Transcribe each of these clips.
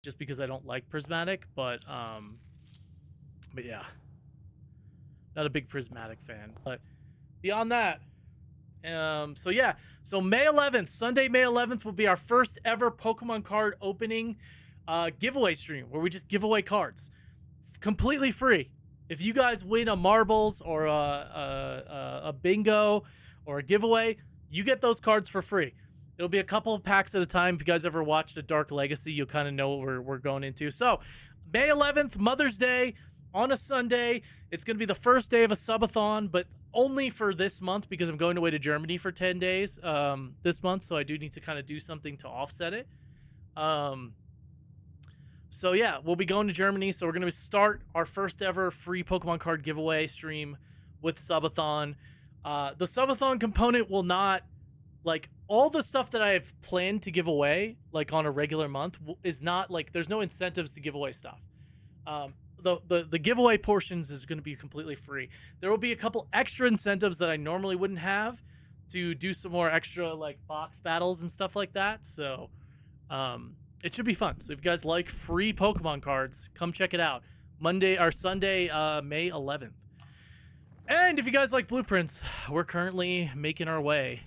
just because I don't like prismatic, but yeah, not a big prismatic fan. But beyond that, so yeah, so May 11th, Sunday, May 11th will be our first ever Pokemon card opening giveaway stream where we just give away cards completely free. If you guys win a marbles or a bingo or a giveaway, you get those cards for free. It'll be a couple of packs at a time. If you guys ever watched The Dark Legacy, you'll kind of know what we're going into. So, May 11th, Mother's Day, on a Sunday. It's going to be the first day of a subathon, but only for this month because I'm going away to Germany for 10 days this month, so I do need to kind of do something to offset it. So yeah, we'll be going to Germany, so we're going to start our first ever free Pokemon card giveaway stream with subathon. The subathon component will not, like, all the stuff that I've planned to give away, like on a regular month, is not like, there's no incentives to give away stuff. The giveaway portions is going to be completely free. There will be a couple extra incentives that I normally wouldn't have to do some more extra like box battles and stuff like that. So it should be fun. So if you guys like free Pokemon cards, come check it out. Monday or Sunday, May 11th. And if you guys like blueprints, we're currently making our way,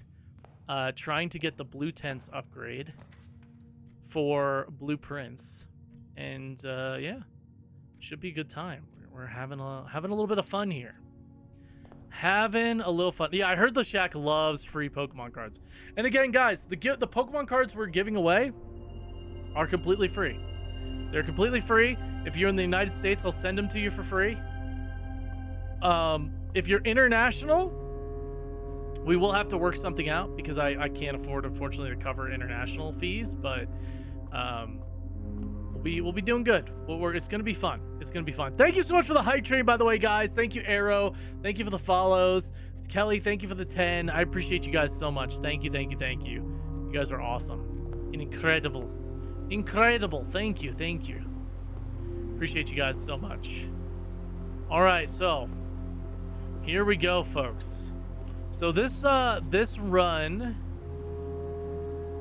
trying to get the blue tents upgrade for blueprints. And yeah, should be a good time. We're having a little bit of fun here. Having a little fun. Yeah, I heard the Shack loves free Pokemon cards. And again, guys, the Pokemon cards we're giving away are completely free. They're completely free. If you're in the United States, I'll send them to you for free. If you're international, we will have to work something out because I can't afford, unfortunately, to cover international fees. But we'll be doing good. It's gonna be fun. It's gonna be fun. Thank you so much for the hype train, by the way, guys. Thank you, Arrow. Thank you for the follows. Kelly, thank you for the 10. I appreciate you guys so much. Thank you, thank you, thank you. You guys are awesome and incredible. Incredible. Thank you. Thank you. Appreciate you guys so much. All right, so here we go, folks. So this run,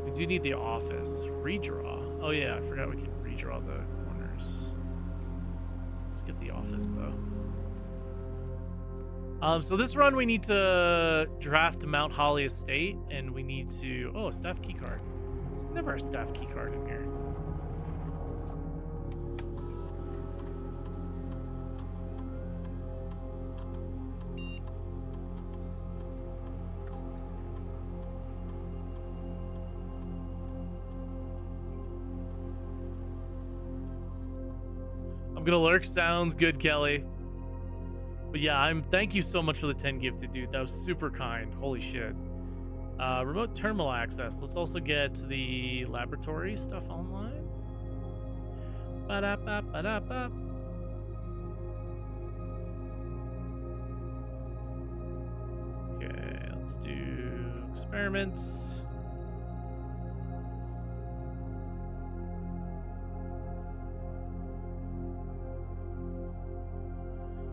we do need the office redraw. Oh yeah, I forgot we can redraw the corners. Let's get the office though. So this run we need to draft Mount Holly Estate, and we need to a staff keycard. There's never a staff keycard in here. I'm gonna lurk. Sounds good, Kelly. But yeah, thank you so much for the 10 gifted, dude. That was super kind. Holy shit. Remote terminal access. Let's also get the laboratory stuff online. Ba-da-ba-ba-da-ba. Okay, let's do experiments.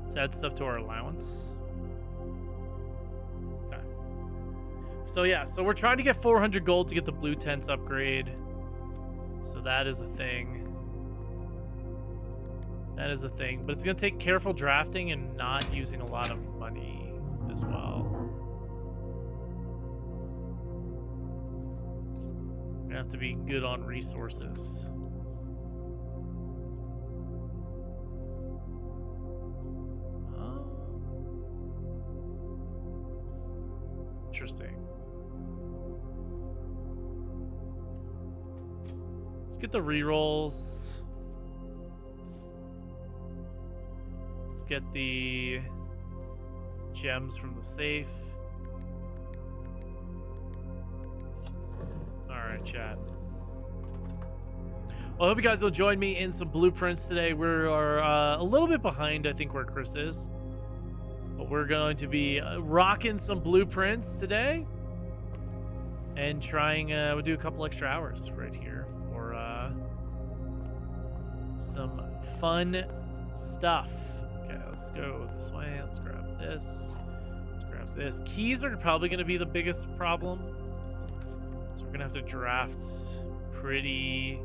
Let's add stuff to our allowance. Okay. So yeah, so we're trying to get 400 gold to get the blue tents upgrade. So that is a thing. That is a thing. But it's going to take careful drafting and not using a lot of money as well. We're going to have to be good on resources. Interesting. Let's get the rerolls. Let's get the gems from the safe. All right, chat. Well, I hope you guys will join me in some blueprints today. We are a little bit behind, I think, where Chris is. But we're going to be rocking some blueprints today. And trying, we'll do a couple extra hours right here for some fun stuff. Okay, let's go this way. Let's grab this. Let's grab this. Keys are probably going to be the biggest problem. So we're going to have to draft pretty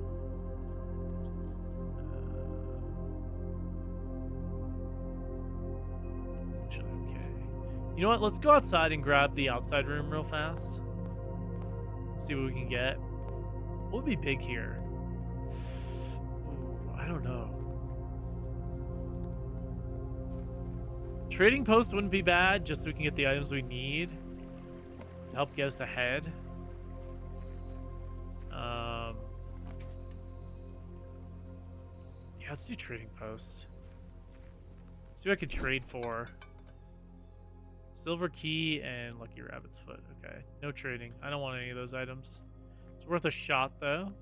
You know what? Let's go outside and grab the outside room real fast. See what we can get. What would be big here? Ooh, I don't know. Trading post wouldn't be bad, just so we can get the items we need to help get us ahead. Yeah, let's do trading post. See what I could trade for. Silver key and lucky rabbit's foot. Okay, no trading. I don't want any of those items. It's worth a shot, though.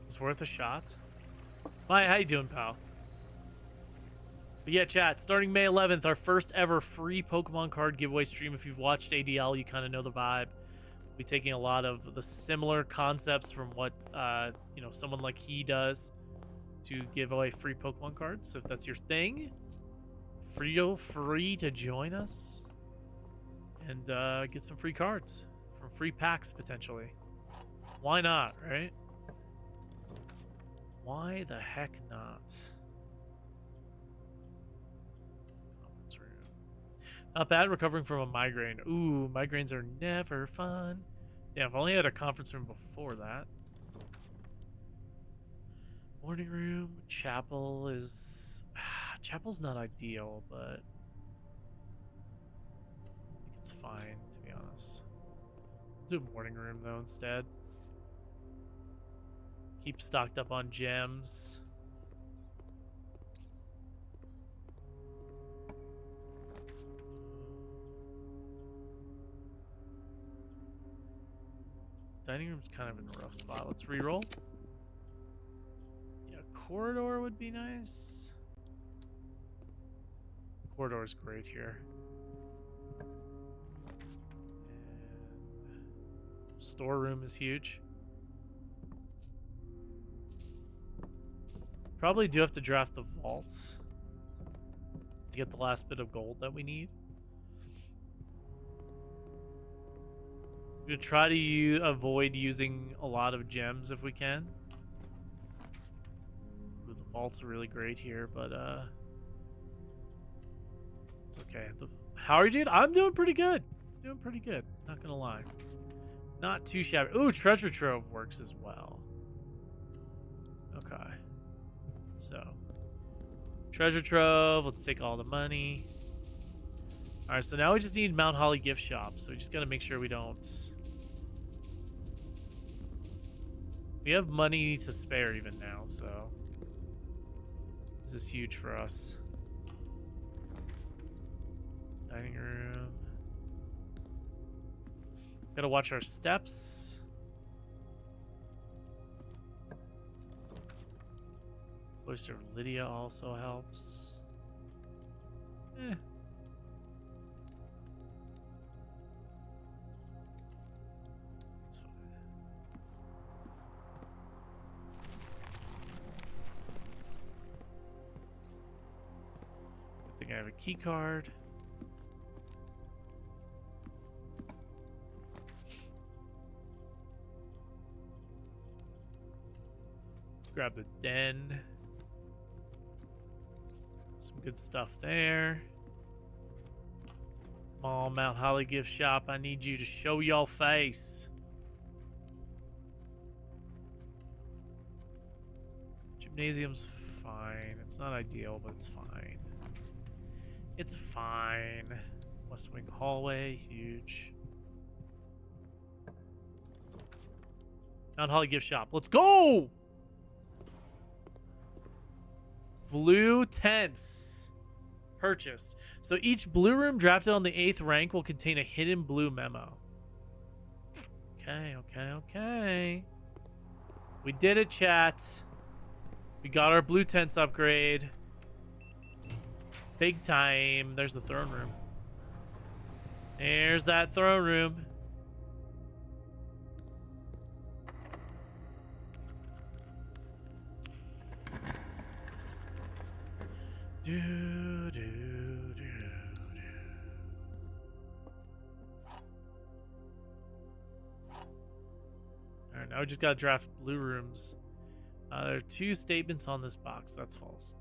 It's worth a shot. Hi, how you doing, pal? But yeah, chat, starting May 11th, our first ever free Pokemon card giveaway stream. If you've watched ADL, you kind of know the vibe. We'll be taking a lot of the similar concepts from what, you know, someone like he does to give away free Pokemon cards. So if that's your thing, feel free to join us and get some free cards from free packs, potentially. Why not, right? Why the heck not? Conference room. Not bad, recovering from a migraine. Ooh, migraines are never fun. Yeah, I've only had a conference room before that. Morning room. Chapel is... Chapel's not ideal, but... I think it's fine, to be honest. I'll do morning room, though, instead. Keep stocked up on gems. Dining room's kind of in a rough spot. Let's reroll. Yeah, corridor would be nice. Corridor's great here. And storeroom is huge. Probably do have to draft the vaults to get the last bit of gold that we need. We're gonna try to avoid using a lot of gems if we can. Ooh, the vaults are really great here, but it's okay. How are you doing? I'm doing pretty good. Doing pretty good. Not gonna lie. Not too shabby. Ooh, treasure trove works as well. Okay. So, treasure trove. Let's take all the money. All right, so now we just need Mount Holly gift shop. So we just got to make sure we don't... We have money to spare even now, so... This is huge for us. Dining room. Got to watch our steps. Cloister of Lydia also helps. That's fine. Good thing I have a key card. Let's grab the den. Some good stuff there. Oh, Mount Holly gift shop. I need you to show your face. Gymnasium's fine. It's not ideal, but it's fine. It's fine. West Wing hallway, huge. Mount Holly gift shop. Let's go! Blue tents purchased. So each blue room drafted on the 8th rank will contain a hidden blue memo. Okay. We did it, chat. We got our blue tents upgrade. Big time. There's the throne room. There's that throne room. Alright, now we just gotta draft blue rooms. There are 2 statements on this box. That's false.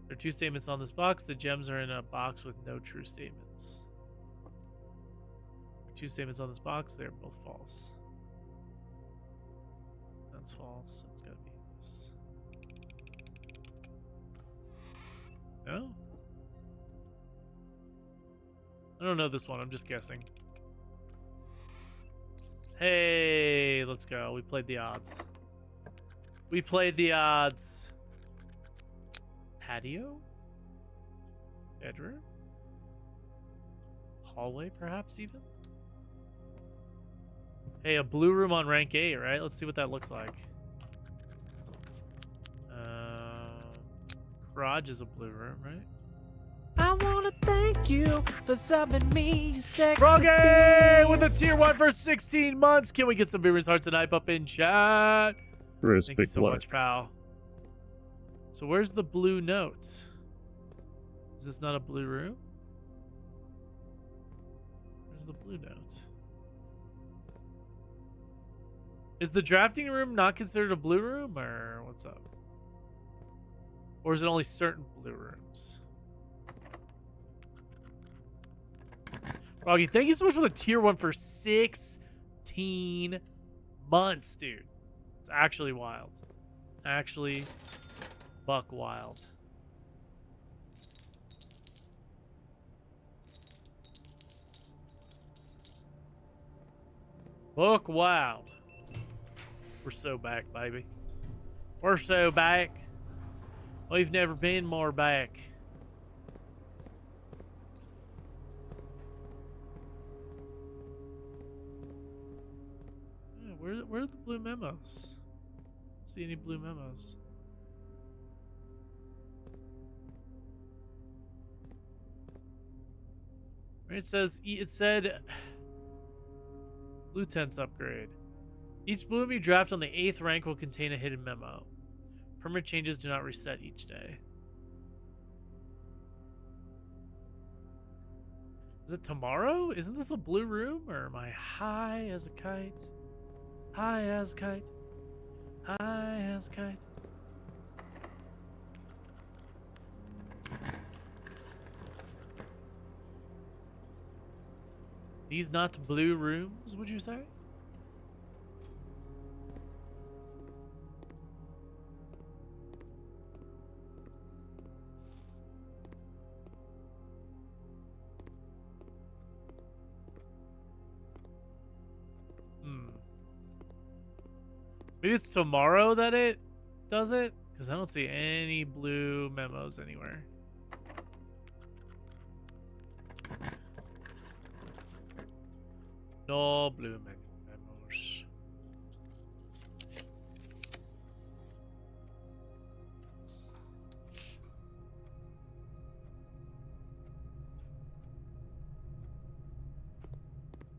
There are 2 statements on this box. The gems are in a box with no true statements. There are 2 statements on this box. They're both false. That's false. It's gotta be this. No? I don't know this one. I'm just guessing. Hey, let's go. We played the odds. We played the odds. Patio? Bedroom? Hallway, perhaps, even? Hey, a blue room on rank 8, right? Let's see what that looks like. Garage is a blue room, right? I wanna thank you for subbing me, you sexy Froggy with a beast. tier 1 for 16 months. Can we get some viewers' hearts and hype up in chat? Thank you so much, pal. So where's the blue note? Is this not a blue room? Where's the blue note? Is the drafting room not considered a blue room, or what's up? Or is it only certain blue rooms? Froggy, thank you so much for the tier 1 for 16 months, dude. It's actually wild. Actually, buck wild. Buck wild. We're so back, baby. We're so back. We've never been more back. Yeah, where are the blue memos? Don't see any blue memos. It said blue tents upgrade. Each bloom you draft on the 8th rank will contain a hidden memo. Permanent changes do not reset each day. Is it tomorrow? Isn't this a blue room? Or am I high as a kite? High as a kite. High as a kite. These not blue rooms, would you say? Maybe it's tomorrow that it does it? Because I don't see any blue memos anywhere. No blue memos.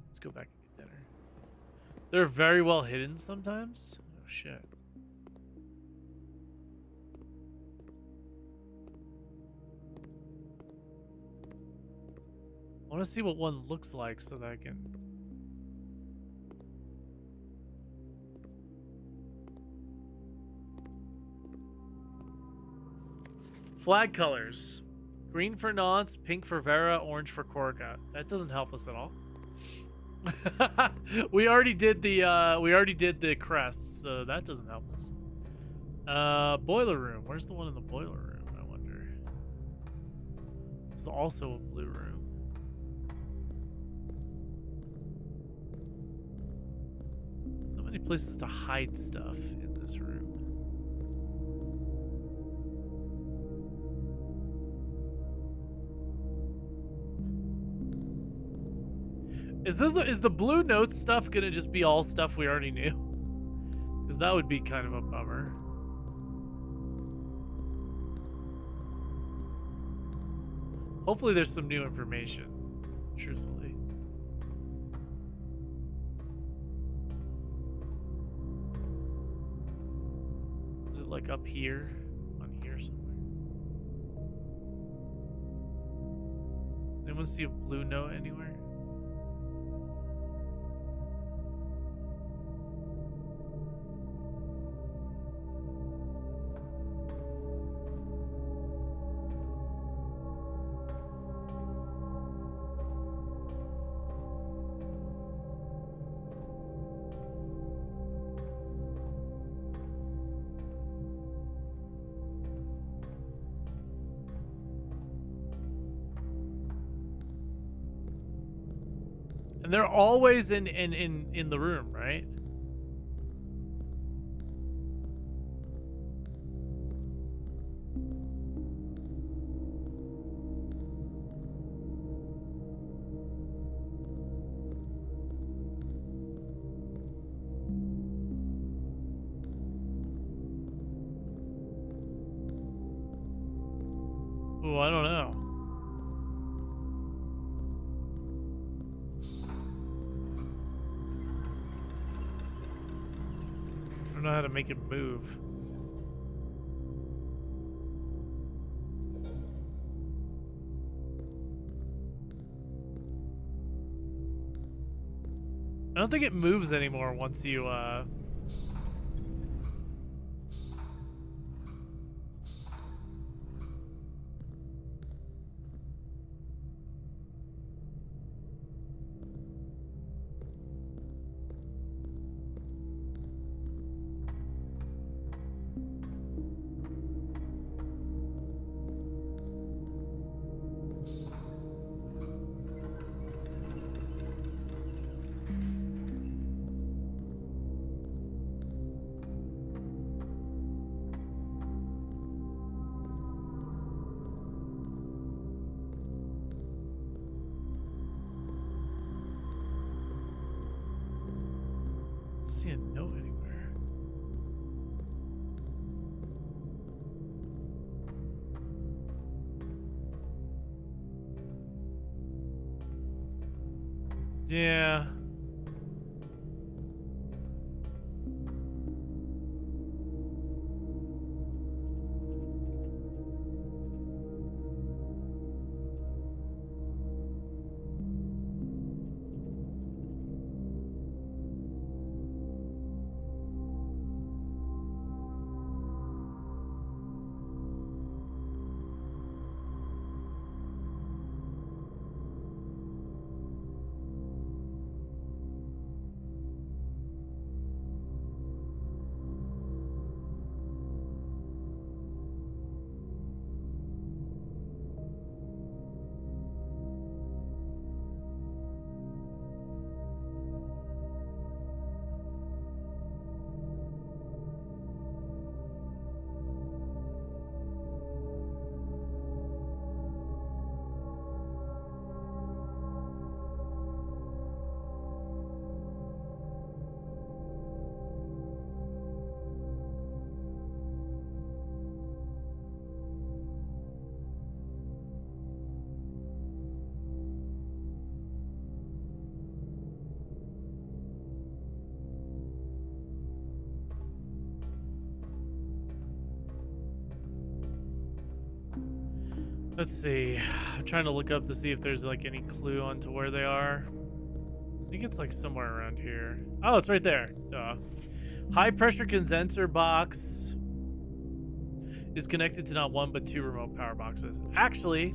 Let's go back and get dinner. They're very well hidden sometimes. Oh shit. I want to see what one looks like so that I can... Flag colors. Green for Nance, pink for Vera, orange for Korka. That doesn't help us at all. we already did the crests, so that doesn't help us. Boiler room. Where's the one in the boiler room, I wonder? It's also a blue room. So many places to hide stuff in this room. Is the blue notes stuff gonna just be all stuff we already knew? Because that would be kind of a bummer. Hopefully there's some new information, truthfully. Is it like up here? On here somewhere? Does anyone see a blue note anywhere? And they're always in the room, right? Oh, I don't know. I don't know how to make it move. I don't think it moves anymore once you see a note anywhere. Yeah. Let's see. I'm trying to look up to see if there's like any clue onto where they are. I think it's like somewhere around here. Oh, it's right there. Duh. High pressure condenser box is connected to not one but two remote power boxes. Actually,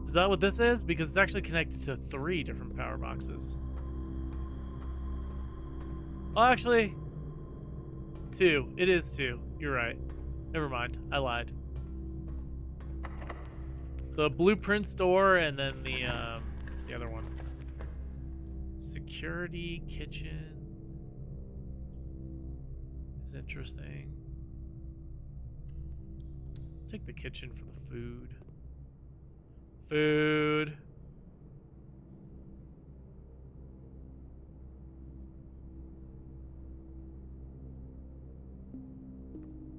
is that what this is? Because it's actually connected to 3 different power boxes. Oh, actually, 2. It is 2. You're right. Never mind. I lied. The blueprint store and then the other one. Security kitchen is interesting. Take the kitchen for the food. Food.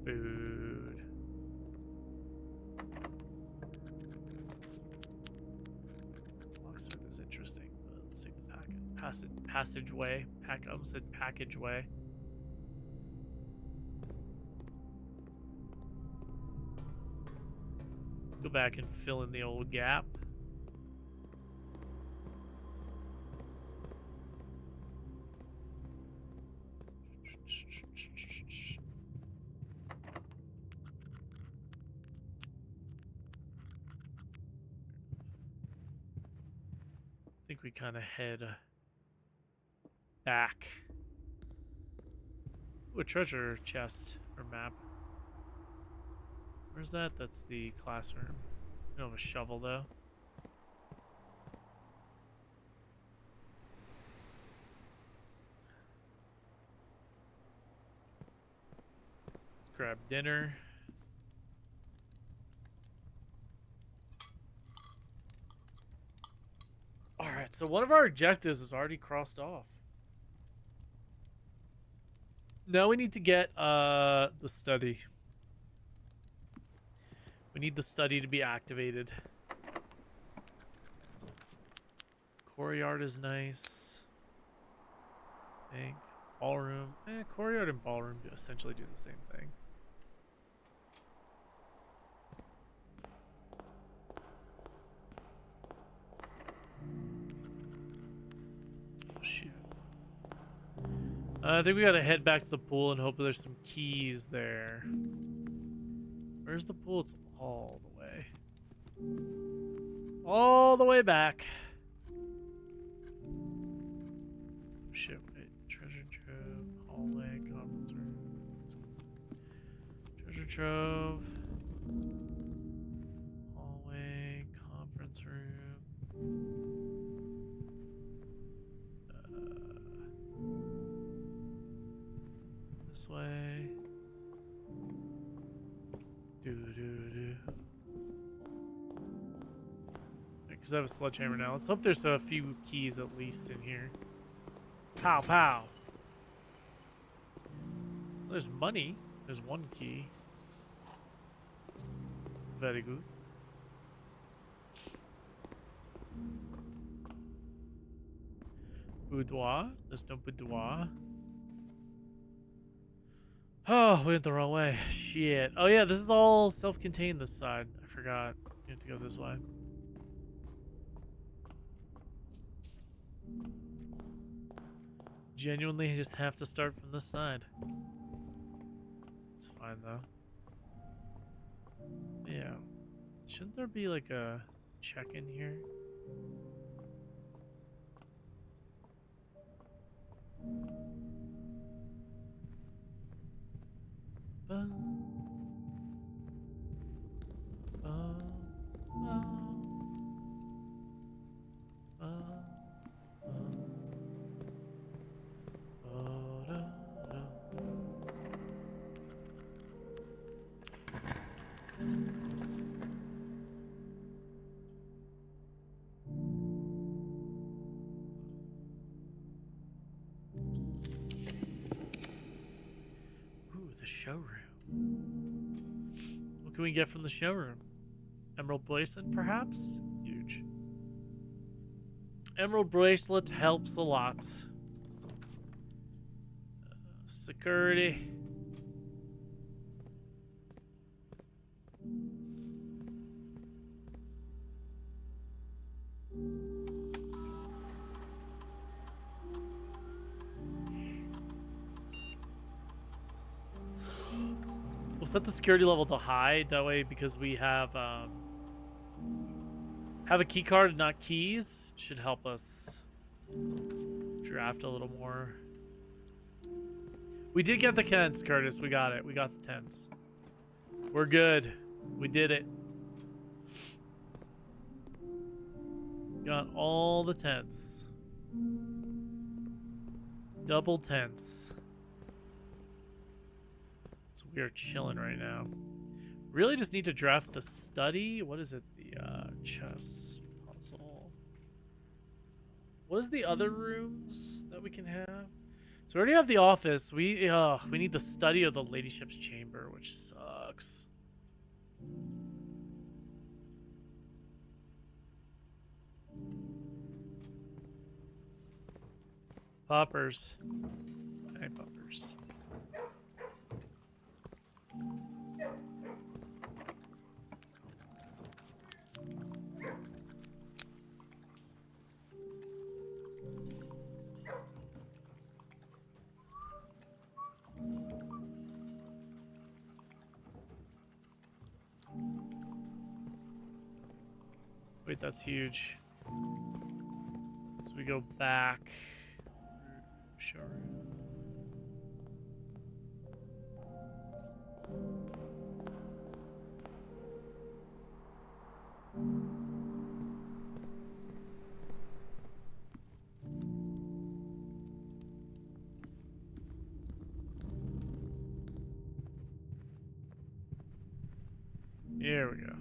Food. Locksmith is interesting. Let's take the passageway. I almost said packageway. Let's go back and fill in the old gap. I think we kind of head back. Ooh, a treasure chest or map. Where's that? That's the classroom. We don't have a shovel though. Grab dinner. Alright, so one of our objectives is already crossed off. Now we need to get the study. We need the study to be activated. Courtyard is nice. I think. Ballroom. Courtyard and ballroom essentially do the same thing. Oh, shit. I think we gotta head back to the pool and hope there's some keys there. Where's the pool? It's all the way. All the way back. Shit, wait. Treasure trove, hallway, conference room. Treasure trove. Hallway, conference room. This way. Because I have a sledgehammer now. Let's hope there's a few keys at least in here. Pow, pow. There's money. There's one key. Very good. Boudoir. There's no boudoir. Oh, we went the wrong way. Shit. Oh yeah, this is all self-contained this side. I forgot. You have to go this way. Genuinely just have to start from this side. It's fine though. Yeah. Shouldn't there be like a check-in here? The showroom. What can we get from the showroom? Emerald bracelet, perhaps? Huge. Emerald bracelet helps a lot. Security. We'll set the security level to high, that way because we have a key card and not keys, should help us draft a little more. We did get the tents, Curtis. We got it. We got the tents. We're good. We did it. Got all the tents. Double tents. So we are chilling right now. Really just need to draft the study. What is it? The chess puzzle. What is the other rooms that we can have? So we already have the office. We need the study of the ladyship's chamber, which sucks. Poppers. Hey, poppers. Wait, that's huge. So we go back. Showroom. Here we go.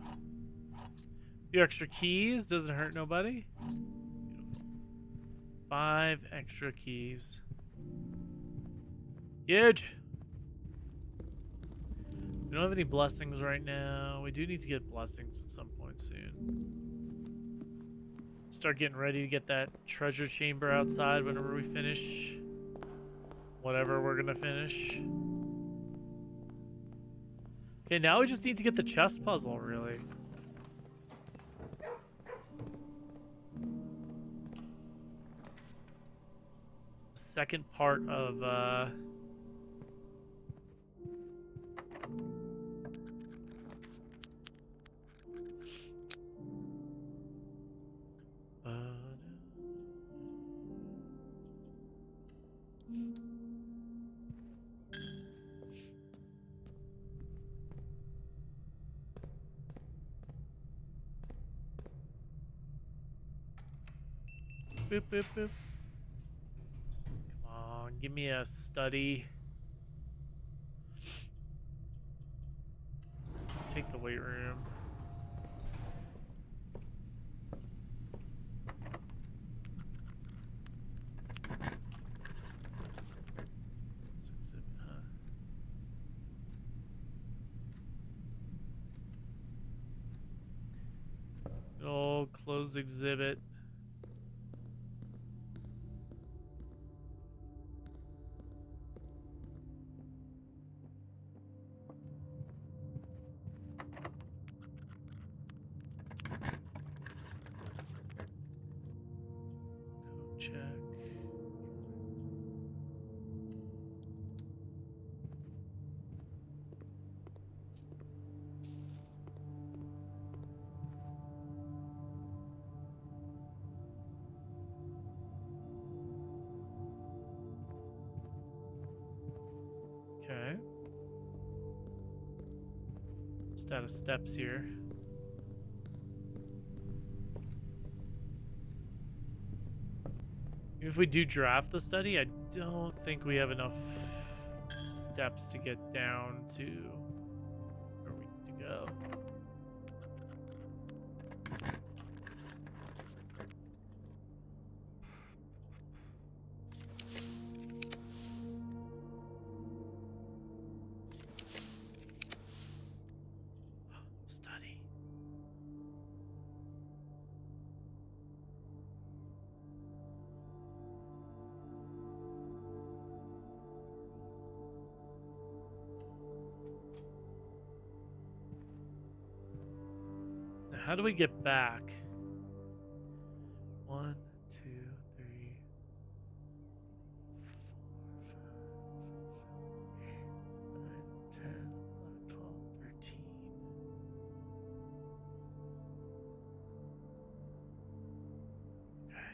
Few extra keys. Doesn't hurt nobody. Beautiful. 5 extra keys. Huge. We don't have any blessings right now. We do need to get blessings at some point soon. Start getting ready to get that treasure chamber outside whenever we finish whatever we're gonna finish. Okay, now we just need to get the chess puzzle, really. Second part of boop, boop, boop. Come on, give me a study. Take the weight room. Good old closed exhibit. Check. Okay. Just out of steps here. If we do draft the study, I don't think we have enough steps to get down to where we need to go. Study. How do we get back? 1, 2, 3, 4, 5, 6, 7, 8, 9, 10, 11, 12, 13. Okay.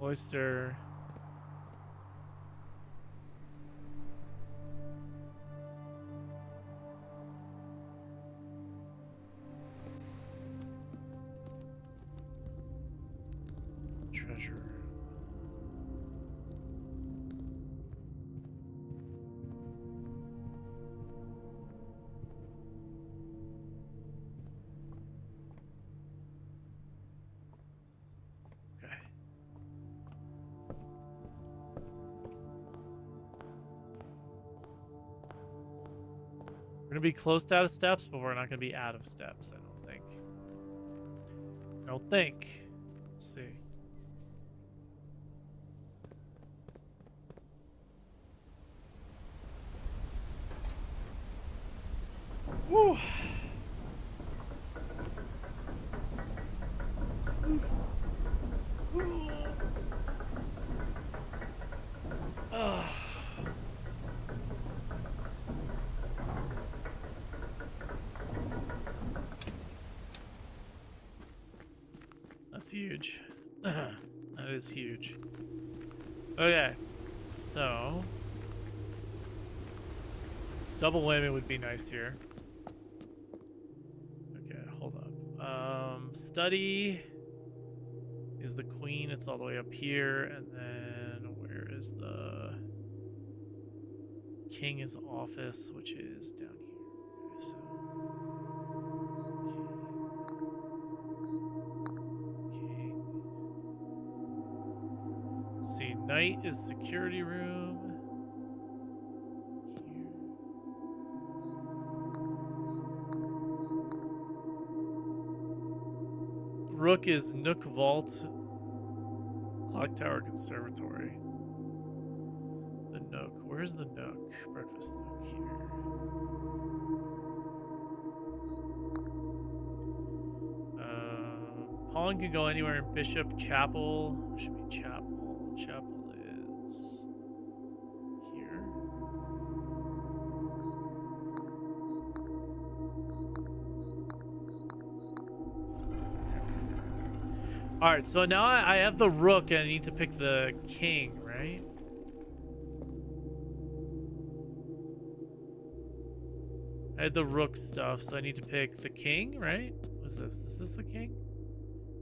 Oyster. Treasure. Okay. We're gonna be close to out of steps, but we're not gonna be out of steps, I don't think. I don't think. Let's see. Woo. That's huge. That is huge. Okay, so double whammy would be nice here. Okay, hold up. Study is the queen. It's all the way up here, and then where is the king? Is office, which is down here. Okay, so king. See, knight is security room. Here. Rook is Nook Vault, Clock Tower Conservatory. The Nook. Where's the Nook? Breakfast Nook here. Pawn can go anywhere in Bishop. Chapel. Should be Chapel. Chapel is here. Alright, so now I have the rook and I need to pick the king, right? I had the rook stuff, so I need to pick the king, right? What is this? Is this the king?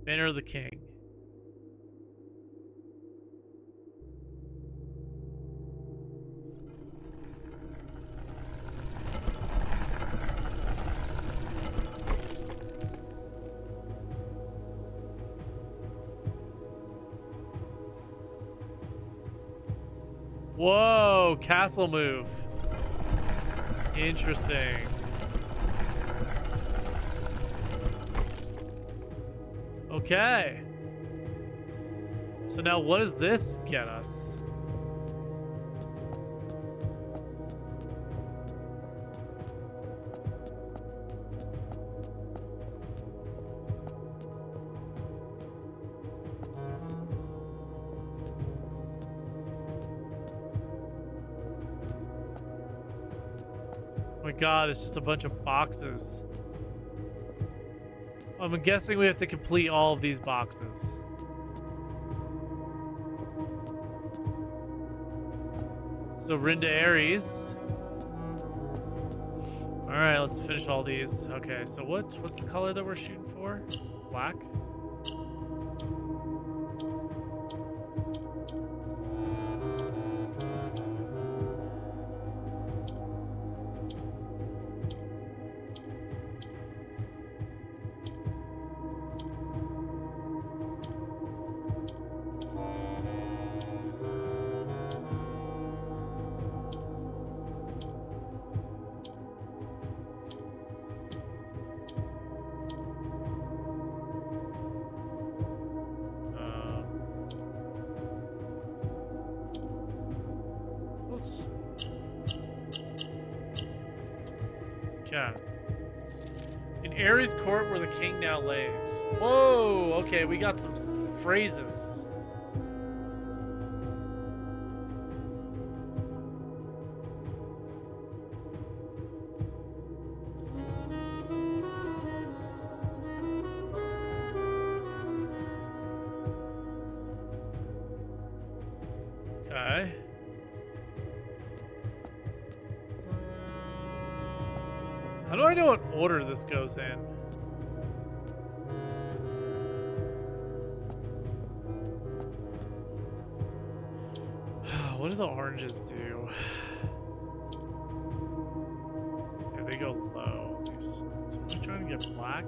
Banner of the king. Whoa, castle move. Interesting. Okay. So now what does this get us? Oh my god, it's just a bunch of boxes. I'm guessing we have to complete all of these boxes. So Rinda Aries. Alright, let's finish all these. Okay, so what's the color that we're shooting for? Black? Yeah. In Ares Court where the king now lays. Whoa, okay, we got some phrases. Okay. How do I know what order this goes in? What do the oranges do? Yeah, they go low. So I'm trying to get black.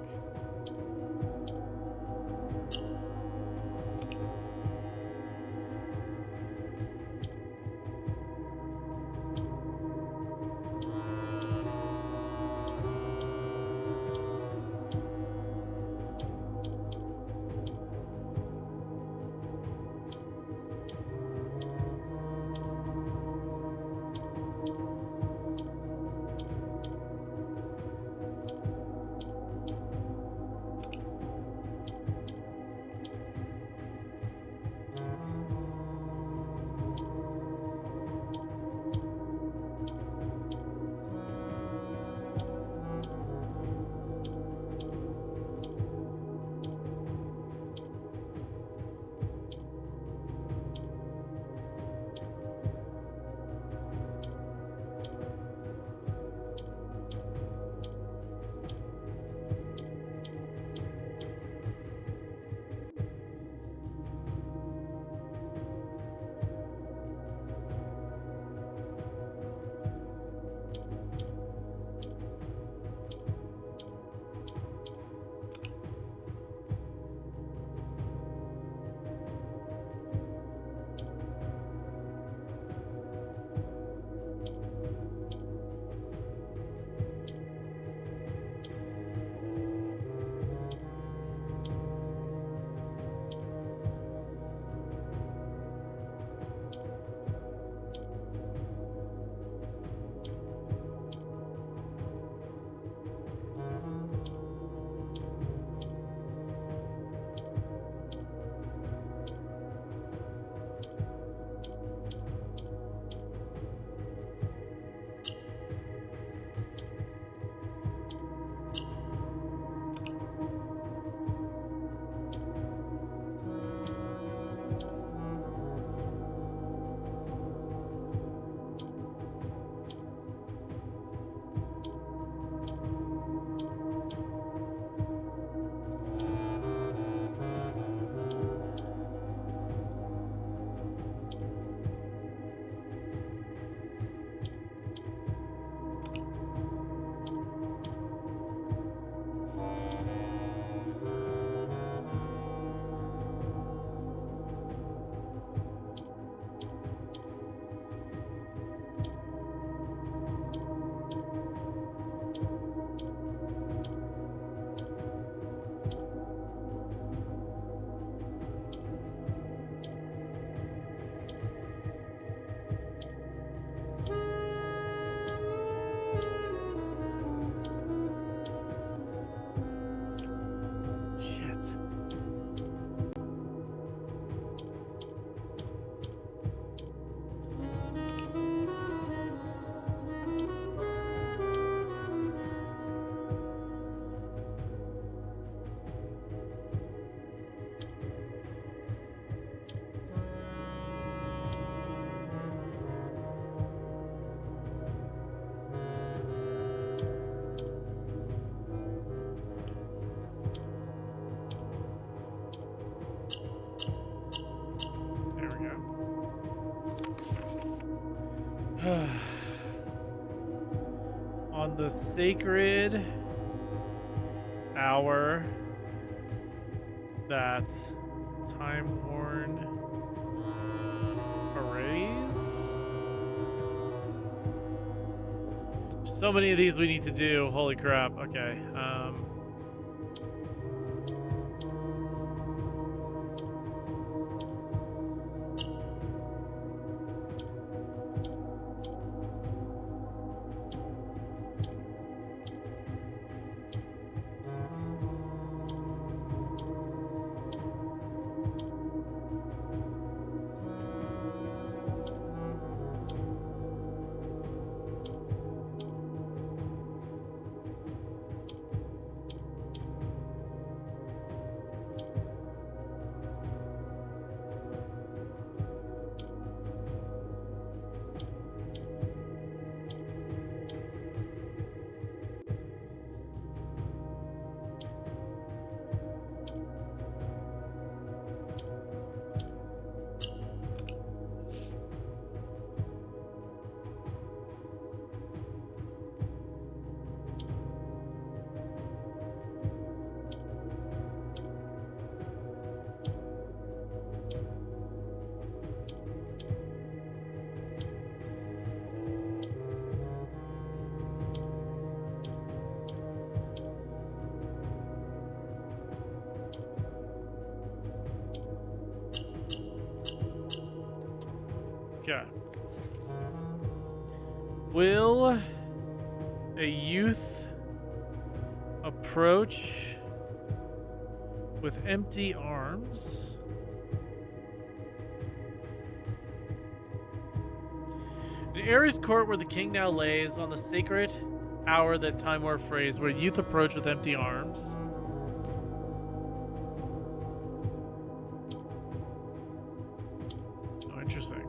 on the sacred hour that time-worn arrays. So many of these we need to do. Holy crap. Okay. Okay. Will a youth approach with empty arms? In Ares' court where the king now lays, on the sacred hour that Time War phrase, where youth approach with empty arms. Oh, interesting.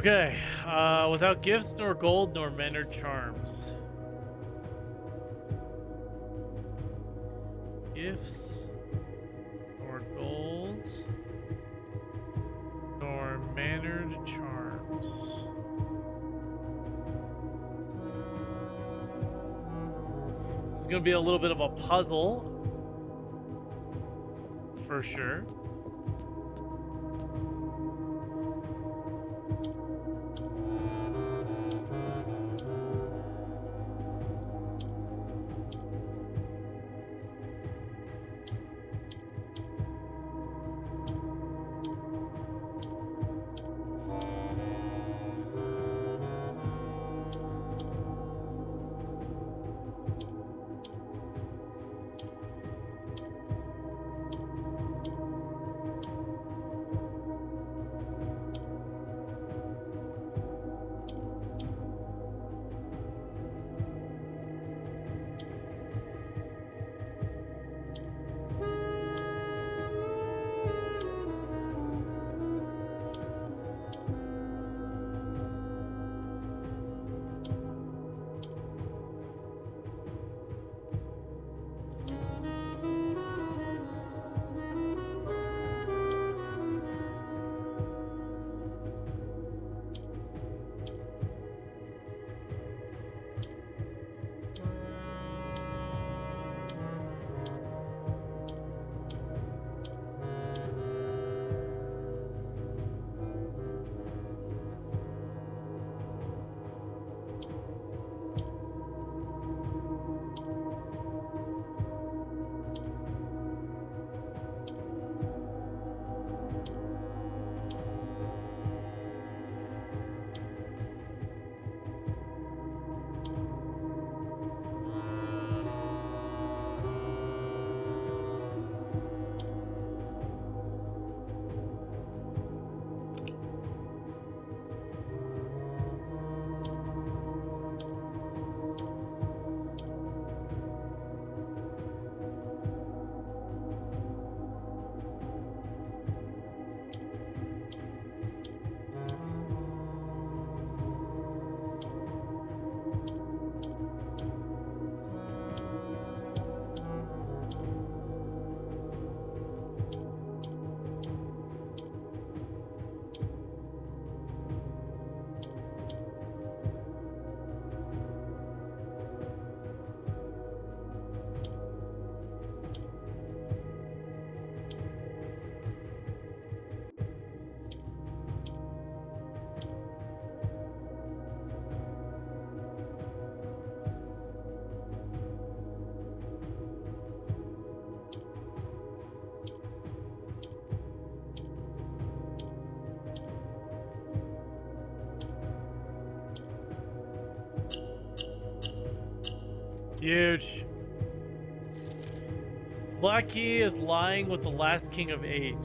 Okay, without gifts nor gold nor manner charms. Gifts nor gold nor mannered charms. This is gonna be a little bit of a puzzle for sure. Huge. Black Key is lying with the last king of 8.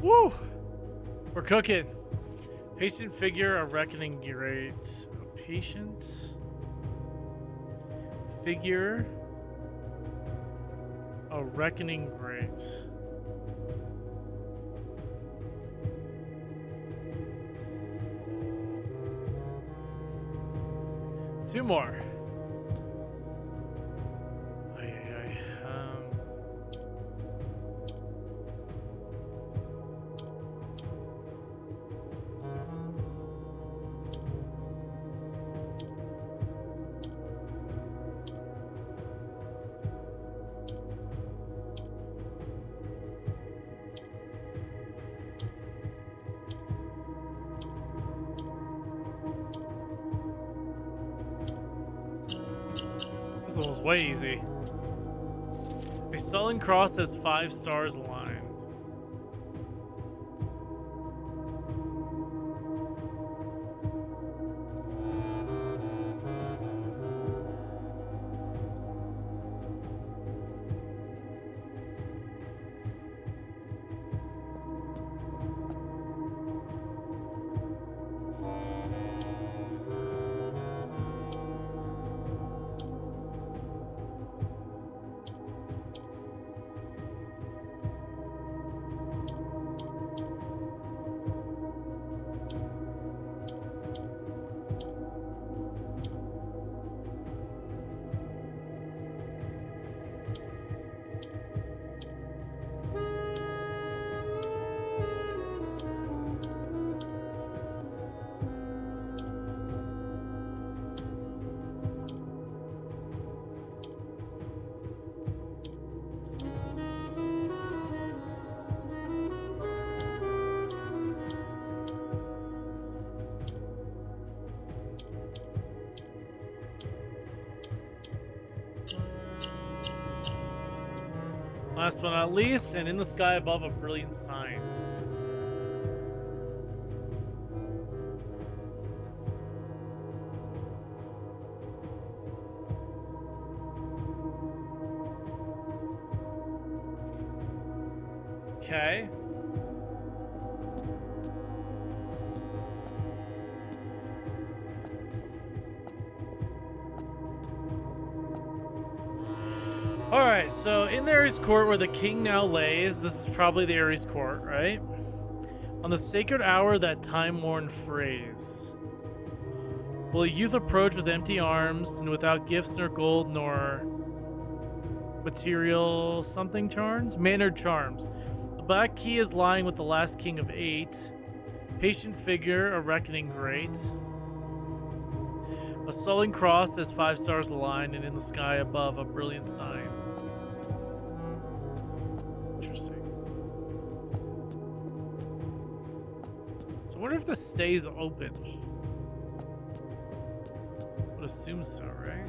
Woo! We're cooking. Patient figure, a reckoning great. A patient figure, a reckoning great. Two more. This one was way easy. A sullen cross has 5 stars aligned. Last but not least, and in the sky above, a brilliant sign. Okay. Alright, so in the Ares court where the king now lays, this is probably the Ares court, right? On the sacred hour, that time-worn phrase. Will a youth approach with empty arms and without gifts nor gold nor material something charms? Mannered charms. The black key is lying with the last king of 8. Patient figure, a reckoning great. A sullen cross has 5 stars aligned, and in the sky above, a brilliant sign. Interesting. So I wonder if this stays open. I would assume so, right?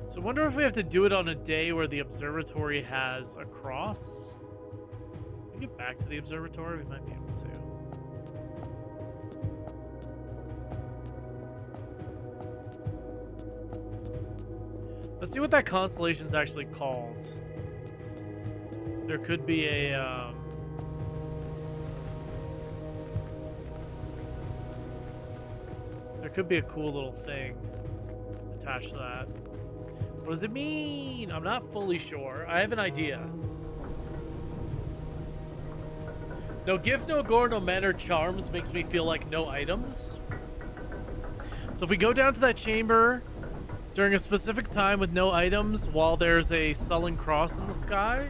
So I wonder if we have to do it on a day where the observatory has a cross. Can we get back to the observatory? We might be able to. Let's see what that constellation's actually called. There could be a there could be a cool little thing attached to that. What does it mean? I'm not fully sure. I have an idea. No gift, no gore, no manner charms makes me feel like no items. So if we go down to that chamber during a specific time with no items while there's a sullen cross in the sky,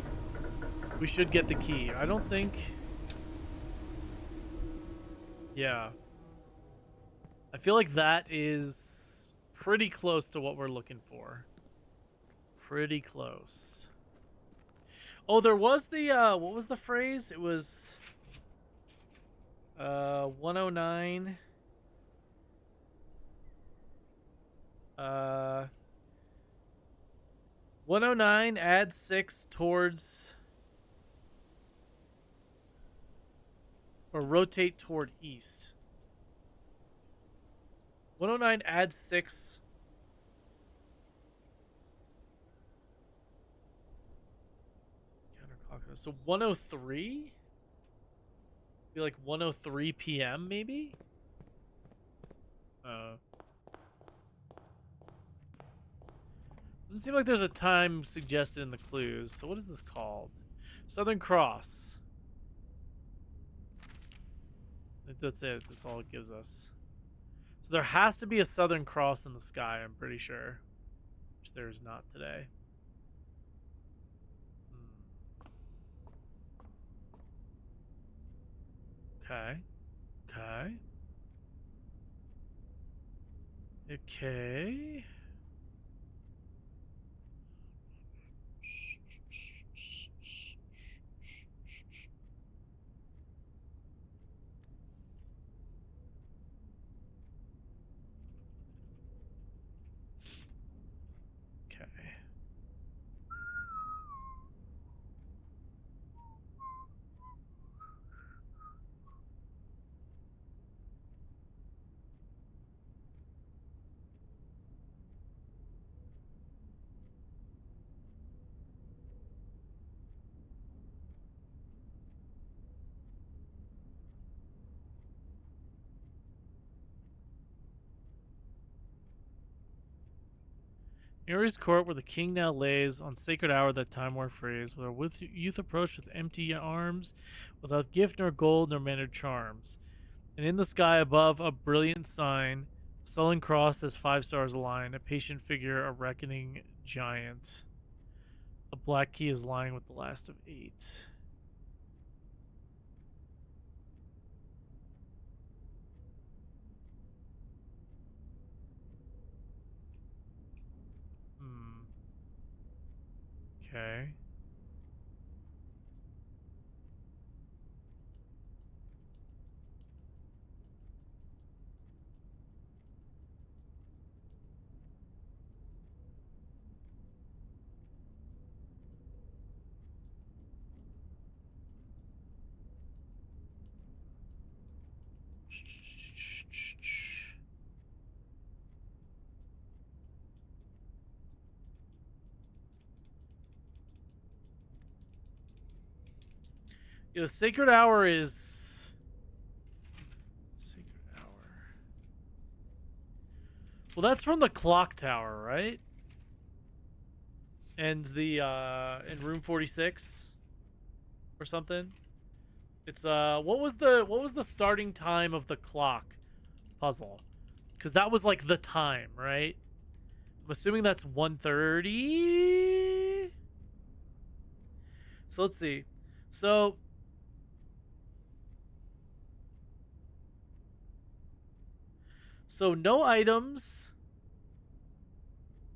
we should get the key. I don't think... Yeah. I feel like that is pretty close to what we're looking for. Pretty close. Oh, there was the, what was the phrase? It was, 109. 109, add 6 towards Or rotate toward east. 109 adds 6. Counterclockwise. So 103? Be like 103 p.m. maybe? Doesn't seem like there's a time suggested in the clues. So what is this called? Southern Cross. That's it. That's all it gives us. So there has to be a Southern Cross in the sky, I'm pretty sure. Which there's not today. Okay. Okay. Okay. Ares court, where the king now lays on sacred hour that time worn phrase, where with youth approach with empty arms, without gift nor gold nor mannered charms. And in the sky above a brilliant sign, sullen cross as 5 stars align, a patient figure, a reckoning giant. A black key is lying with the last of 8. Okay. Yeah, the sacred hour is... Sacred hour. Well, that's from the clock tower, right? And the, in room 46? Or something? It's, what was the starting time of the clock puzzle? Because that was, like, the time, right? I'm assuming that's 1:30? So, let's see. So... So, no items,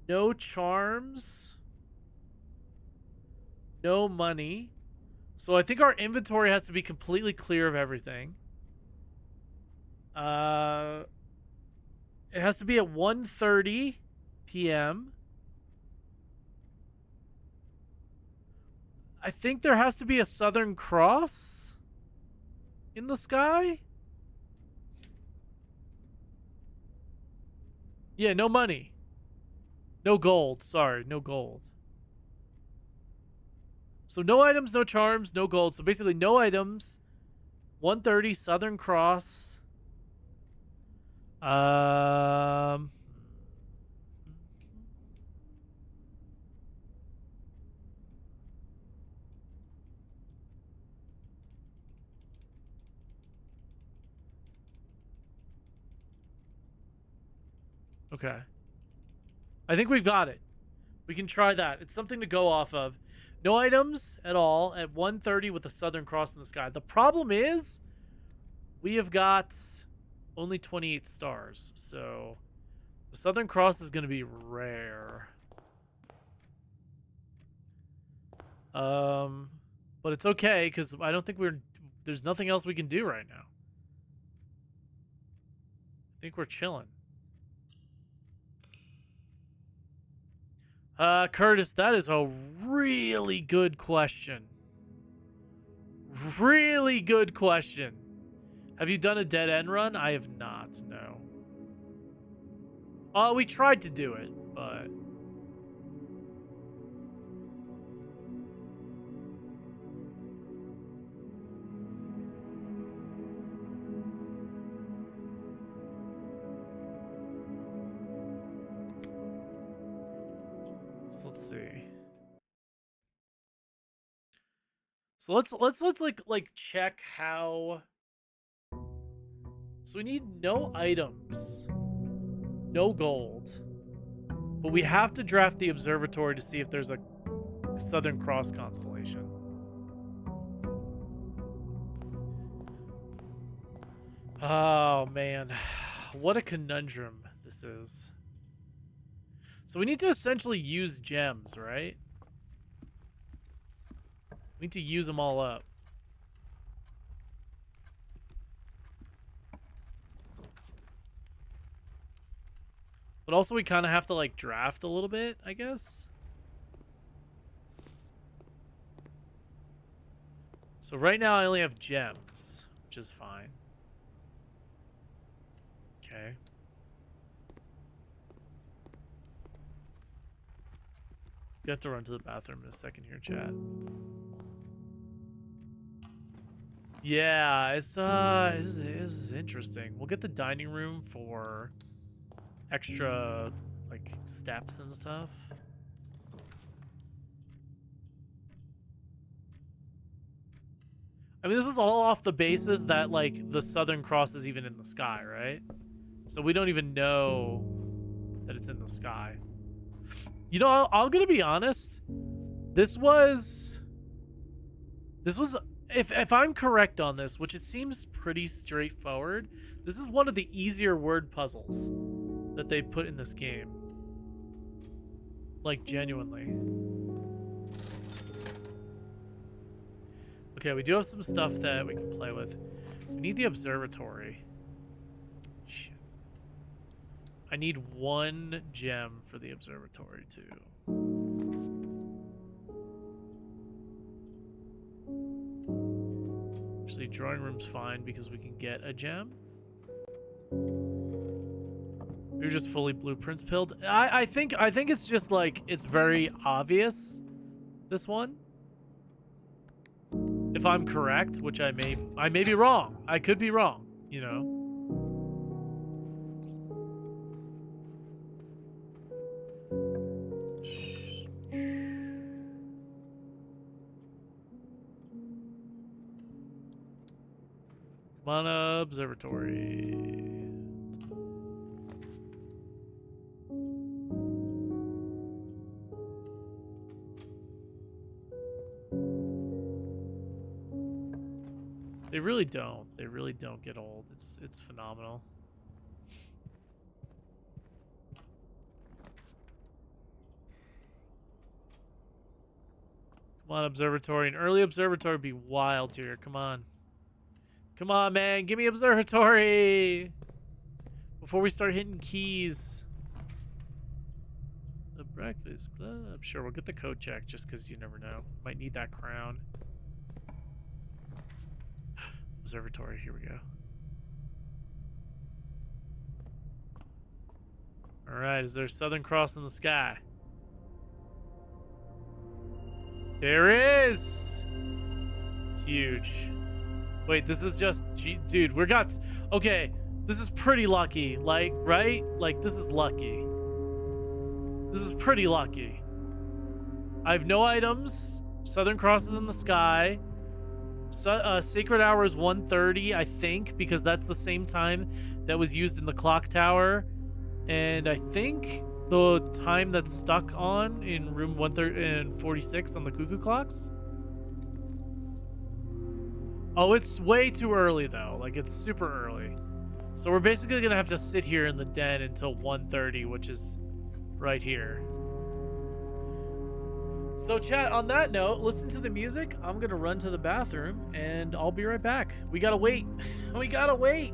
no charms, no money. So, I think our inventory has to be completely clear of everything. It has to be at 1:30 p.m. I think there has to be a Southern Cross in the sky. Yeah, no money. No gold. Sorry, no gold. So no items, no charms, no gold. So basically no items. 1:30 Southern Cross. Okay. I think we've got it. We can try that. It's something to go off of. No items at all at 1:30 with a Southern Cross in the sky. The problem is we have got only 28 stars. So the Southern Cross is going to be rare. But it's okay because I don't think there's nothing else we can do right now. I think we're chilling. Curtis, that is a really good question. Really good question. Have you done a dead end run? I have not, no. We tried to do it, but... So let's see. So let's like check how. So we need no items, no gold, but we have to draft the observatory to see if there's a Southern Cross constellation. Oh man, what a conundrum this is. So we need to essentially use gems, right? We need to use them all up. But also we kind of have to like draft a little bit, I guess. So right now I only have gems, which is fine. Okay. You have to run to the bathroom in a second here, chat. Yeah, it's this is interesting. We'll get the dining room for extra like steps and stuff. I mean, this is all off the basis that like the Southern Cross is even in the sky, right? So we don't even know that it's in the sky. You know, I'm gonna be honest. This was if I'm correct on this, which it seems pretty straightforward, this is one of the easier word puzzles that they put in this game. Like, genuinely. Okay, we do have some stuff that we can play with. We need the observatory. Shit. I need 1 gem for the observatory, too. Actually, drawing room's fine because we can get a gem. You're just fully blueprints pilled. I think it's just like it's very obvious. This one. If I'm correct, which I may be wrong. I could be wrong, you know. Come on, observatory. They really don't. They really don't get old. It's phenomenal. Come on, observatory. An early observatory would be wild here. Come on. Come on, man. Give me observatory. Before we start hitting keys. The Breakfast Club. Sure, we'll get the code check just because you never know. Might need that crown. Observatory. Here we go. All right. Is there a Southern Cross in the sky? There is. Huge. Wait, this is just... Dude, we got... Okay, this is pretty lucky. Like, right? Like, this is lucky. This is pretty lucky. I have no items. Southern Cross is in the sky. Sacred Hour is 1:30, I think, because that's the same time that was used in the clock tower. And I think the time that's stuck on in room 146 on the cuckoo clocks. Oh, it's way too early, though. Like, it's super early. So we're basically going to have to sit here in the den until 1:30, which is right here. So, chat, on that note, listen to the music. I'm going to run to the bathroom, and I'll be right back. We got to wait. We got to wait.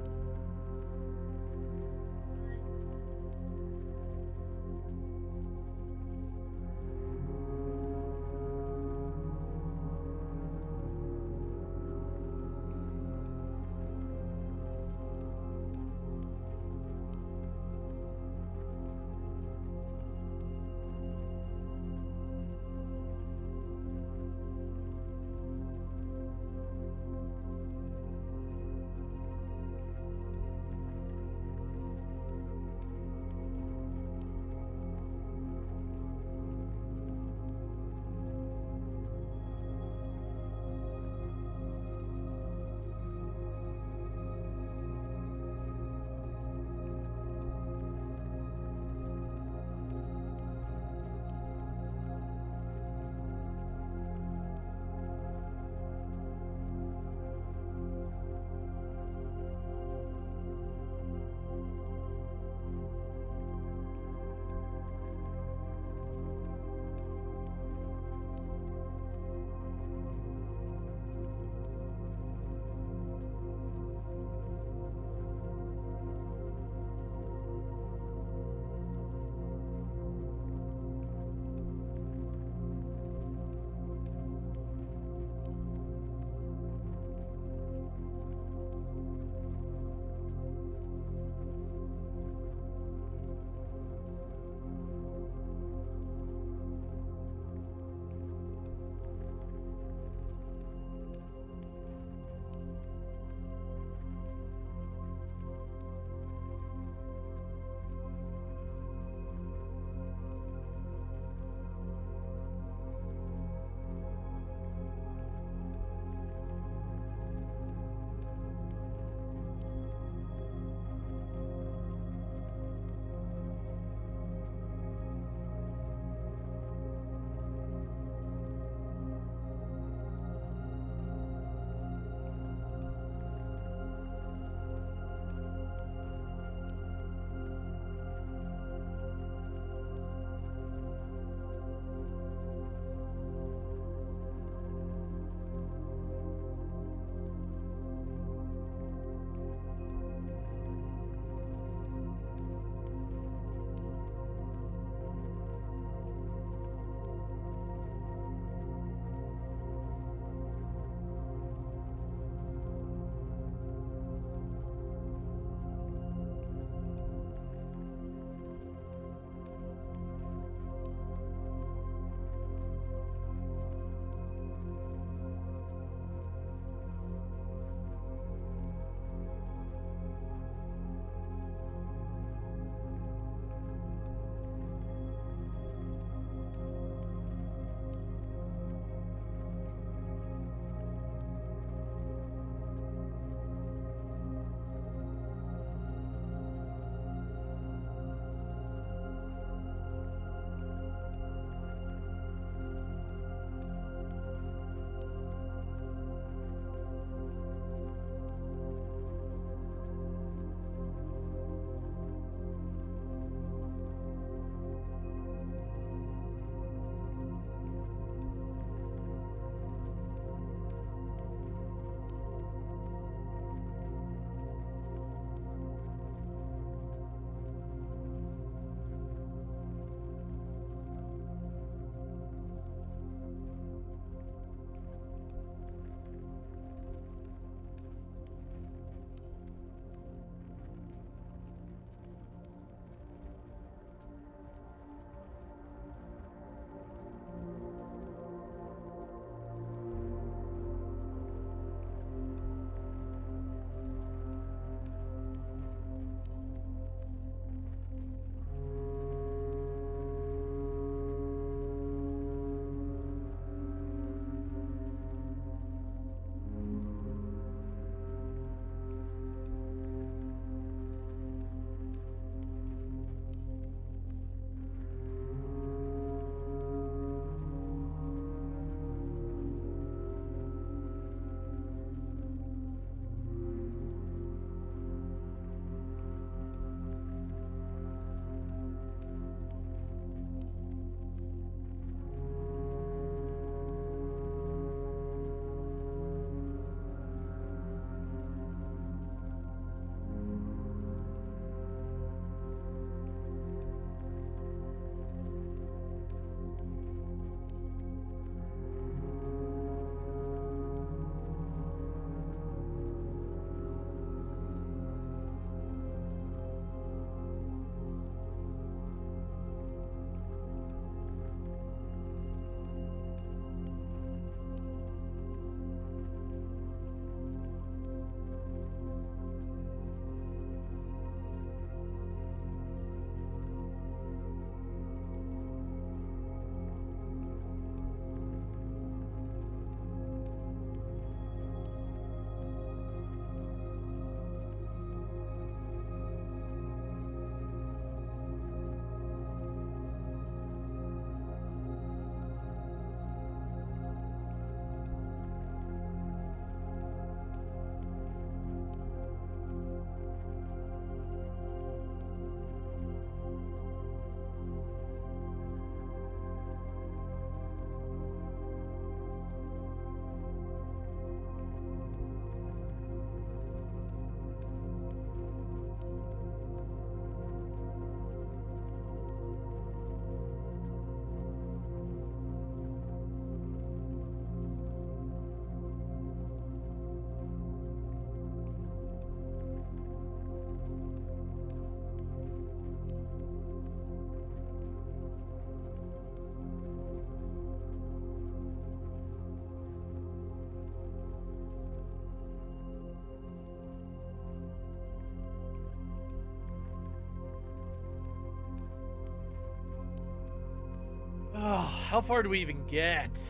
how far do we even get?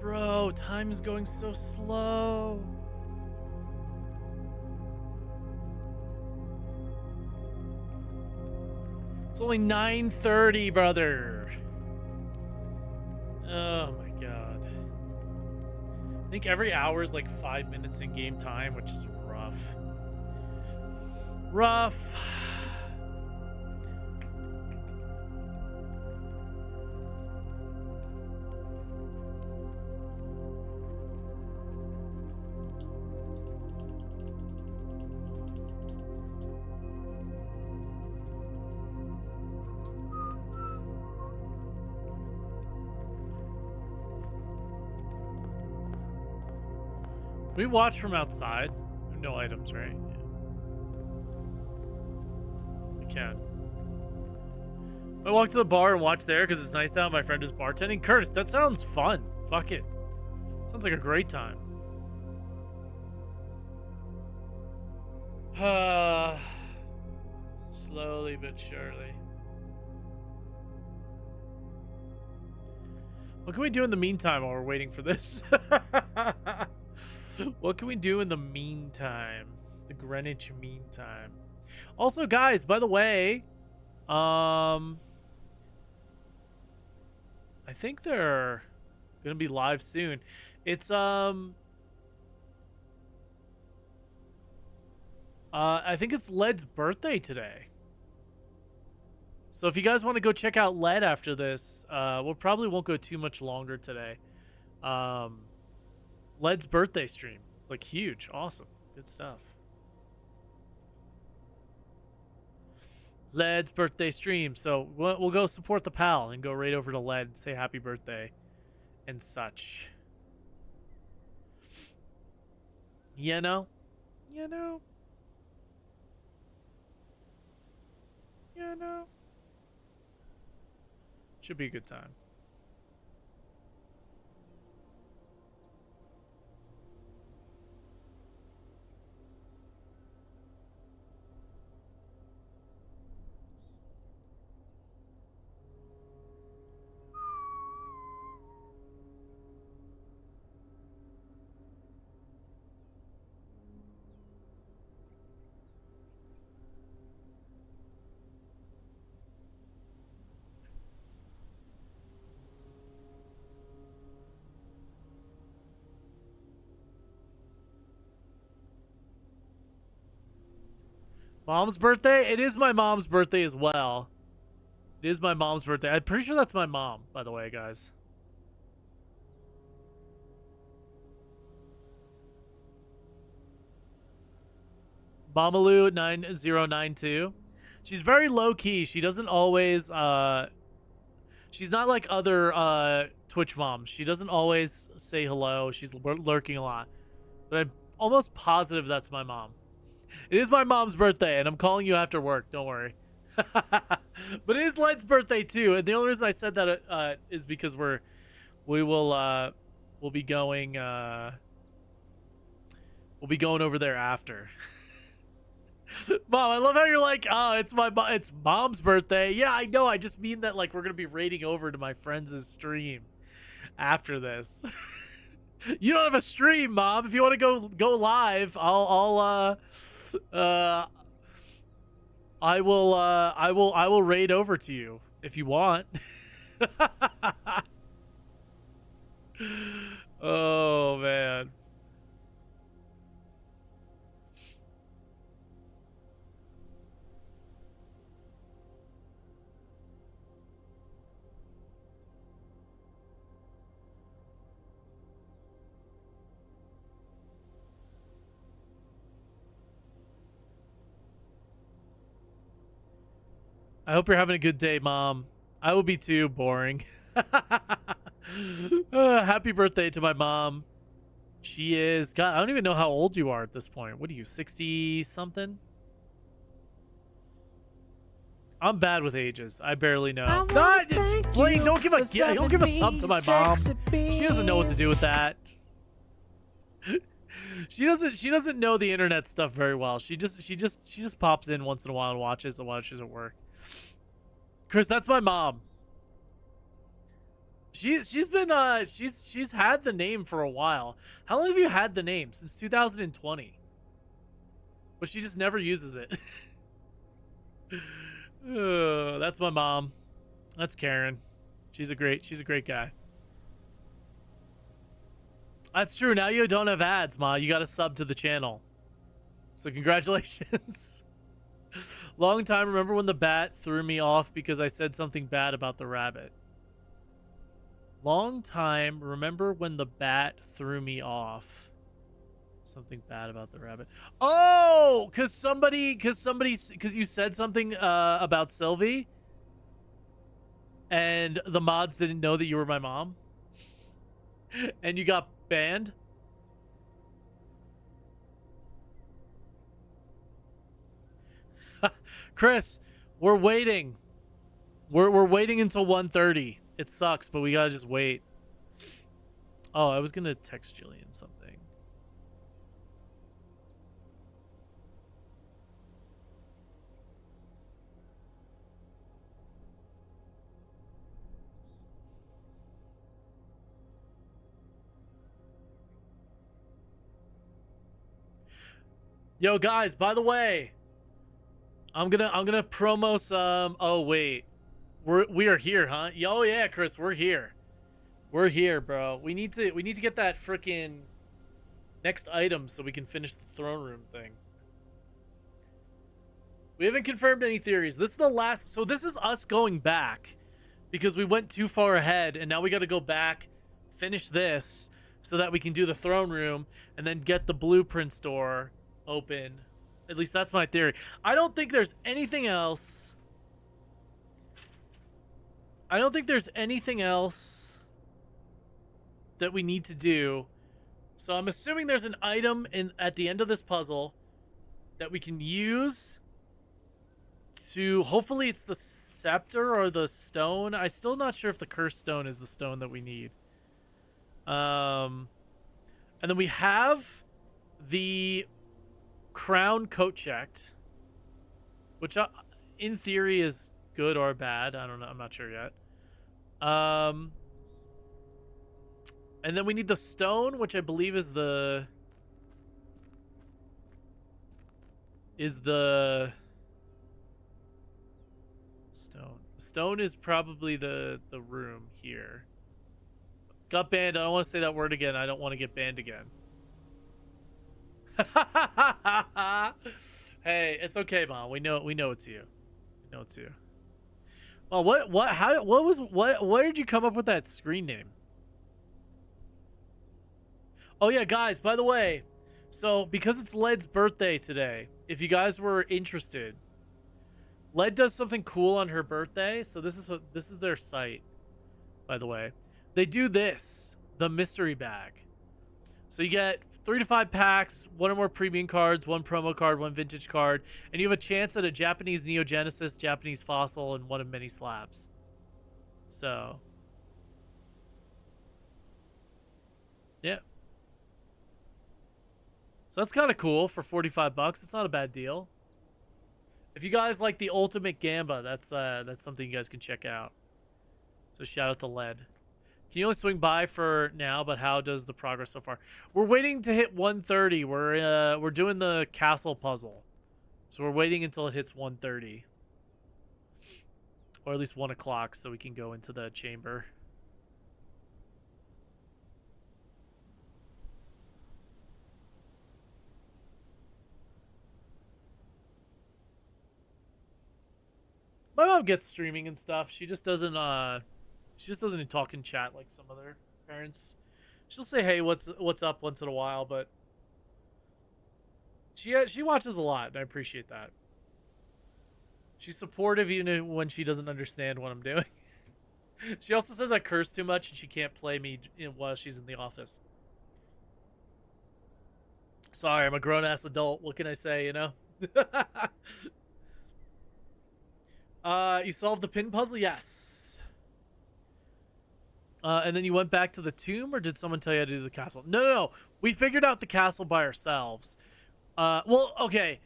Bro, time is going so slow. It's only 9:30, brother. Oh my god. I think every hour is like 5 minutes in game time, which is rough. Rough. We watch from outside. No items, right? Yeah. We can. I walk to the bar and watch there because it's nice out. My friend is bartending. Curtis, that sounds fun. Fuck it. Sounds like a great time. Slowly but surely. What can we do in the meantime while we're waiting for this? What can we do in the meantime? The Greenwich meantime. Also, guys, by the way, I think they're gonna be live soon. It's I think it's Led's birthday today. So if you guys want to go check out Led after this, we'll probably won't go too much longer today. Led's birthday stream. Like, huge. Awesome. Good stuff. Led's birthday stream. So we'll go support the pal and go right over to Led and say happy birthday and such. You know? You know? You know? Should be a good time. Mom's birthday? It is my mom's birthday as well. It is my mom's birthday. I'm pretty sure that's my mom, by the way, guys. Mamalu 9092. She's very low key. She doesn't always she's not like other Twitch moms. She doesn't always say hello. She's lurking a lot. But I'm almost positive that's my mom. It is my mom's birthday, and I'm calling you after work. Don't worry. But it is Led's birthday too, and the only reason I said that is because we'll be going over there after. Mom, I love how you're like, oh, it's mom's birthday. Yeah, I know. I just mean that like we're gonna be raiding over to my friends' stream after this. You don't have a stream, Mom. If you want to go live, I will raid over to you if you want. Oh man. I hope you're having a good day, Mom. I will be too. Boring. Happy birthday to my mom. She is... God, I don't even know how old you are at this point. What are you, 60-something? I'm bad with ages. I barely know. Don't give a sub to my mom. She doesn't know what to do with that. She doesn't know the internet stuff very well. She just pops in once in a while and watches while she's at work. Chris, that's my mom. She's been she's had the name for a while. How long have you had the name? Since 2020. But she just never uses it. That's my mom. That's Karen. She's a great guy. That's true. Now you don't have ads, Ma. You got to sub to the channel. So congratulations. Long time. Remember when the bat threw me off because I said something bad about the rabbit? Long time. Remember when the bat threw me off? Something bad about the rabbit. Oh, because you said something about Sylvie, and the mods didn't know that you were my mom, and you got banned. Chris, we're waiting. We're waiting until 1:30. It sucks, but we gotta just wait. Oh, I was gonna text Jillian something. Yo, guys, by the way, I'm gonna promo some. Oh wait, we are here, huh? Oh yeah, Chris, we're here. We're here, bro. We need to get that freaking next item so we can finish the throne room thing. We haven't confirmed any theories. This is the last. So this is us going back because we went too far ahead, and now we got to go back, finish this so that we can do the throne room and then get the blueprince door open. At least that's my theory. I don't think there's anything else. I don't think there's anything else that we need to do. So I'm assuming there's an item at the end of this puzzle that we can use to, hopefully it's the scepter or the stone. I'm still not sure if the cursed stone is the stone that we need. And then we have the crown coat checked, which in theory is good or bad. I don't know. I'm not sure yet. And then we need the stone, which I believe is the stone. Stone is probably the room here. Got banned. I don't want to say that word again. I don't want to get banned again. Hey, it's okay, Mom. We know it's you. We know it's you. Well, where did you come up with that screen name? Oh yeah, guys, by the way, so because it's Led's birthday today, if you guys were interested, Led does something cool on her birthday. So this is their site, by the way. They do this, the mystery bag. So you get 3 to 5 packs, 1 or more premium cards, 1 promo card, 1 vintage card, and you have a chance at a Japanese Neo Genesis, Japanese Fossil, and 1 of many slabs. So, yeah. So that's kind of cool for 45 bucks. It's not a bad deal. If you guys like the Ultimate Gamba, that's something you guys can check out. So shout out to Led. Can you only swing by for now, but how does the progress so far? We're waiting to hit 1:30. We're doing the castle puzzle. So we're waiting until it hits 1:30. Or at least 1 o'clock so we can go into the chamber. My mom gets streaming and stuff. She just doesn't talk in chat like some other parents. She'll say, "Hey, what's up?" once in a while, but she watches a lot, and I appreciate that. She's supportive even when she doesn't understand what I'm doing. She also says I curse too much and she can't play me while she's in the office. Sorry, I'm a grown-ass adult. What can I say, you know? You solved the pin puzzle? Yes. And then you went back to the tomb, or did someone tell you how to do the castle? No. We figured out the castle by ourselves. Well, okay.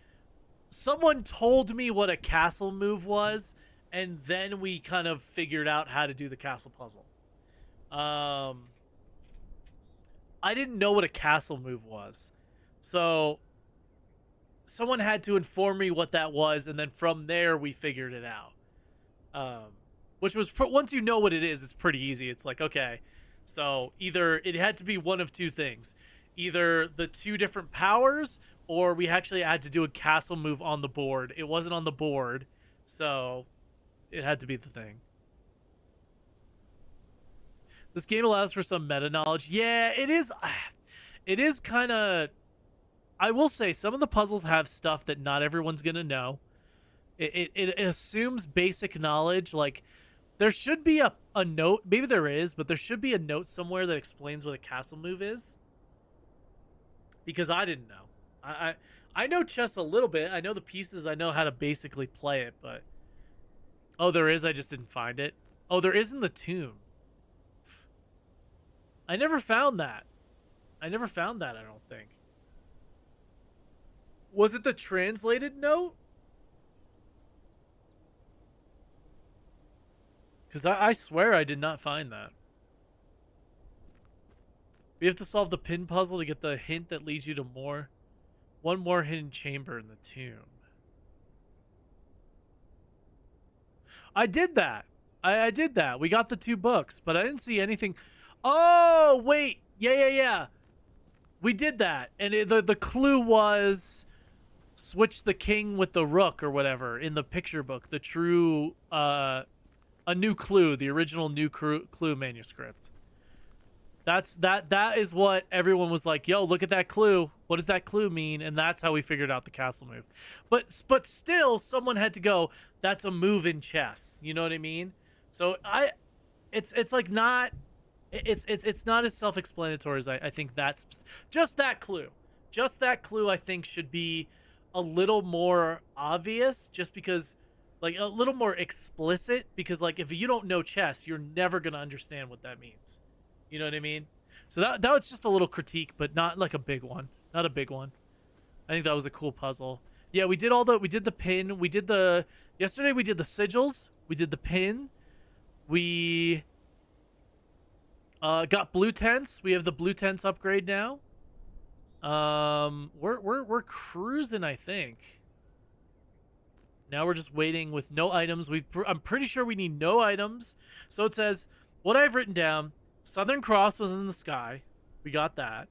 Someone told me what a castle move was, and then we kind of figured out how to do the castle puzzle. Um, I didn't know what a castle move was, so someone had to inform me what that was, and then from there we figured it out. Which was once you know what it is, it's pretty easy. It's like, okay, so either it had to be one of two things, either the two different powers, or we actually had to do a castle move on the board. It wasn't on the board, so it had to be the thing. This game allows for some meta knowledge. Yeah, it is. It is kind of. I will say some of the puzzles have stuff that not everyone's gonna know. It assumes basic knowledge. Like there should be a note. Maybe there is, but there should be a note somewhere that explains what a castle move is. Because I didn't know. I know chess a little bit. I know the pieces. I know how to basically play it. But oh, there is. I just didn't find it. Oh, there is in the tomb. I never found that. I never found that. I don't think. Was it the translated note? Because I swear I did not find that. We have to solve the pin puzzle to get the hint that leads you to one more hidden chamber in the tomb. I did that. I did that. We got the 2 books, but I didn't see anything. Oh, wait. Yeah. We did that. And the clue was switch the king with the rook or whatever in the picture book. The true, a new clue, the original new clue manuscript. That is what everyone was like, yo, look at that clue. What does that clue mean? And that's how we figured out the castle move. But still, someone had to go, that's a move in chess. You know what I mean? So it's like not, it's not as self-explanatory as I think that's just that clue. Just that clue I think should be a little more obvious, just because, like, a little more explicit, because like if you don't know chess, you're never gonna understand what that means. You know what I mean? So that was just a little critique, but not like a big one. Not a big one. I think that was a cool puzzle. Yeah, we did the pin. Yesterday we did the sigils. We did the pin. We got blue tents. We have the blue tents upgrade now. We're cruising, I think. Now we're just waiting with no items. I'm pretty sure we need no items. So it says, what I've written down, Southern Cross was in the sky. We got that.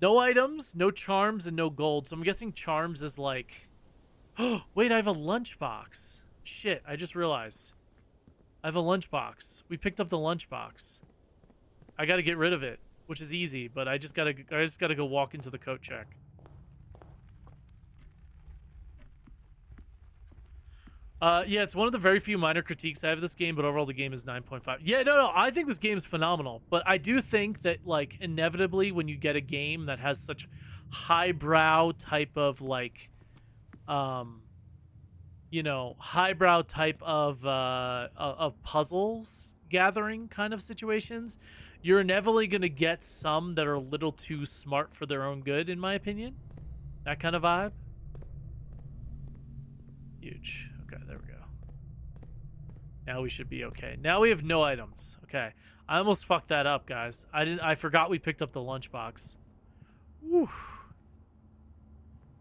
No items, no charms, and no gold. So I'm guessing charms is like... Oh, wait, I have a lunchbox. Shit, I just realized. I have a lunchbox. We picked up the lunchbox. I gotta get rid of it, which is easy, but I just gotta go walk into the coat check. Yeah, it's one of the very few minor critiques I have of this game, but overall the game is 9.5. Yeah, no, I think this game is phenomenal, but I do think that, like, inevitably when you get a game that has such highbrow type of, like, you know, highbrow type of puzzles gathering kind of situations, you're inevitably going to get some that are a little too smart for their own good, in my opinion. That kind of vibe. Huge. Okay, there we go. Now we should be okay. Now we have no items. Okay. I almost fucked that up, guys. I forgot we picked up the lunchbox. Whew.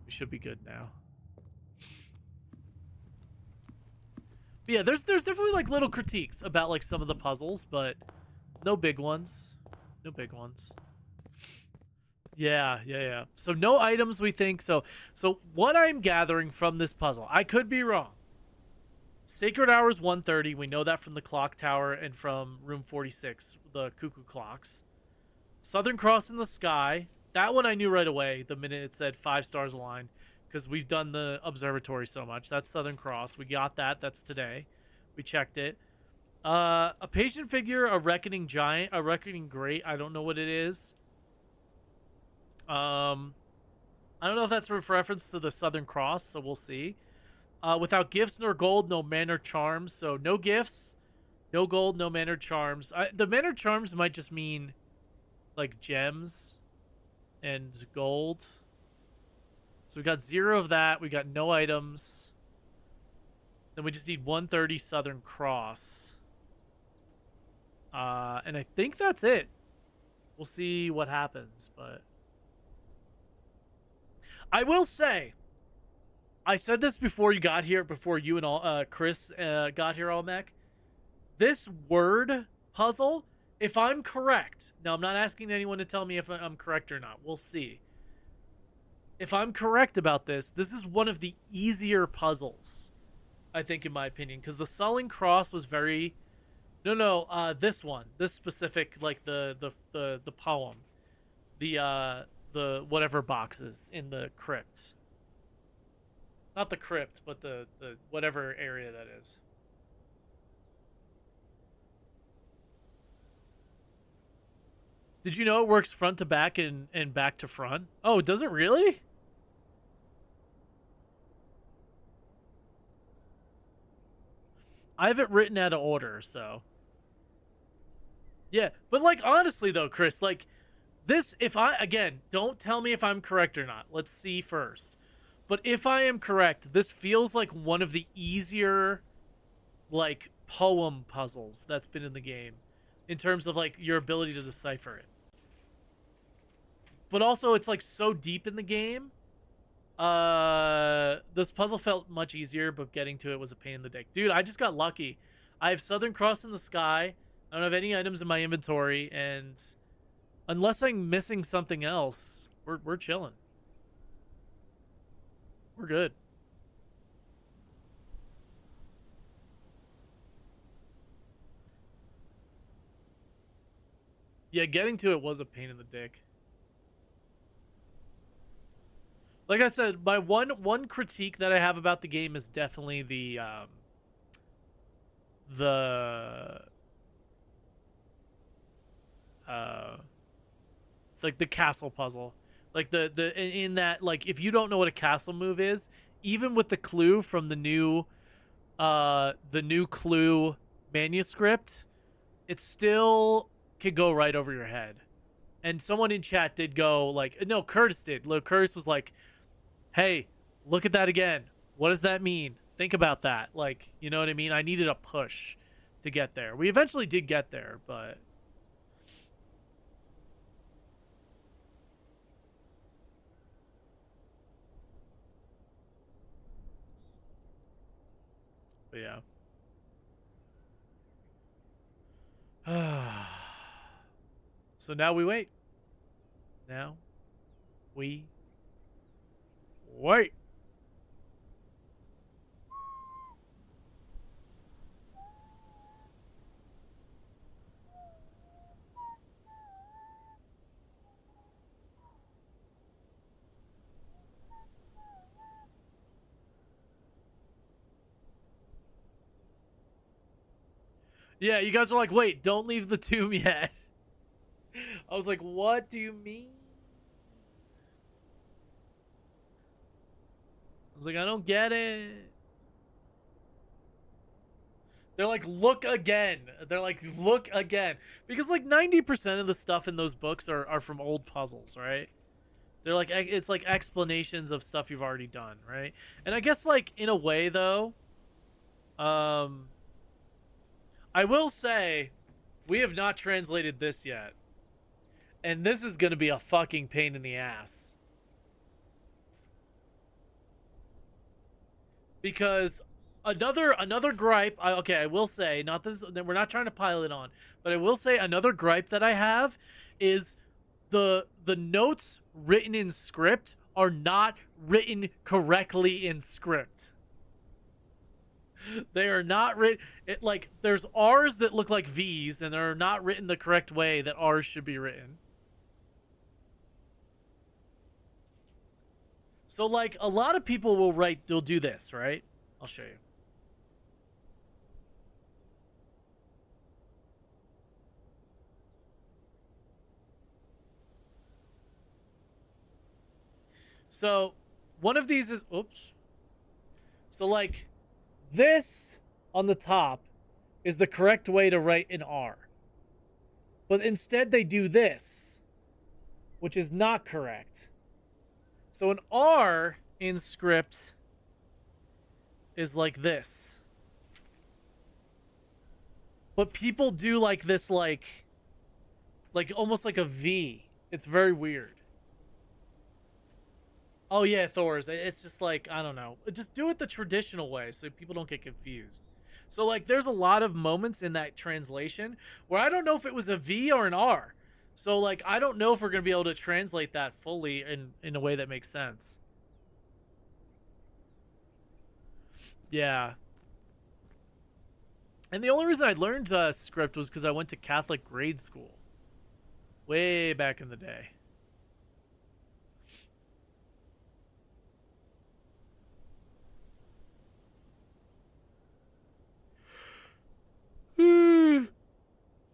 We should be good now. But yeah, there's definitely like little critiques about like some of the puzzles, but no big ones. No big ones. Yeah. So no items, we think. So what I'm gathering from this puzzle, I could be wrong. Sacred Hour is 1:30. We know that from the clock tower and from room 46, the cuckoo clocks. Southern Cross in the sky. That one I knew right away the minute it said 5 stars aligned, because we've done the observatory so much. That's Southern Cross. We got that. That's today. We checked it. A patient figure, a reckoning giant, a reckoning great. I don't know what it is. I don't know if that's a reference to the Southern Cross, so we'll see. Without gifts nor gold, no manner charms. So no gifts, no gold, no manner charms. The manner charms might just mean like gems and gold. So we got 0 of that. We got no items. Then we just need 130 Southern Cross. And I think that's it. We'll see what happens, but I will say, I said this before you got here, before you and all Chris got here, all mech. This word puzzle, if I'm correct, now I'm not asking anyone to tell me if I'm correct or not. We'll see. If I'm correct about this, this is one of the easier puzzles, I think, in my opinion, because the Sullen Cross was very. No, this one, this specific, like the poem, the whatever boxes in the crypt. Not the crypt, but the whatever area that is. Did you know it works front to back and back to front? Oh, does it really? I have it written out of order, so. Yeah, but like honestly though, Chris, like this, if I, again, don't tell me if I'm correct or not. Let's see first. But if I am correct, this feels like one of the easier like poem puzzles that's been in the game in terms of like your ability to decipher it. But also it's like so deep in the game. This puzzle felt much easier, but getting to it was a pain in the dick. Dude, I just got lucky. I have Southern Cross in the sky. I don't have any items in my inventory, and unless I'm missing something else, we're chilling. We're good. Yeah, getting to it was a pain in the dick. Like I said, my one critique that I have about the game is definitely the like the castle puzzle. Like the in that, like, if you don't know what a castle move is, even with the clue from the new clue manuscript, it still could go right over your head. And someone in chat did go like, no, Curtis did. Look, Curtis was like, hey, look at that again. What does that mean? Think about that. Like, you know what I mean? I needed a push to get there. We eventually did get there, but yeah. So now we wait. Now we wait. Yeah, you guys are like, wait, don't leave the tomb yet. I was like, what do you mean? I was like, I don't get it. They're like, look again. They're like, look again. Because like 90% of the stuff in those books are from old puzzles, right? They're like, it's like explanations of stuff you've already done, right? And I guess like in a way though, I will say we have not translated this yet. And this is going to be a fucking pain in the ass. Because another gripe, I will say, not this, we're not trying to pile it on, but I will say another gripe that I have is the notes written in script are not written correctly in script. They are not written, like, there's R's that look like V's and they're not written the correct way that R's should be written. So like a lot of people they'll do this, right? I'll show you. So one of these is, oops. So like this on the top is the correct way to write an R. But instead they do this, which is not correct. So an R in script is like this. but people do like this, like almost like a V. It's very weird. Oh yeah, Thor's. It's just like, I don't know. Just do it the traditional way so people don't get confused. So like there's a lot of moments in that translation where I don't know if it was a V or an R. So like I don't know if we're going to be able to translate that fully in a way that makes sense. Yeah. And the only reason I learned script was because I went to Catholic grade school way back in the day.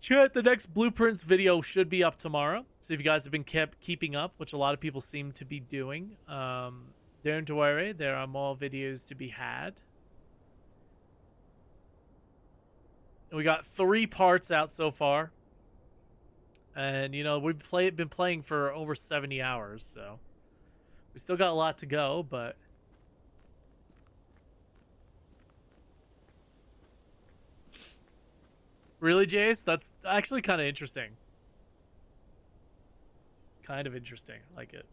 Chat, the next blueprints video should be up tomorrow. So if you guys have been keeping up, which a lot of people seem to be doing, don't worry, there are more videos to be had. We got 3 parts out so far. And, you know, we've been playing for over 70 hours, so we still got a lot to go, but... Really, Jace? That's actually kind of interesting. Kind of interesting. I like it.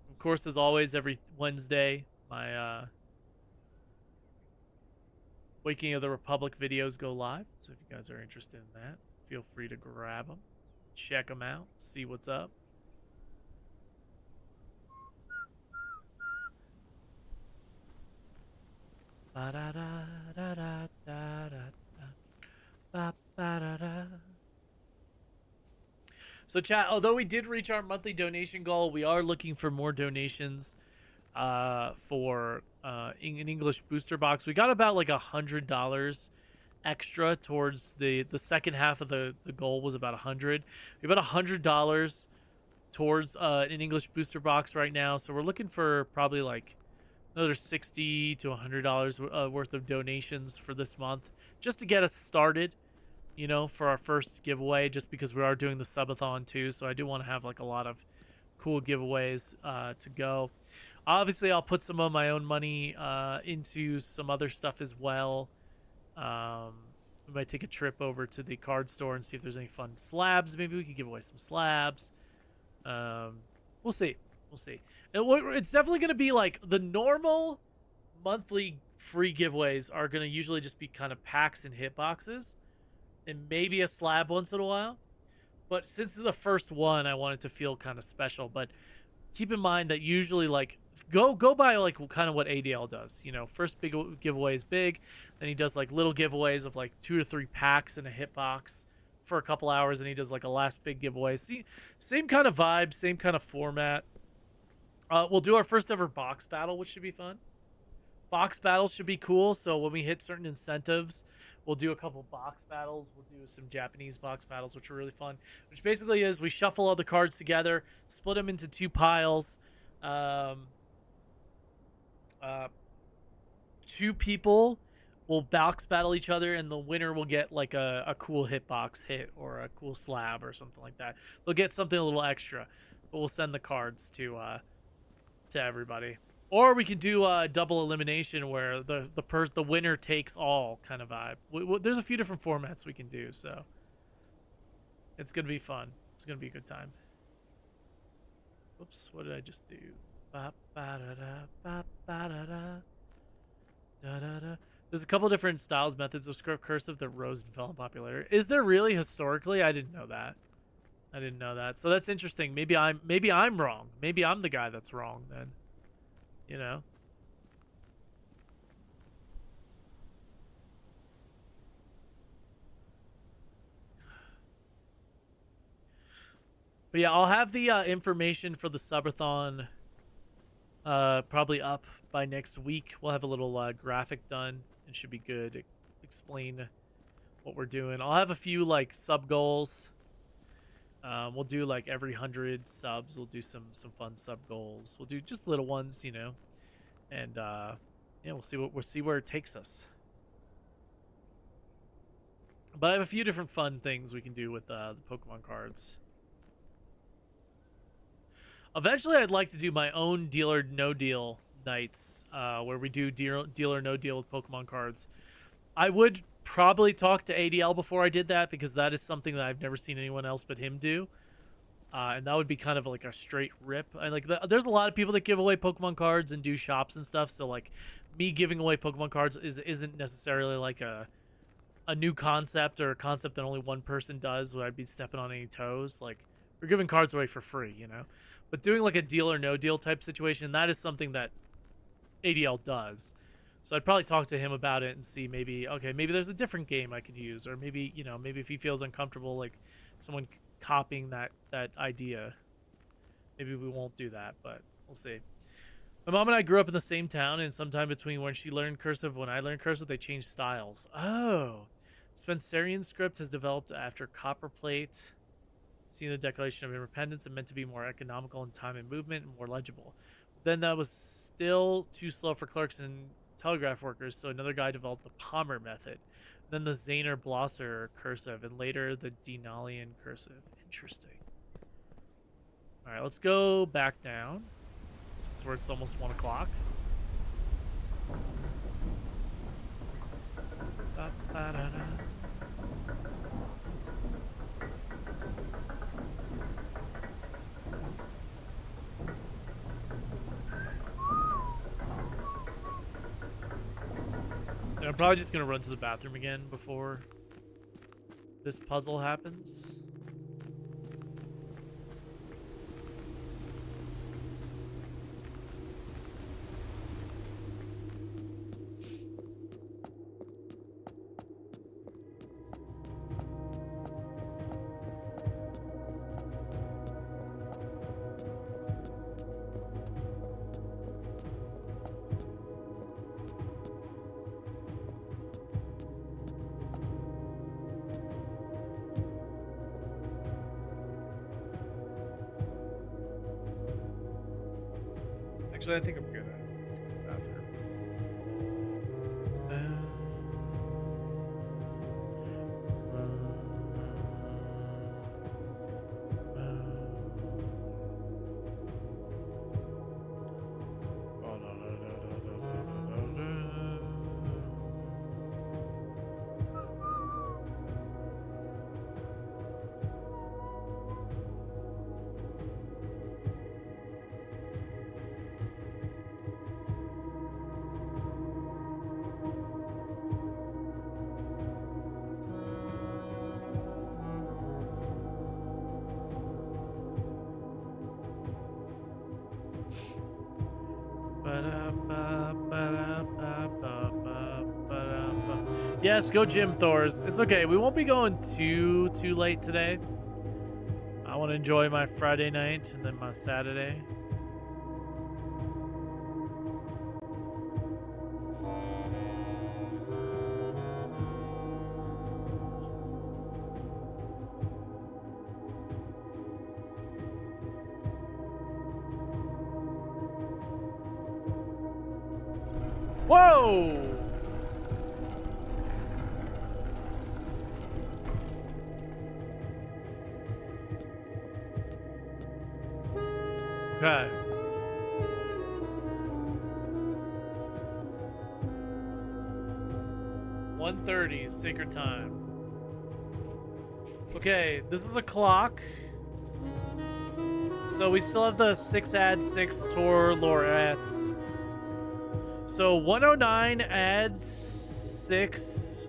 Of course, as always, every Wednesday, my Waking of the Republic videos go live. So if you guys are interested in that, feel free to grab them, check them out, see what's up. So chat, although we did reach our monthly donation goal, we are looking for more donations for an English booster box. We got about like $100 extra towards the second half of the goal was about 100. We about $100 towards an English booster box right now, so we're looking for probably like another $60 to $100 worth of donations for this month, just to get us started, you know, for our first giveaway, just because we are doing the subathon too. So I do want to have like a lot of cool giveaways to go. Obviously, I'll put some of my own money into some other stuff as well. We might take a trip over to the card store and see if there's any fun slabs. Maybe we could give away some slabs. We'll see. We'll see. It's definitely going to be like the normal monthly free giveaways are going to usually just be kind of packs and hitboxes and maybe a slab once in a while. But since it's the first one, I want it to feel kind of special. But keep in mind that usually like go by like kind of what ADL does. You know, first big giveaway is big. Then he does like little giveaways of like 2 to 3 packs in a hitbox for a couple hours. And he does like a last big giveaway. See, same kind of vibe, same kind of format. We'll do our first ever box battle, which should be fun. Box battles should be cool. So when we hit certain incentives, we'll do a couple box battles. We'll do some Japanese box battles, which are really fun. Which basically is we shuffle all the cards together, split them into 2 piles. 2 people will box battle each other, and the winner will get like a cool hitbox hit or a cool slab or something like that. They'll get something a little extra, but we'll send the cards to everybody. Or we could do a double elimination where the winner takes all kind of vibe. There's a few different formats we can do, so it's gonna be fun. It's gonna be a good time. Whoops, what did I just do? There's a couple different styles, methods of script cursive that rose and fell in popularity. Is there really historically? I didn't know that. I didn't know that. So that's interesting. Maybe I'm wrong. Maybe I'm the guy that's wrong then. You know? But yeah, I'll have the information for the subathon probably up by next week. We'll have a little graphic done. It should be good. Explain what we're doing. I'll have a few like sub goals. We'll do like every 100 subs. We'll do some fun sub goals. We'll do just little ones, you know, and yeah, we'll see where it takes us. But I have a few different fun things we can do with the Pokemon cards. Eventually, I'd like to do my own deal or no deal nights, where we do deal or no deal with Pokemon cards. I would probably talk to ADL before I did that because that is something that I've never seen anyone else but him do. And that would be kind of like a straight rip. And like, there's a lot of people that give away Pokemon cards and do shops and stuff. So like, me giving away Pokemon cards isn't necessarily like a new concept or a concept that only one person does. Where I'd be stepping on any toes. Like, we're giving cards away for free, you know. But doing like a deal or no deal type situation, that is something that ADL does. So I'd probably talk to him about it and see maybe, okay, maybe there's a different game I could use, or maybe, you know, maybe if he feels uncomfortable, like someone copying that idea, maybe we won't do that, but we'll see. My mom and I grew up in the same town, and sometime between when she learned cursive and when I learned cursive, they changed styles. Oh, Spencerian script has developed after copperplate. Seeing the Declaration of Independence and meant to be more economical in time and movement and more legible. Then that was still too slow for clerks and telegraph workers, so another guy developed the Palmer method. Then the Zaner Blosser cursive, and later the Denalian cursive. Interesting. All right, let's go back down since it's almost 1 o'clock. And I'm probably just gonna run to the bathroom again before this puzzle happens. Actually, I think I'm good at it. Let's go to the bathroom. Yes, go gym, Thors. It's okay. We won't be going too late today. I want to enjoy my Friday night and then my Saturday. Whoa! Okay. $1:30 sacred time. Okay, this is a clock. So we still have the 6 add 6 Tor Laureates. So 109 adds 6.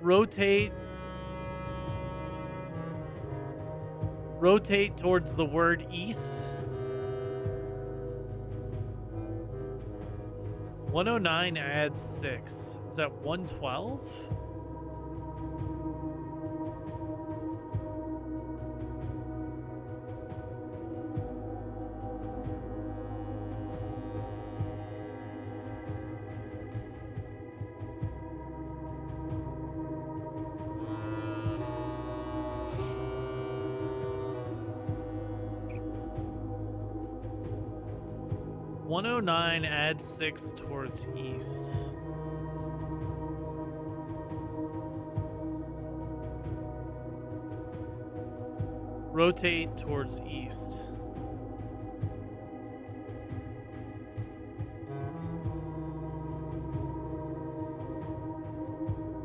Rotate towards the word east. 109 adds 6. Is that 112? $109 adds 6 towards east. Rotate towards east.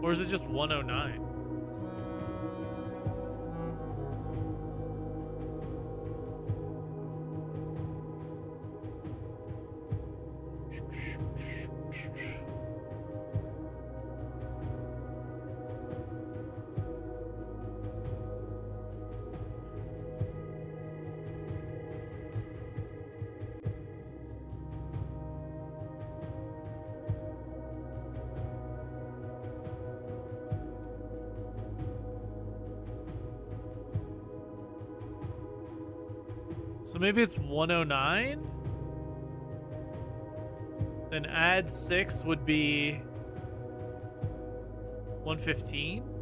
Or is it just 109? So maybe it's 109? Then add 6 would be 115?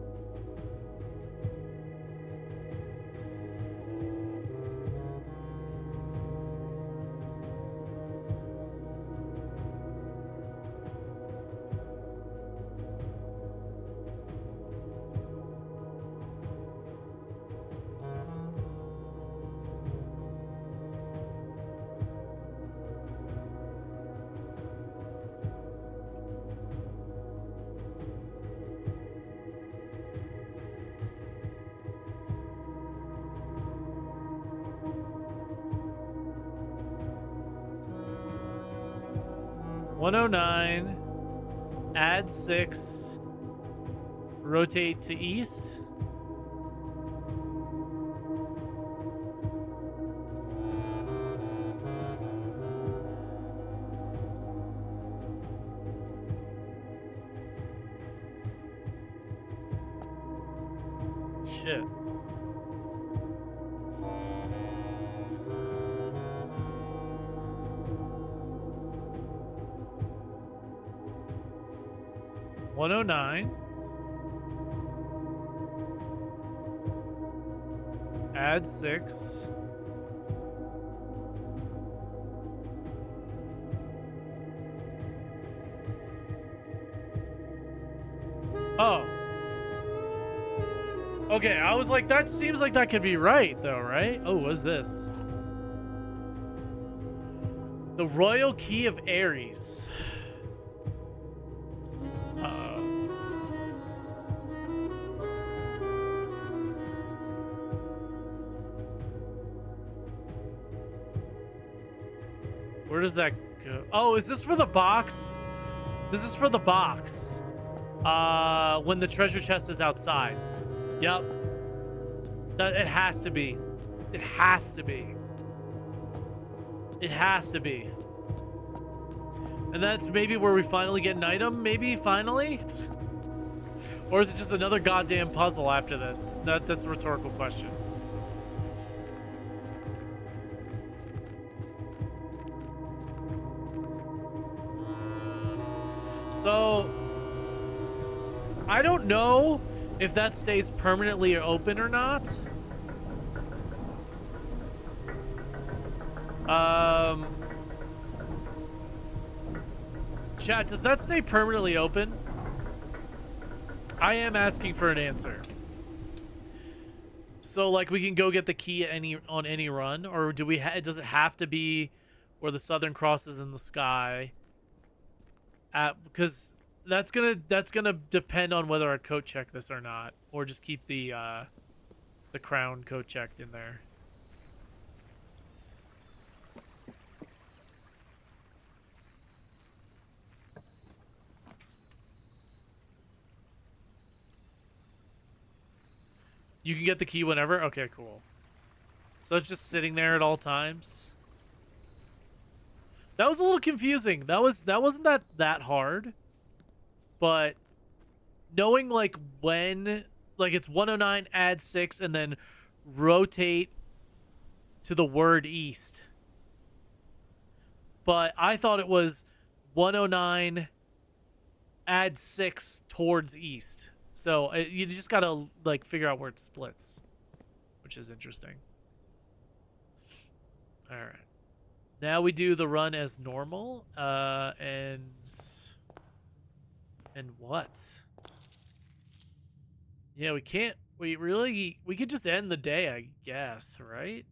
$109, add 6, rotate to east. Shit. $109. Add 6. Oh. Okay, I was like, that seems like that could be right, though, right? Oh, what's this? The Royal Key of Ares. Where does that go? Oh, is this for the box? This is for the box. When the treasure chest is outside. Yep. It has to be. It has to be. It has to be. And that's maybe where we finally get an item, maybe, finally? Or is it just another goddamn puzzle after this? That's a rhetorical question. So, I don't know if that stays permanently open or not. Chat, does that stay permanently open? I am asking for an answer. So, like, we can go get the key on any run, or do we? Does it have to be where the Southern Cross is in the sky? Because that's gonna depend on whether I code check this or not, or just keep the crown code checked in there. You can get the key whenever? Okay, cool. So it's just sitting there at all times. That was a little confusing. That wasn't that hard. But knowing like when, like it's 109, add 6, and then rotate to the word east. But I thought it was 109, add 6 towards east. So you just gotta like figure out where it splits, which is interesting. All right, now we do the run as normal, and what? Yeah, we can't We could just end the day, I guess, right?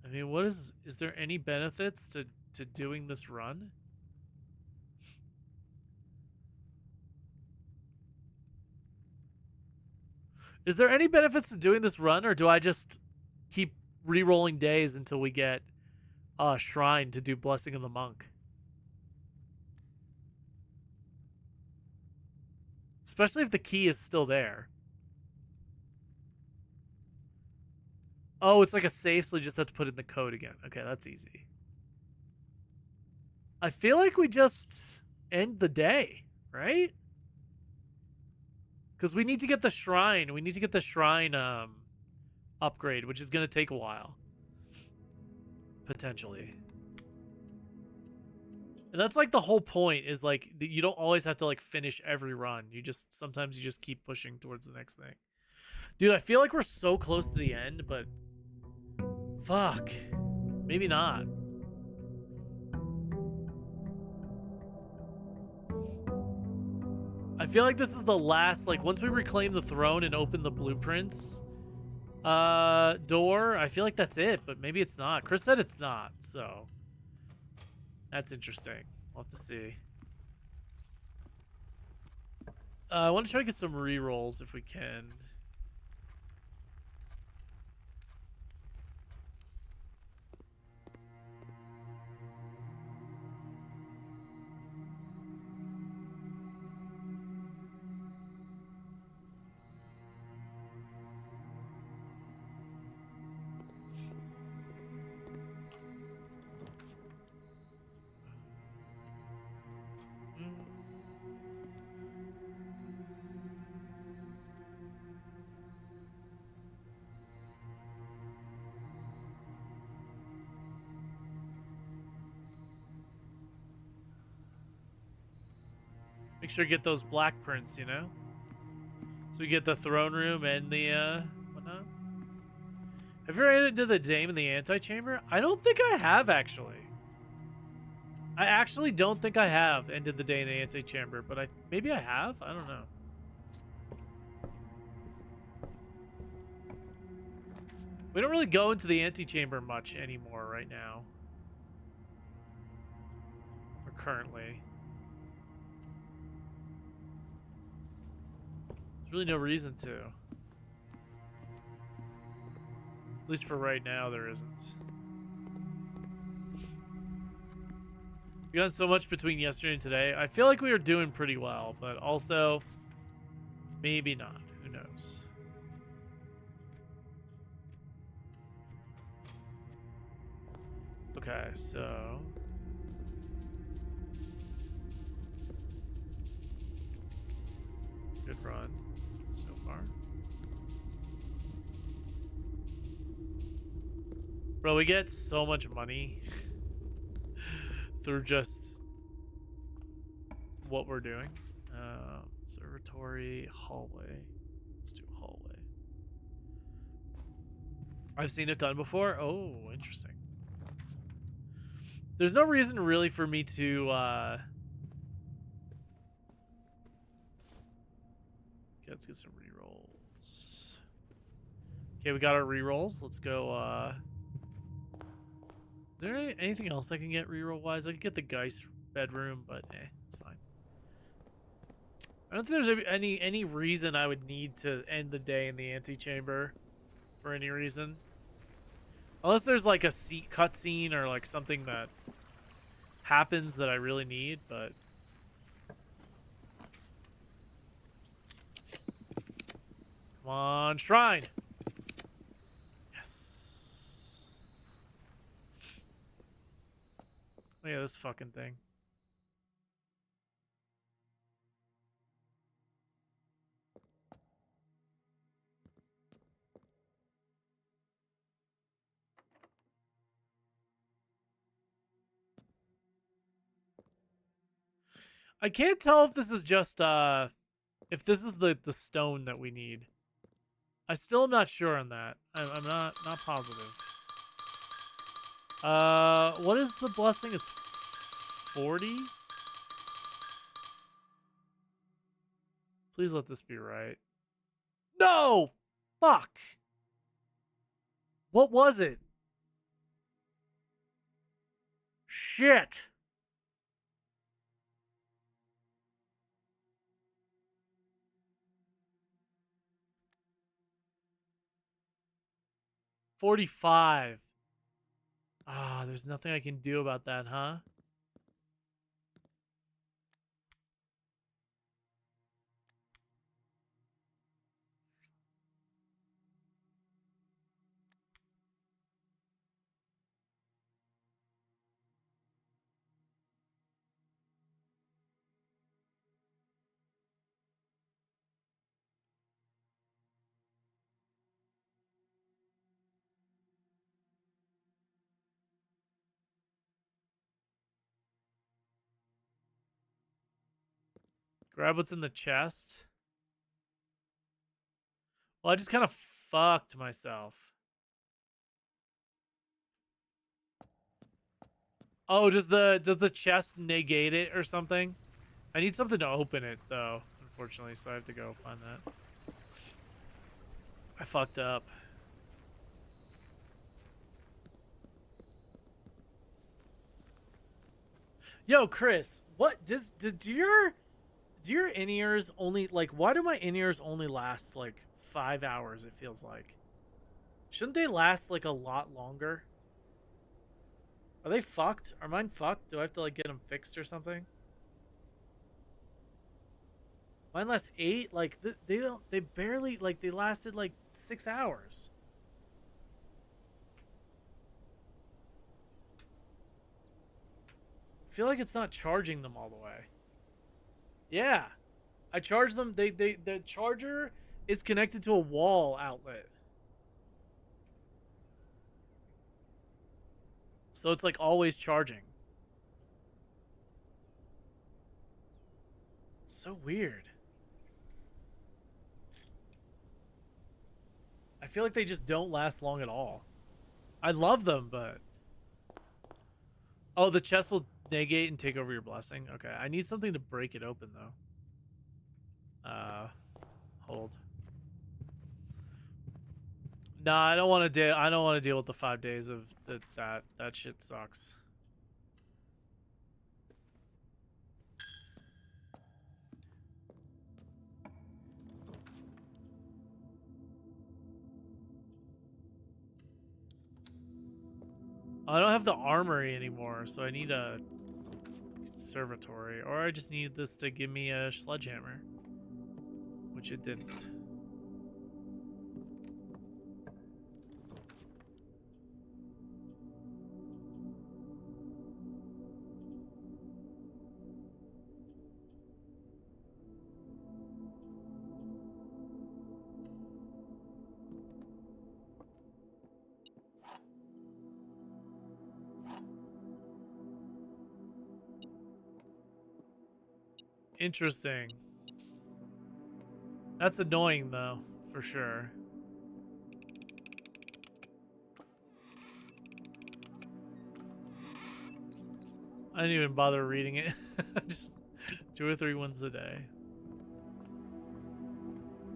I mean, is there any benefits to doing this run? Is there any benefits to doing this run, or do I just keep re-rolling days until we get a shrine to do Blessing of the Monk? Especially if the key is still there. Oh, it's like a save, so you just have to put in the code again. Okay, that's easy. I feel like we just end the day, right? Because we need to get the shrine. We need to get the shrine upgrade, which is going to take a while. Potentially. And that's like the whole point, is like you don't always have to like finish every run. Sometimes you just keep pushing towards the next thing. Dude, I feel like we're so close to the end, but fuck. Maybe not. I feel like this is the last, like, once we reclaim the throne and open the blueprints door, I feel like that's it, but maybe it's not. Chris said it's not, so that's interesting. We'll have to see. I want to try to get some re-rolls if we can. Make sure to get those black prints, you know? So we get the throne room and the, whatnot. Have you ever added to the Dame in the Antechamber? I don't think I have, actually. I actually don't think I have ended the day in the Antechamber, but maybe I have? I don't know. We don't really go into the Antechamber much anymore right now. Or currently. There's really no reason to. At least for right now, there isn't. We got so much between yesterday and today. I feel like we were doing pretty well, but also maybe not. Who knows? Okay, so good run so far. Bro, we get so much money through just what we're doing. Observatory, hallway. Let's do hallway. I've seen it done before. Oh, interesting. There's no reason really for me to okay, let's get some rerolls. Okay, we got our rerolls. Let's go is there anything else I can get reroll wise? I could get the Geist bedroom, but it's fine. I don't think there's any reason I would need to end the day in the antechamber for any reason. Unless there's like a cutscene or like something that happens that I really need, but come on, shrine. Yes. Oh yeah, this fucking thing. I can't tell if this is just if this is the stone that we need. I still am not sure on that. I'm not positive. What is the blessing? It's 40? Please let this be right. No! Fuck! What was it? Shit! $45. Ah, there's nothing I can do about that, huh? Grab what's in the chest. Well, I just kind of fucked myself. Oh, does the chest negate it or something? I need something to open it though, unfortunately, so I have to go find that. I fucked up. Yo, Chris, what do your in-ears only like why do my in-ears only last like 5 hours, it feels like? Shouldn't they last like a lot longer? Are they fucked? Are mine fucked? Do I have to like get them fixed or something? Mine lasts 8. Like they don't. They barely like they lasted like 6 hours. I feel like it's not charging them all the way. Yeah, I charge them. The charger is connected to a wall outlet, so it's like always charging. So weird. I feel like they just don't last long at all. I love them, but oh, the chest will negate and take over your blessing. Okay, I need something to break it open though. Hold. Nah, I don't want to deal. I don't want to deal with the 5 days of that shit sucks. I don't have the armory anymore, so I need a conservatory, or I just need this to give me a sledgehammer, which it didn't. Interesting. That's annoying though, for sure. I didn't even bother reading it. Just 2 or 3 ones a day.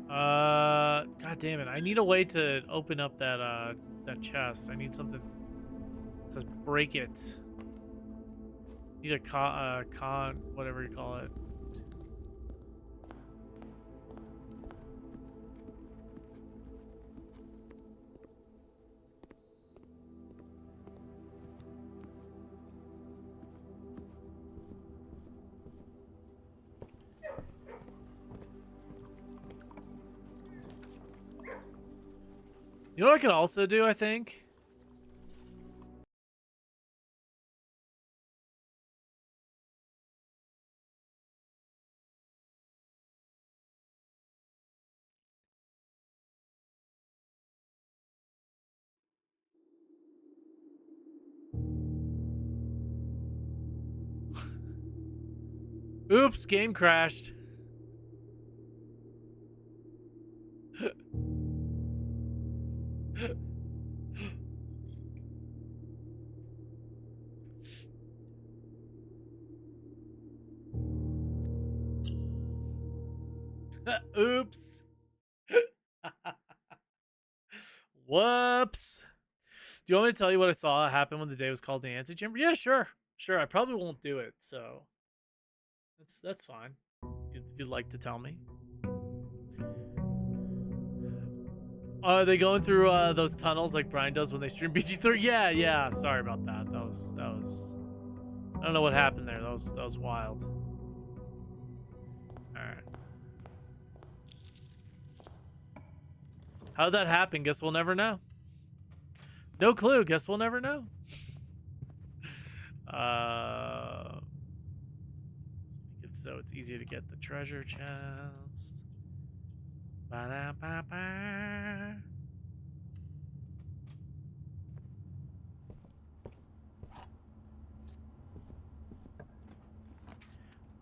God damn it! I need a way to open up that chest. I need something to break it. Need a con, whatever you call it. You know what I could also do, I think? Oops, game crashed. Oops. Whoops. Do you want me to tell you what I saw happen when the day was called the antechamber? Yeah, sure. Sure. I probably won't do it, so that's fine. If you'd like to tell me. Are they going through those tunnels like Brian does when they stream BG3? Yeah, yeah. Sorry about that. That was I don't know what happened there. That was wild. Alright. How'd that happen? Guess we'll never know. No clue. Guess we'll never know. Let's make it so it's easy to get the treasure chest. Ba-da-ba-ba.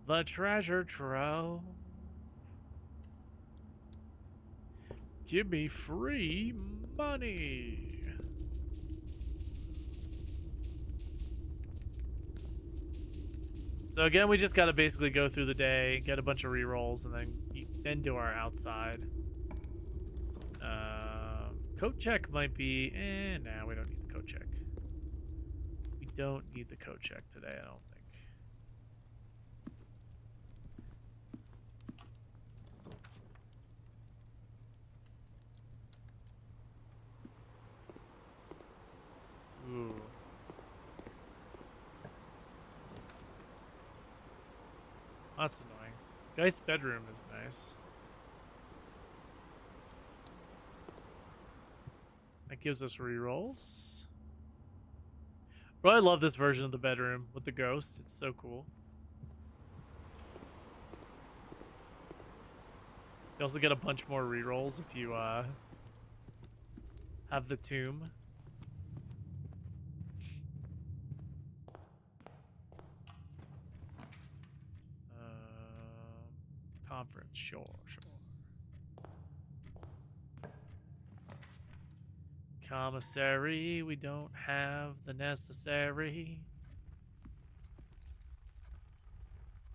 The treasure trove. Give me free money. So again, we just got to basically go through the day, get a bunch of rerolls, and then do our outside. Coat check might be... nah, we don't need the coat check. We don't need the coat check today, I don't think. Ooh. That's annoying. Guy's bedroom is nice. That gives us rerolls. Bro, I love this version of the bedroom with the ghost. It's so cool. You also get a bunch more rerolls if you have the tomb. Conference, sure. Commissary, we don't have the necessary.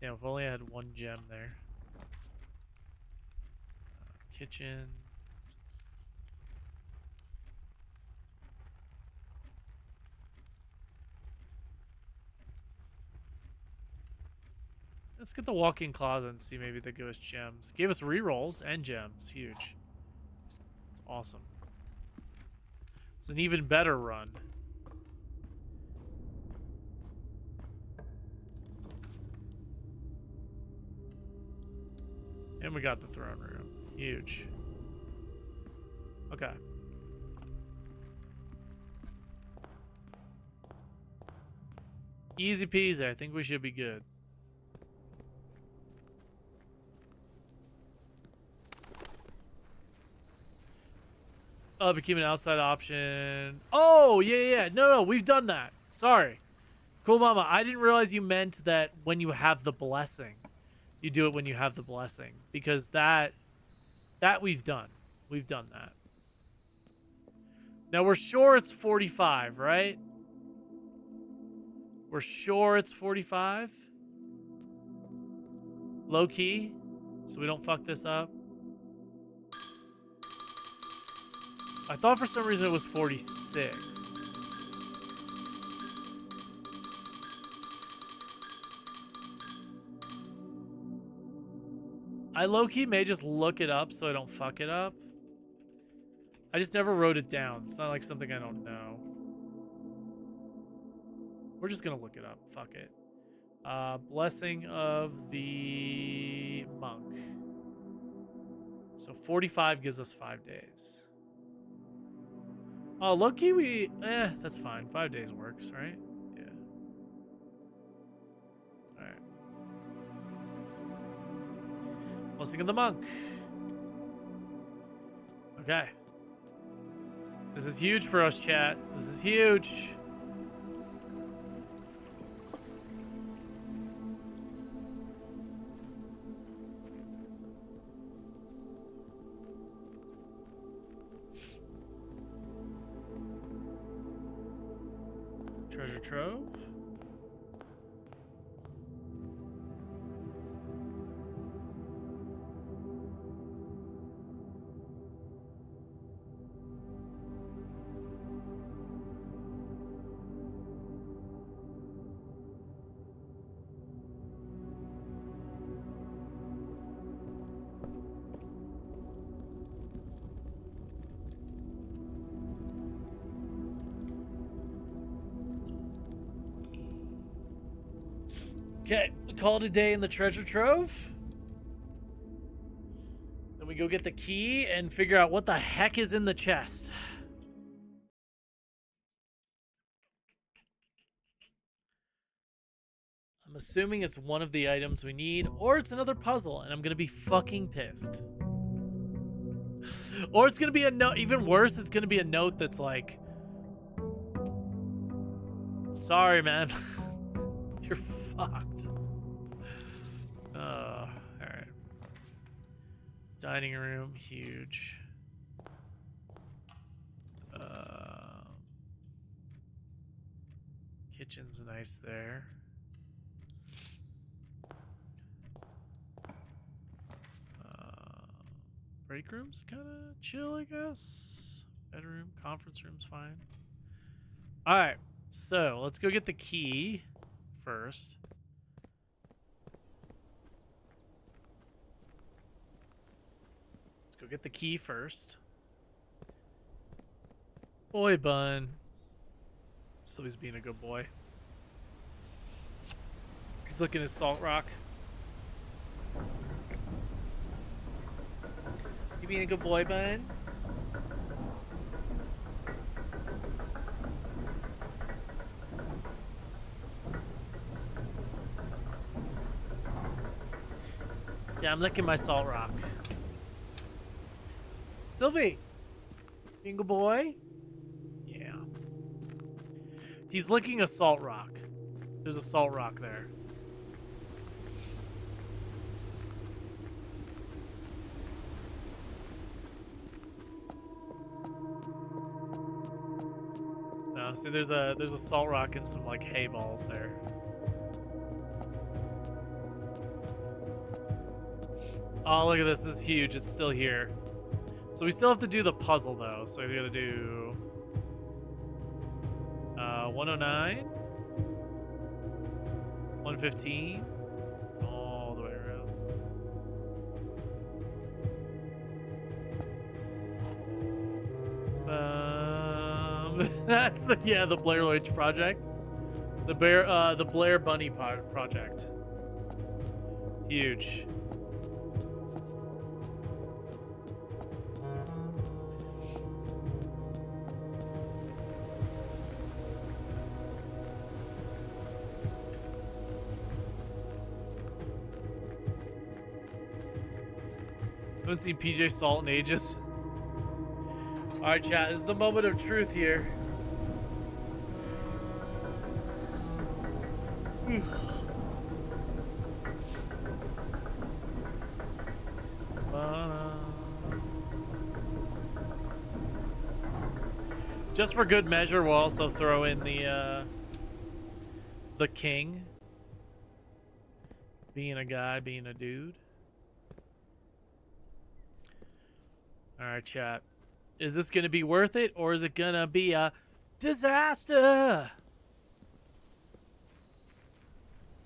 Damn, if only I had one gem there. Kitchen. Let's get the walk-in closet and see maybe they give us gems. Gave us rerolls and gems. Huge. It's awesome. It's an even better run. And we got the throne room. Huge. Okay. Easy peasy. I think we should be good. Became an outside option. Oh, yeah. No, we've done that. Sorry. Cool Mama, I didn't realize you meant that when you have the blessing. You do it when you have the blessing. Because that we've done. We've done that. Now, we're sure it's 45, right? We're sure it's 45? Low key? So we don't fuck this up? I thought for some reason it was 46. I low-key may just look it up so I don't fuck it up. I just never wrote it down. It's not like something I don't know. We're just gonna look it up. Fuck it. Blessing of the Monk. So 45 gives us 5 days. Oh, low-key that's fine. 5 days works, right? Yeah. Alright. Blessing of the Monk. Okay. This is huge for us, chat. This is huge. Treasure trove. Okay, we call it a day in the treasure trove. Then we go get the key and figure out what the heck is in the chest. I'm assuming it's one of the items we need, or it's another puzzle, and I'm gonna be fucking pissed. Or it's gonna be a note, even worse, it's gonna be a note that's like, sorry, man. You're fucked. Alright. Dining room, huge. Kitchen's nice there. Break room's kind of chill, I guess. Bedroom, conference room's fine. Alright, so let's go get the key first. Let's go get the key first. Boy bun. So he's being a good boy. He's looking at Salt Rock. You being a good boy, bun? See, I'm licking my Salt Rock. Sylvie! Being a good boy? Yeah. He's licking a Salt Rock. There's a Salt Rock there. No, see, there's a Salt Rock and some like hay balls there. Oh, look at this. This is huge. It's still here. So we still have to do the puzzle, though. So we gotta do 109, 115, all the way around. That's the the Blair Witch Project, the Blair Bunny Project. Huge. I haven't seen PJ Salt in ages. Alright, chat, this is the moment of truth here. Just for good measure, we'll also throw in the king. Being a guy, being a dude. Alright, chat. Is this going to be worth it, or is it going to be a disaster?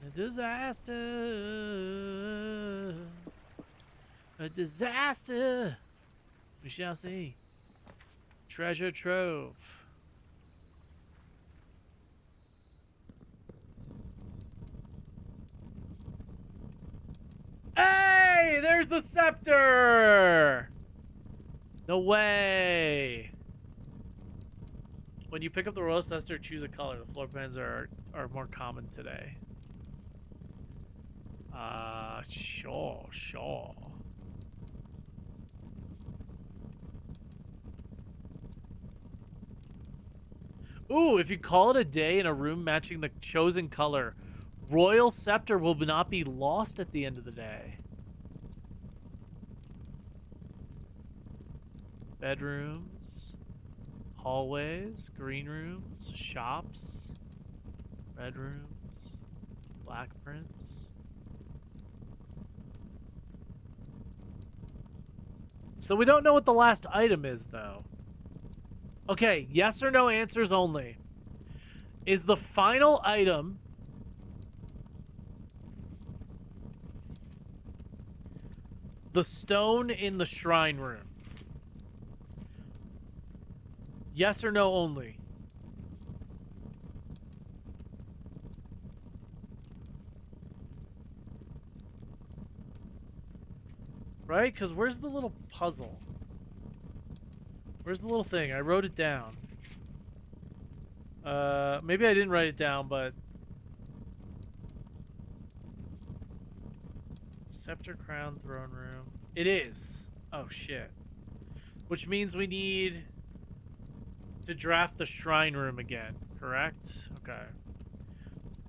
A disaster. A disaster. We shall see. Treasure trove. Hey, there's the scepter. No way. When you pick up the royal scepter, choose a color. The floor plans are more common today. Sure. Ooh, if you call it a day in a room matching the chosen color, royal scepter will not be lost at the end of the day. Bedrooms, hallways, green rooms, shops, red rooms, black prints. So we don't know what the last item is, though. Okay, yes or no answers only. Is the final item the stone in the shrine room? Yes or no only? Right? Because where's the little puzzle? Where's the little thing? I wrote it down. Maybe I didn't write it down, but... Scepter, crown, throne room. It is. Oh, shit. Which means we need to draft the shrine room again, correct? Okay.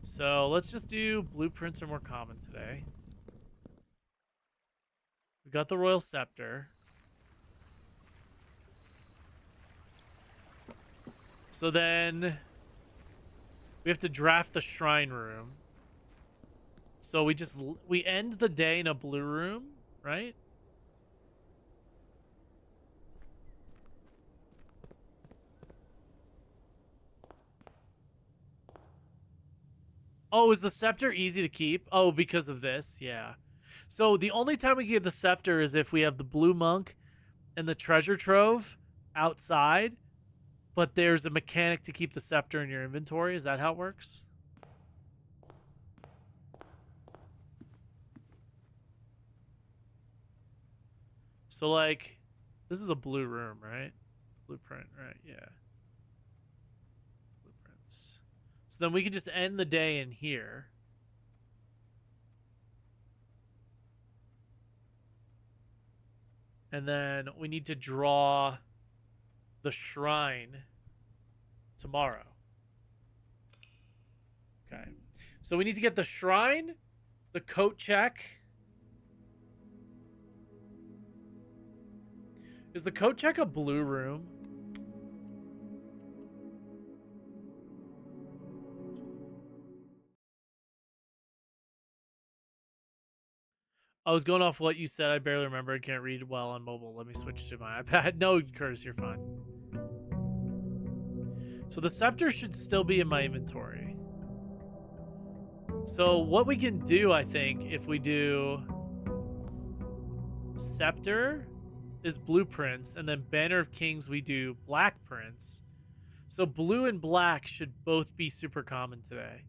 So let's just do blueprints are more common today. We got the royal scepter. So then we have to draft the shrine room. So we end the day in a blue room, right? Oh, is the scepter easy to keep? Oh, because of this, yeah. So the only time we get the scepter is if we have the blue monk and the treasure trove outside, but there's a mechanic to keep the scepter in your inventory. Is that how it works? So, like, this is a blue room, right? Blueprint, right? Yeah. Blueprints. So then we can just end the day in here. And then we need to draw the shrine tomorrow. Okay. So we need to get the shrine, the coat check. Is the coat check a blue room? I was going off what you said. I barely remember. I can't read well on mobile. Let me switch to my iPad. No, Curtis, you're fine. So the scepter should still be in my inventory. So what we can do, I think, if we do scepter is blueprints, and then banner of kings we do black prints. So blue and black should both be super common today.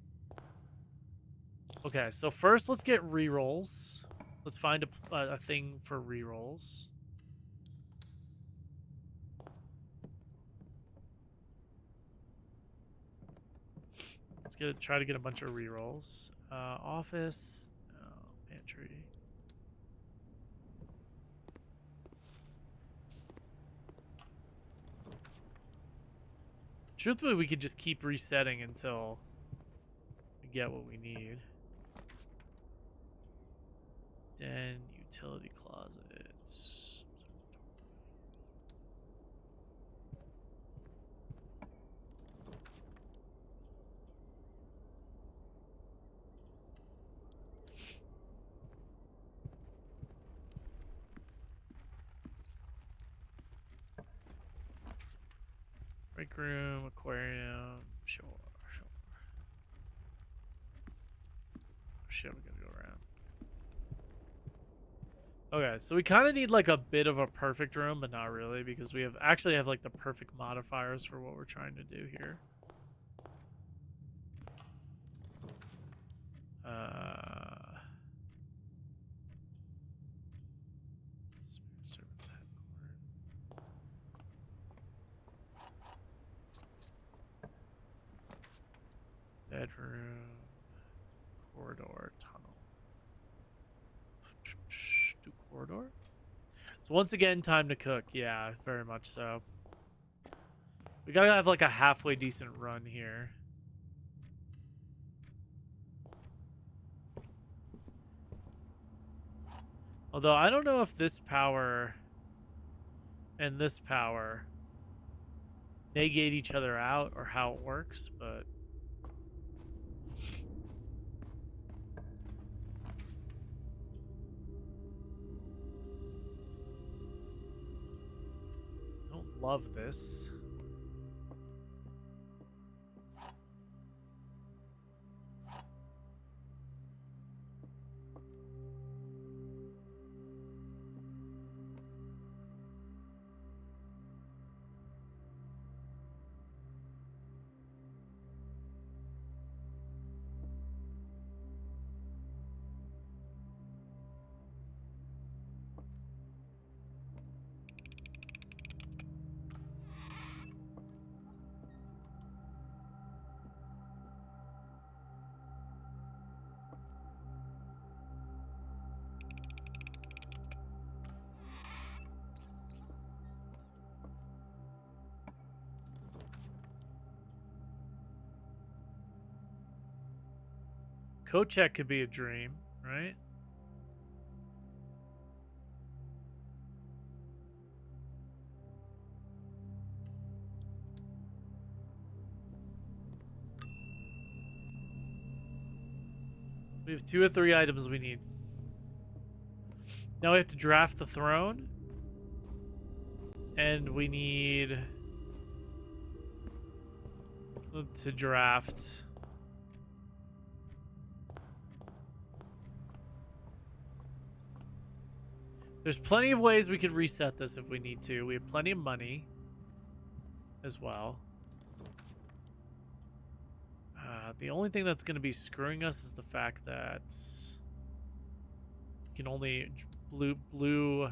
Okay, so first let's get rerolls. Let's find a thing for rerolls. Let's try to get a bunch of rerolls. Office, no, pantry. Truthfully, we could just keep resetting until we get what we need. Den, utility closets. Break room, aquarium, sure. Shit, we gotta go around. Okay, so we kind of need like a bit of a perfect room, but not really, because we actually have like the perfect modifiers for what we're trying to do here. Servant's headquarters. Bedroom, corridor, tunnel. Do corridor? So once again, time to cook. Yeah, very much so. We gotta have like a halfway decent run here. Although I don't know if this power and this power negate each other out or how it works, but I don't love this. Coat check could be a dream, right? We have 2 or 3 items we need. Now we have to draft the throne. And we need to draft. There's plenty of ways we could reset this if we need to. We have plenty of money as well. The only thing that's going to be screwing us is the fact that you can only blue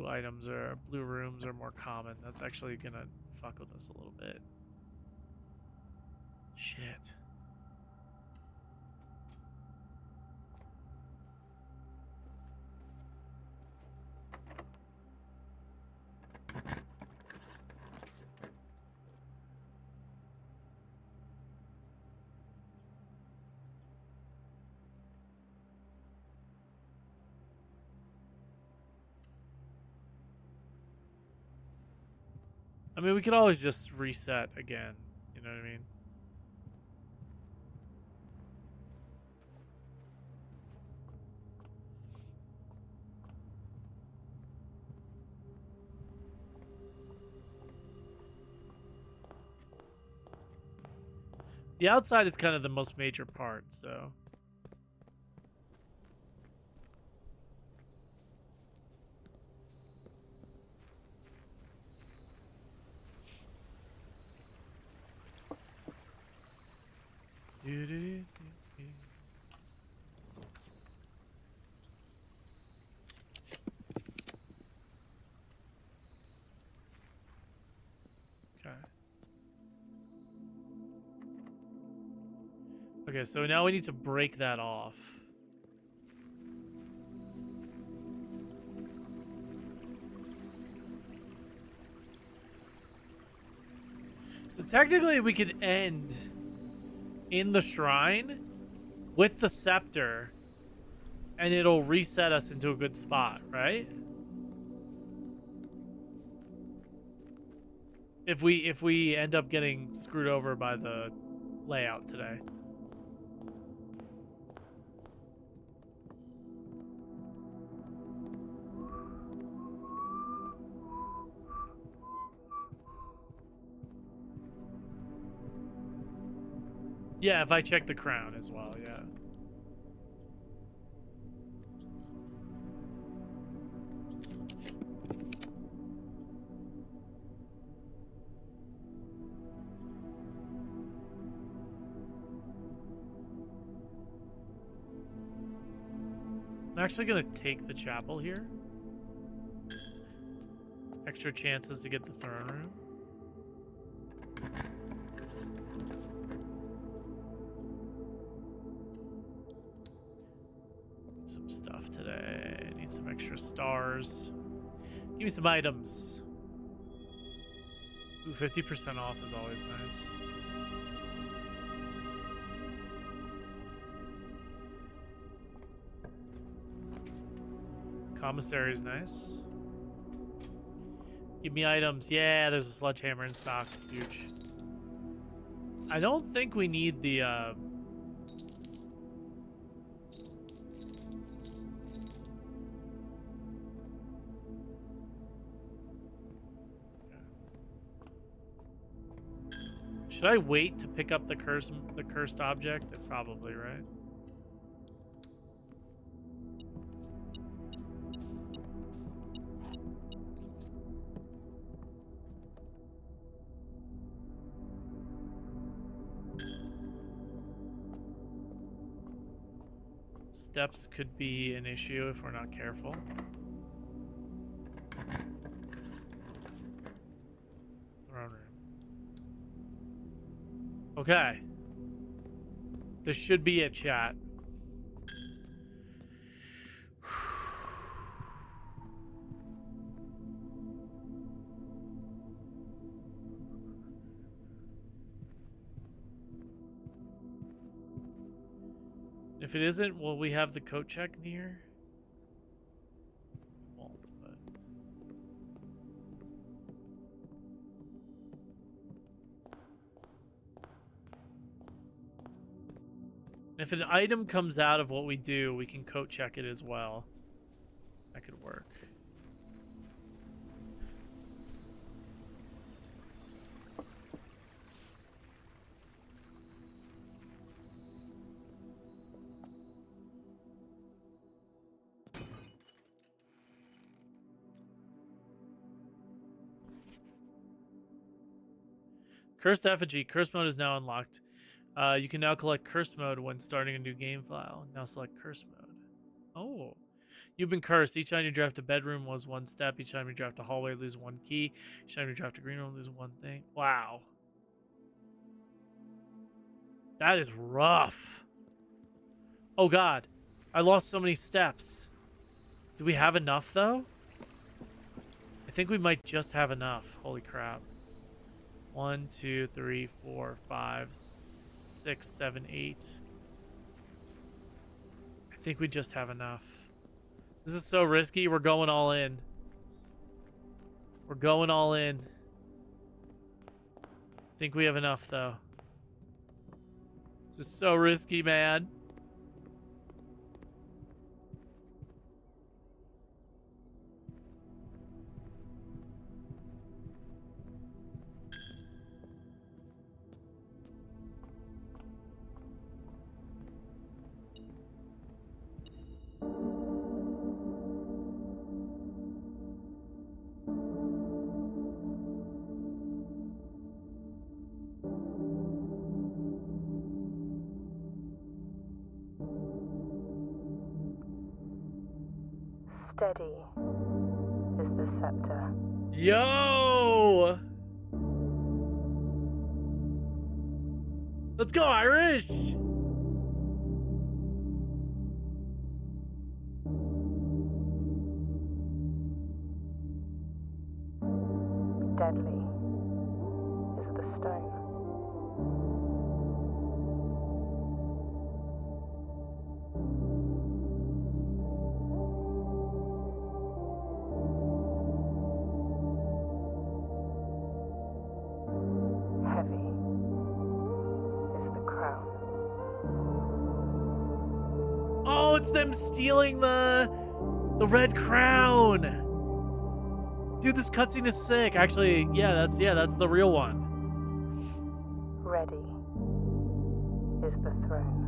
items or blue rooms are more common. That's actually going to fuck with us a little bit. Shit. I mean, we could always just reset again. You know what I mean? The outside is kind of the most major part, so... Okay, so now we need to break that off. So technically we could end in the shrine with the scepter and it'll reset us into a good spot, right? If we end up getting screwed over by the layout today. Yeah, if I check the crown as well, yeah. I'm actually gonna take the chapel here. Extra chances to get the throne room. Some stuff today. Need some extra stars. Give me some items. Ooh, 50% off is always nice. Commissary is nice. Give me items. Yeah, there's a sledgehammer in stock. Huge. I don't think we need the should I wait to pick up the cursed object? Probably, right? Steps could be an issue if we're not careful. Throne room. Okay. This should be it, chat. If it isn't, will we have the coat check near? Won't, but... If an item comes out of what we do, we can coat check it as well. That could work. Cursed effigy. Curse mode is now unlocked. You can now collect curse mode when starting a new game file. Now select curse mode. Oh. You've been cursed. Each time you draft a bedroom was one step. Each time you draft a hallway, lose one key. Each time you draft a green room, lose one thing. Wow. That is rough. Oh, God. I lost so many steps. Do we have enough, though? I think we might just have enough. Holy crap. 1, 2, 3, 4, 5, 6, 7, 8. I think we just have enough. This is so risky. We're going all in. We're going all in. I think we have enough, though. This is so risky, man. Steady is the scepter. Yo! Let's go, Irish! Deadly is the stone. Heavy is the crown. Oh, it's them stealing the red crown. Dude, this cutscene is sick. Actually, that's the real one. Ready is the throne.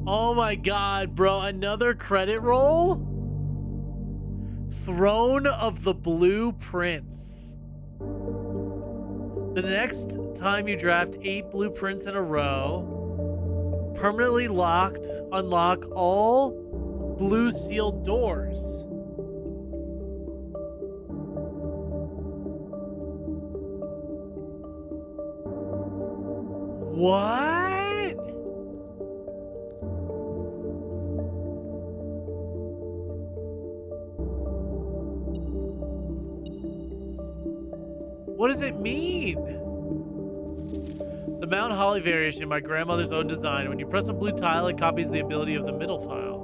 Oh my god, bro. Another credit roll? Throne of the Blueprince. The next time you draft 8 blueprints in a row, permanently unlock all blue sealed doors. What? What does it mean? The Mount Holly variation, my grandmother's own design. When you press a blue tile, it copies the ability of the middle file.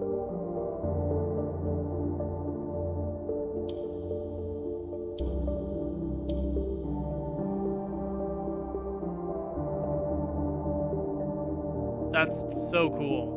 That's so cool.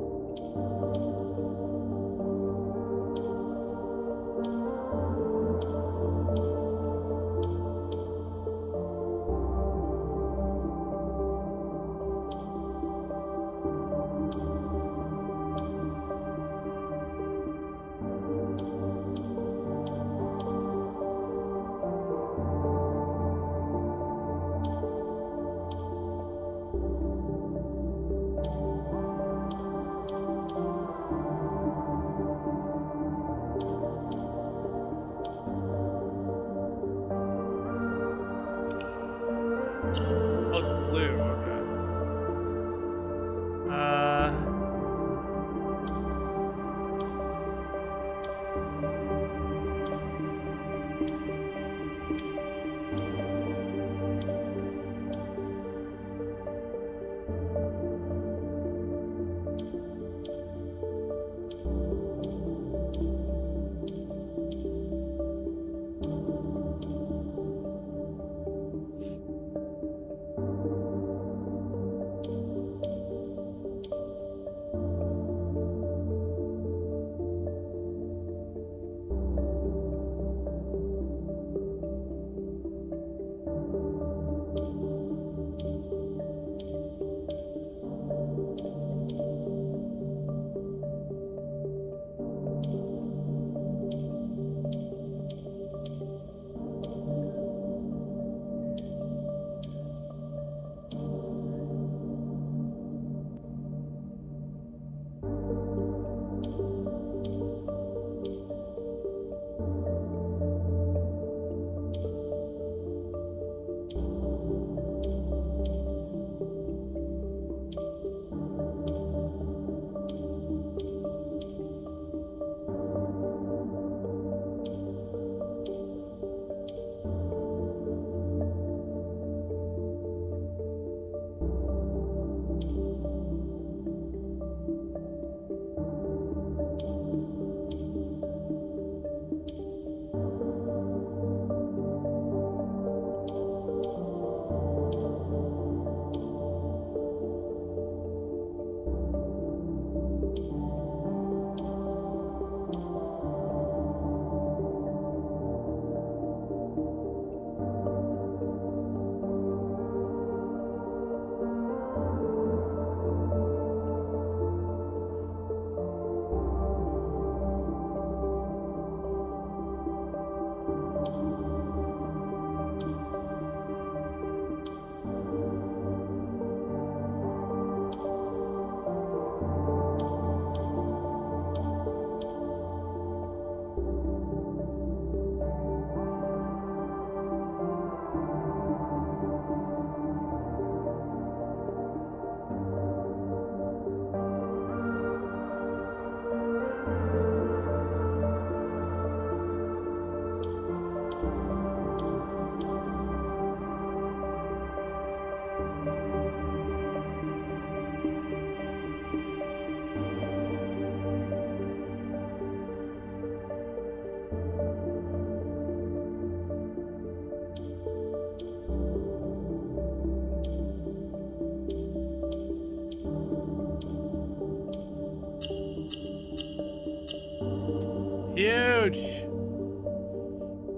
Huge.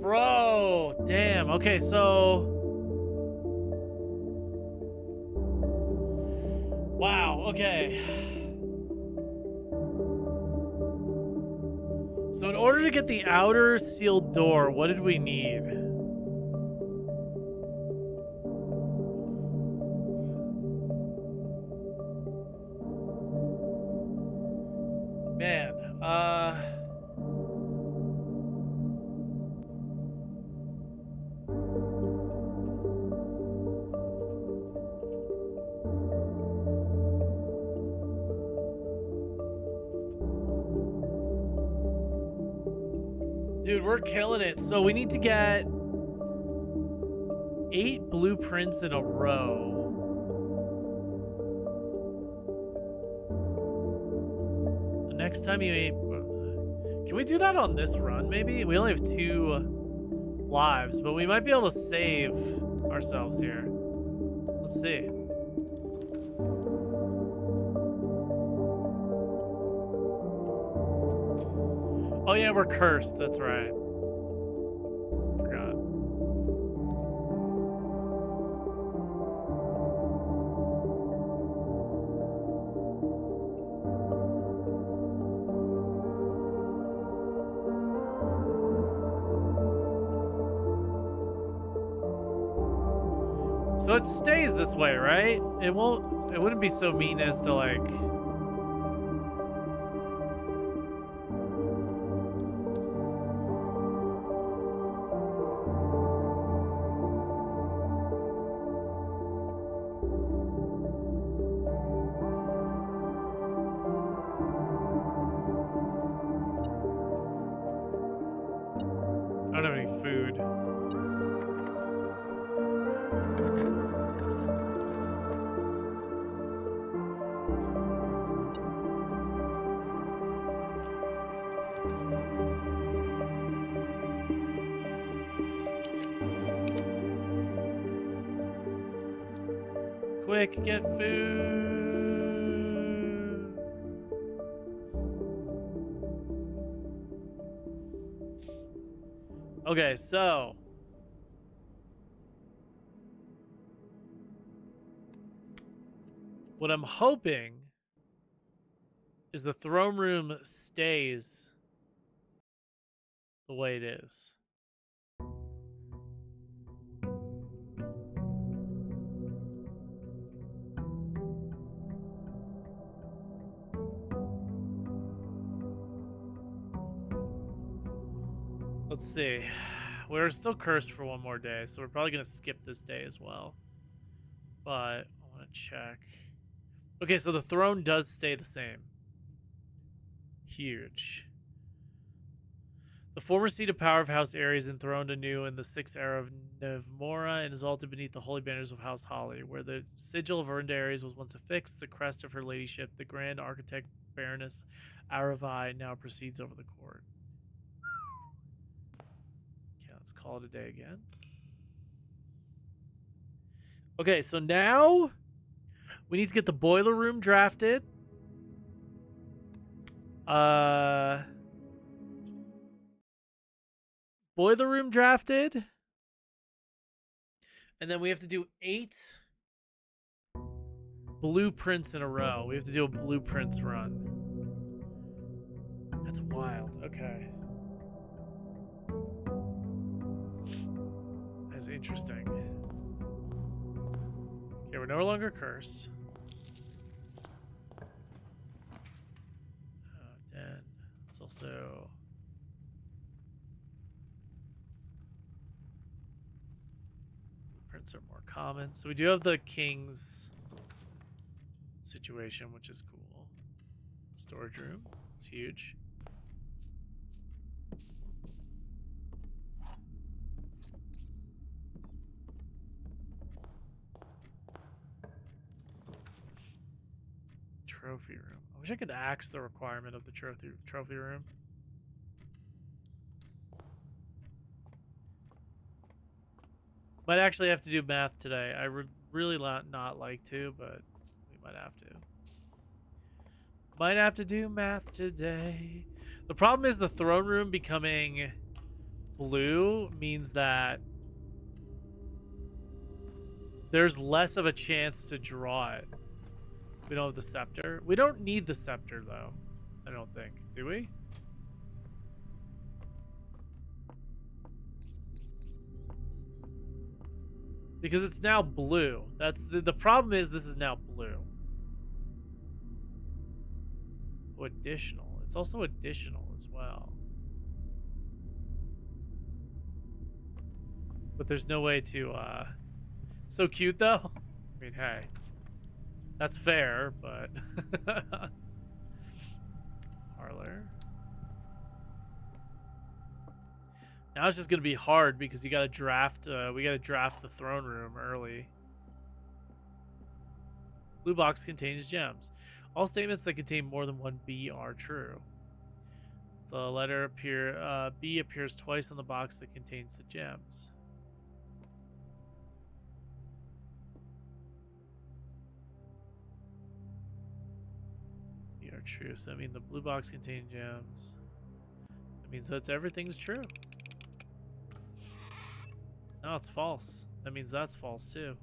Bro, damn. Okay, so wow, okay. So in order to get the outer sealed door, what did we need? Man, dude, we're killing it. So we need to get 8 blueprints in a row. The next time you eat, can we do that on this run? Maybe we only have 2 lives, but we might be able to save ourselves here. Let's see. Oh yeah, we're cursed. That's right. Forgot. So it stays this way, right? It wouldn't be so mean as to like... I don't have any food. Quick, get food. Okay, so what I'm hoping is the throne room stays the way it is. Let's see. We're still cursed for one more day, so we're probably going to skip this day as well. But I want to check. Okay, so the throne does stay the same. Huge. The former seat of power of House Ares enthroned anew in the 6th era of Nevmora and is altered beneath the holy banners of House Holly, where the sigil of Erinda Ares was once affixed. The crest of her ladyship, the grand architect Baroness Aravai, now proceeds over the court. Okay, let's call it a day again. Okay, so now we need to get the boiler room drafted. Boiler room drafted. And then we have to do 8 blueprints in a row. We have to do a blueprints run. That's wild. Okay. That's interesting. Okay, we're no longer cursed. Den. It's also... Blueprints are more common. So we do have the king's situation, which is cool. Storage room. It's huge. Trophy room. I wish I could axe the requirement of the trophy room. Might actually have to do math today. I would really not like to, but we might have to. Might have to do math today. The problem is the throne room becoming blue means that there's less of a chance to draw it. We don't have the scepter. We don't need the scepter, though. I don't think. Do we? Because it's now blue. That's the problem is this is now blue. Oh, additional. It's also additional as well. But there's no way to, so cute, though. I mean, hey. That's fair, but... Parlor. Now it's just gonna be hard because you gotta draft, we gotta draft the throne room early. Blue box contains gems. All statements that contain more than one B are true. The letter B appears twice on the box that contains the gems. B are true. So I mean the blue box contains gems. That means that's everything's true. No, it's false. That means that's false too.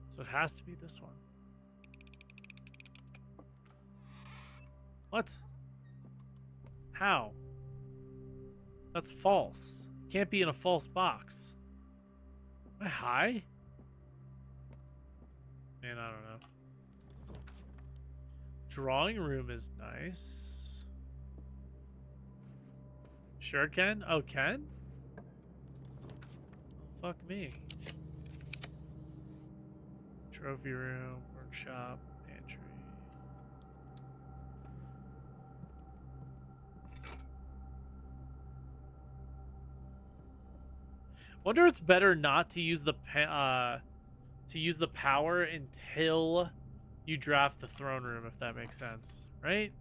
So it has to be this one. What? How? That's false. Can't be in a false box. Am I high? Man, I don't know. Drawing room is nice. Sure, Ken? Oh, Ken? Oh, fuck me. Trophy room, workshop, pantry. Wonder if it's better not to use the power until you draft the throne room, if that makes sense, right?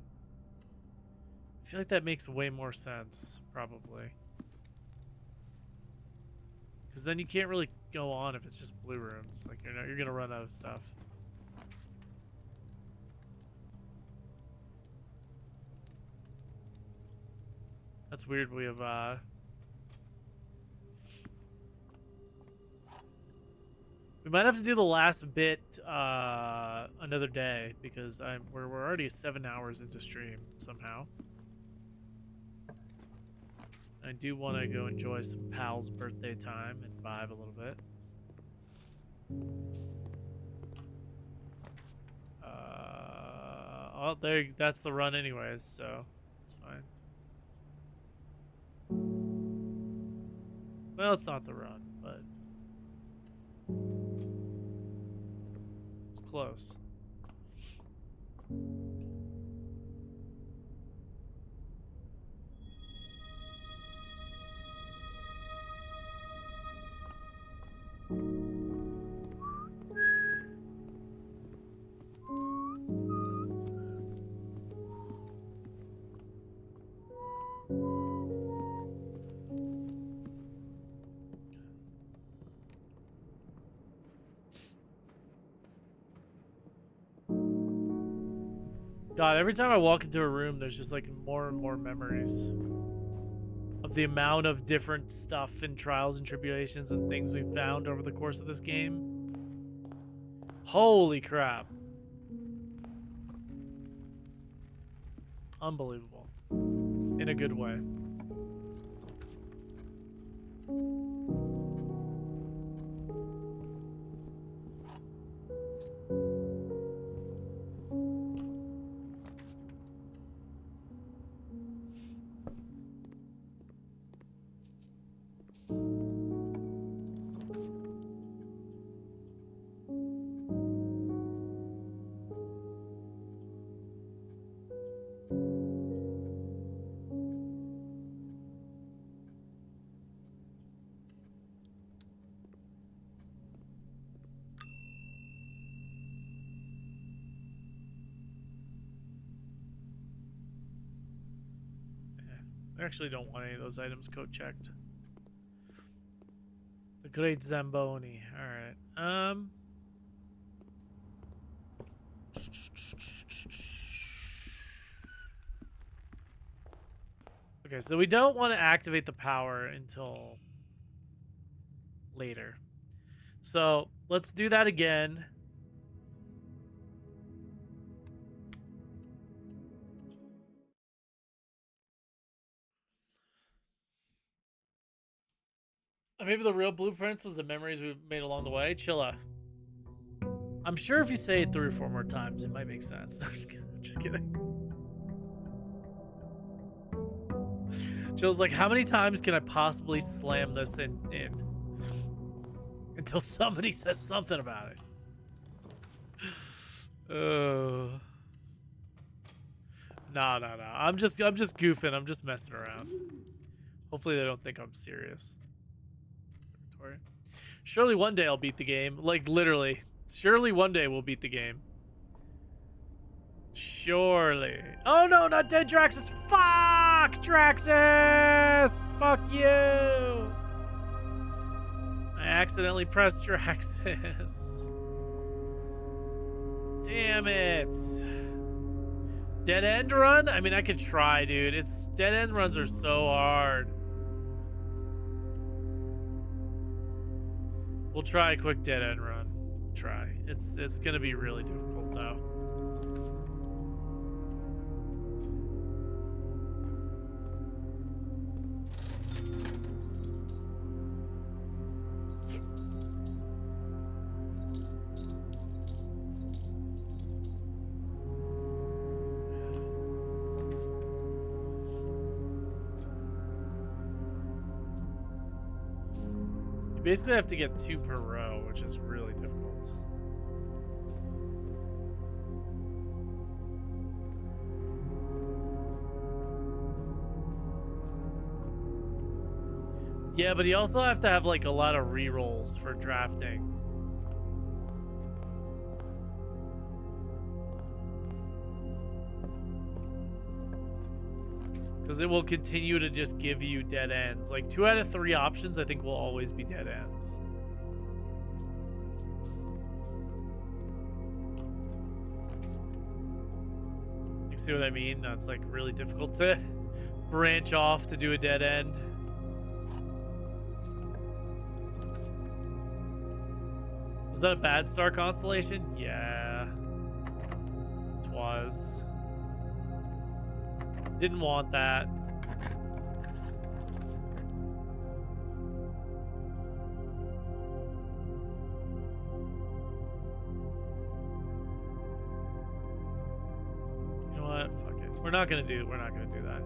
I feel like that makes way more sense, probably. Because then you can't really go on if it's just blue rooms. Like, you're gonna run out of stuff. That's weird. We have we might have to do the last bit another day because we're already 7 hours into stream somehow. I do want to go enjoy some pal's birthday time and vibe a little bit. Oh, there. That's the run, anyways. So it's fine. Well, it's not the run, but it's close. God, every time I walk into a room, there's just like more and more memories of the amount of different stuff and trials and tribulations and things we've found over the course of this game. Holy crap. Unbelievable. In a good way. I actually don't want any of those items code checked. The Great Zamboni. Alright. Okay, so we don't want to activate the power until later. So let's do that again. Maybe the real blueprints was the memories we made along the way. Chilla. I'm sure if you say it 3 or 4 more times, it might make sense. I'm just kidding. I'm just kidding. Chilla's like, how many times can I possibly slam this in until somebody says something about it? No. I'm just goofing. I'm just messing around. Hopefully they don't think I'm serious. Surely one day I'll beat the game. Like, literally. Surely one day we'll beat the game. Surely. Oh no, not dead Draxus. Fuck, Draxus! Fuck you! I accidentally pressed Draxus. Damn it. Dead end run? I mean, I could try, dude. It's dead end runs are so hard. We'll try a quick dead end run. Try. It's gonna be really difficult though. You basically have to get 2 per row, which is really difficult. Yeah, but you also have to have like a lot of rerolls for drafting. Because it will continue to just give you dead ends. Like 2 out of 3 options, I think, will always be dead ends. You see what I mean? That's like really difficult to branch off to do a dead end. Was that a bad star constellation? Yeah. It was. Didn't want that. You know what? Fuck it. We're not gonna do that.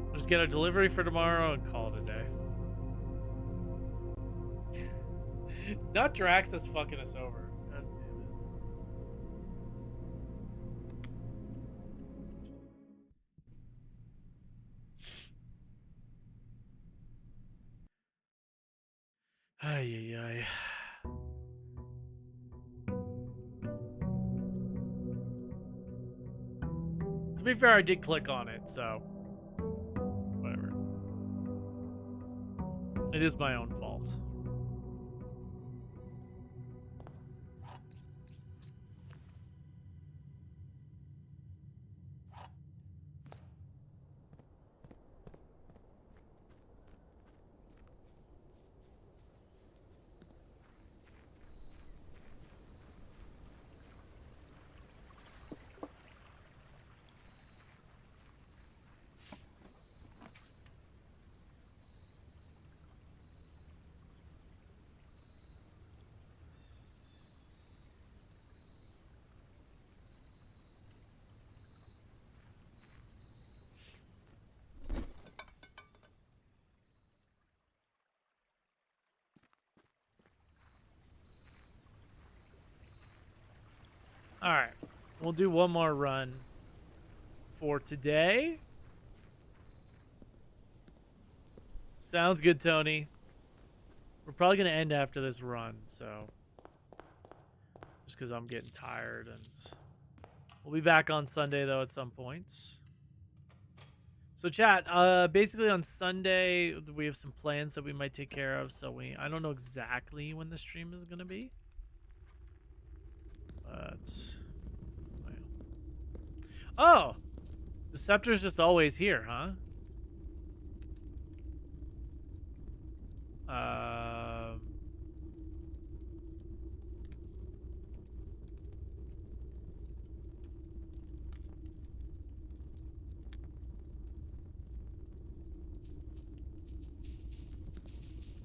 We'll just get our delivery for tomorrow and call it a day. Not Draxus fucking us over. God damn it. Ay, ay, ay. To be fair, I did click on it, so whatever. It is my own fault. All right, we'll do one more run for today. Sounds good, Tony. We're probably going to end after this run, so just because I'm getting tired. And we'll be back on Sunday, though, at some point. So, chat, basically on Sunday, we have some plans that we might take care of. So, I don't know exactly when the stream is going to be. But Oh! The scepter's just always here, huh?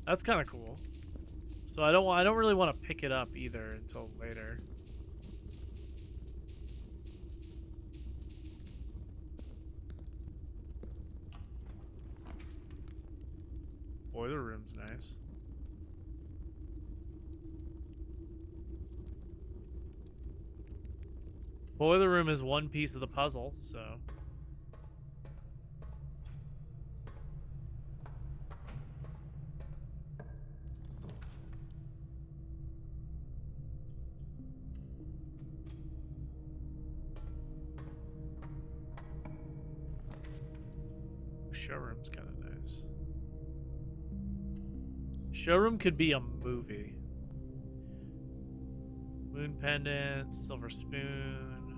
That's kind of cool. So I don't really want to pick it up either until later. Boiler room's nice. Boiler room is one piece of the puzzle, so. Showroom's kind of nice. Showroom could be a movie. Moon pendant, silver spoon,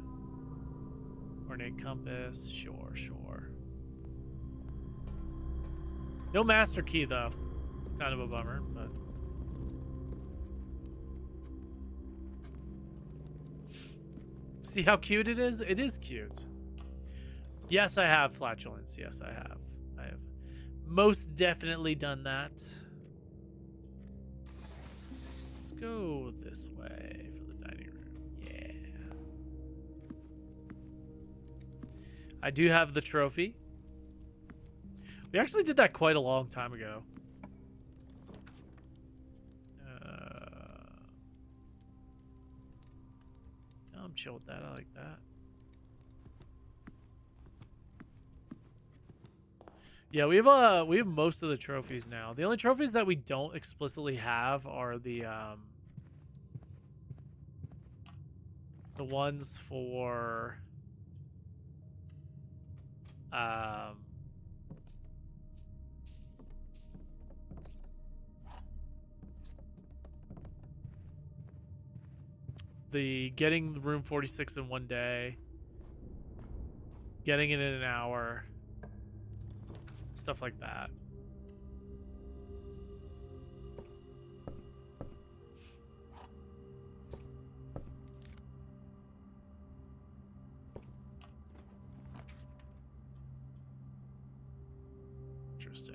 ornate compass. Sure, sure. No master key though. Kind of a bummer, but. See how cute it is? It is cute. Yes, I have flatulence. Yes, I have. I have most definitely done that. Let's go this way for the dining room. Yeah. I do have the trophy. We actually did that quite a long time ago. I'm chill with that. I like that. Yeah, we have most of the trophies now. The only trophies that we don't explicitly have are the ones for the getting room 46 in one day, getting it in an hour. Stuff like that. Interesting.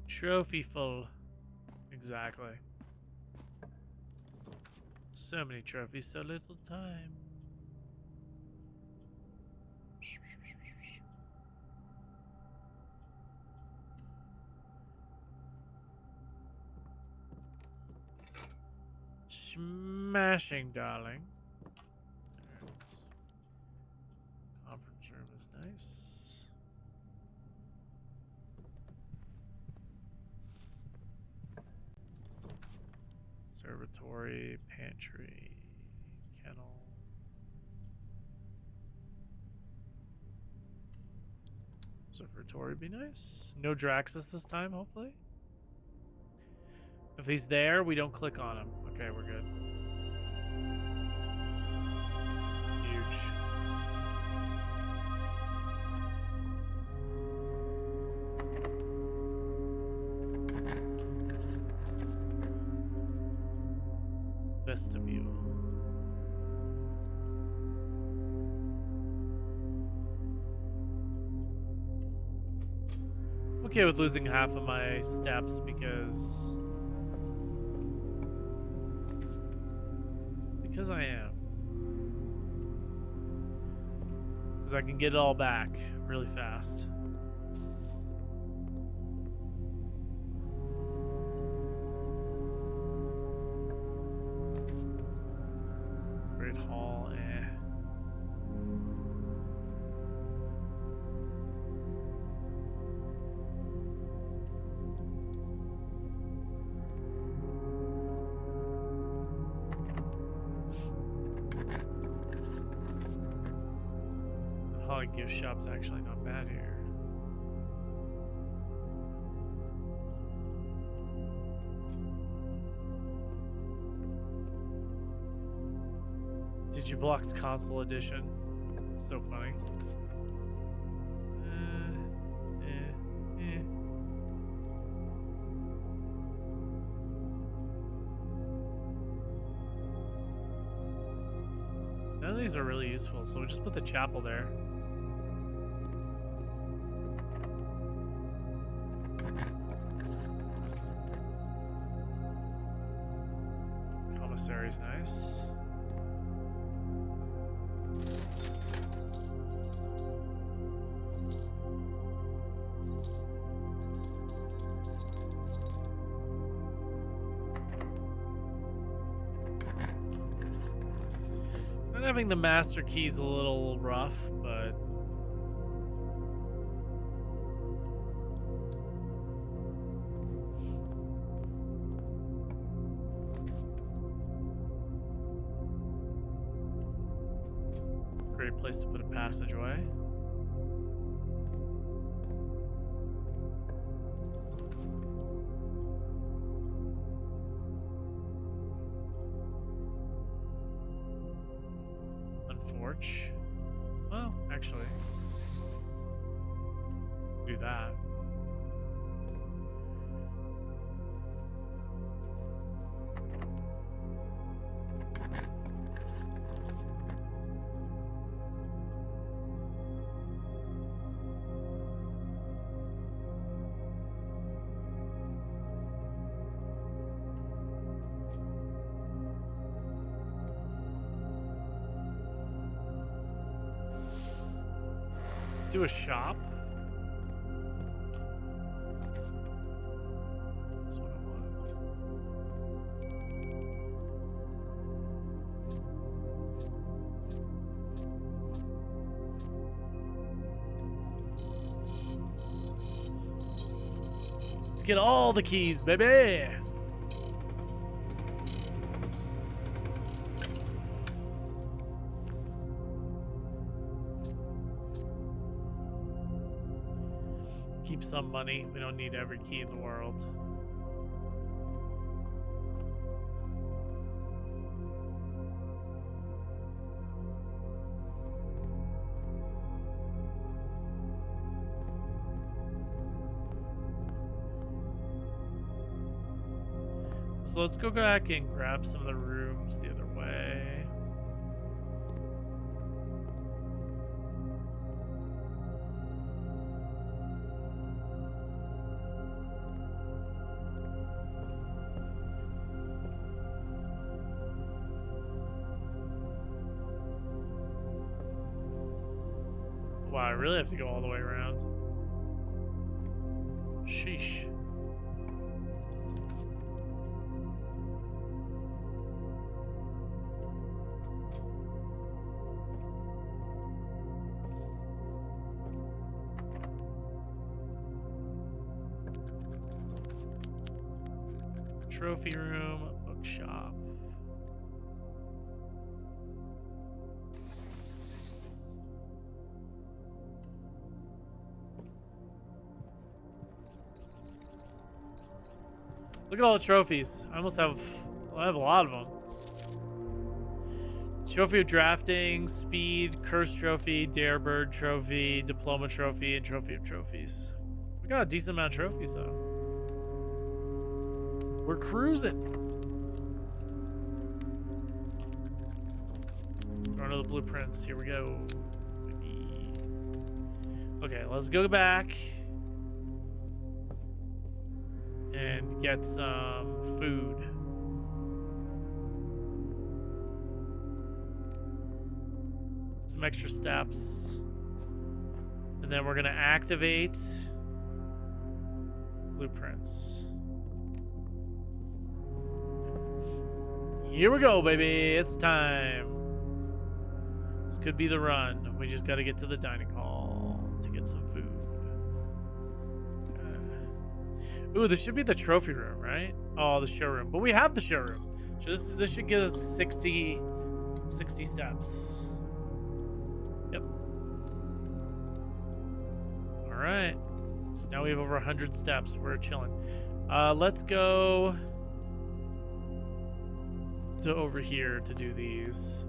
Trophy full. Exactly. So many trophies, so little time. Smashing, darling. Conference room is nice. Observatory, pantry, kennel. Observatory would be nice. No Draxus this time, hopefully. If he's there, we don't click on him. Okay, we're good. Huge. Vestibule. Okay with losing half of my steps because I am. Because I can get it all back really fast. Great Hall, eh. Holly gift shop's actually not bad here. Digiblox console edition. It's so funny. None of these are really useful, so we just put the chapel there. Commissary's nice. Not having the master key's a little rough, but great place to put a passageway. Unforge. Well, actually, do that. Let's do a shop. That's what I wanted. Let's get all the keys, baby. Keep some money. We don't need every key in the world. So let's go back and grab some of the rooms the other way. Wow, I really have to go all the way around. Sheesh. Trophy room, bookshop. Look at all the trophies. I have a lot of them. Trophy of drafting, speed, curse trophy, darebird trophy, diploma trophy, and trophy of trophies. We got a decent amount of trophies though. We're cruising. Going to the blueprints. Here we go. Okay, let's go back and get some food. Some extra steps. And then we're going to activate blueprints. Here we go, baby. It's time. This could be the run. We just got to get to the dining hall to get some food. Ooh, this should be the trophy room, right? Oh, the showroom. But we have the showroom. So this should give us 60 steps. Yep. All right. So now we have over 100 steps. We're chilling. Let's go to over here to do these.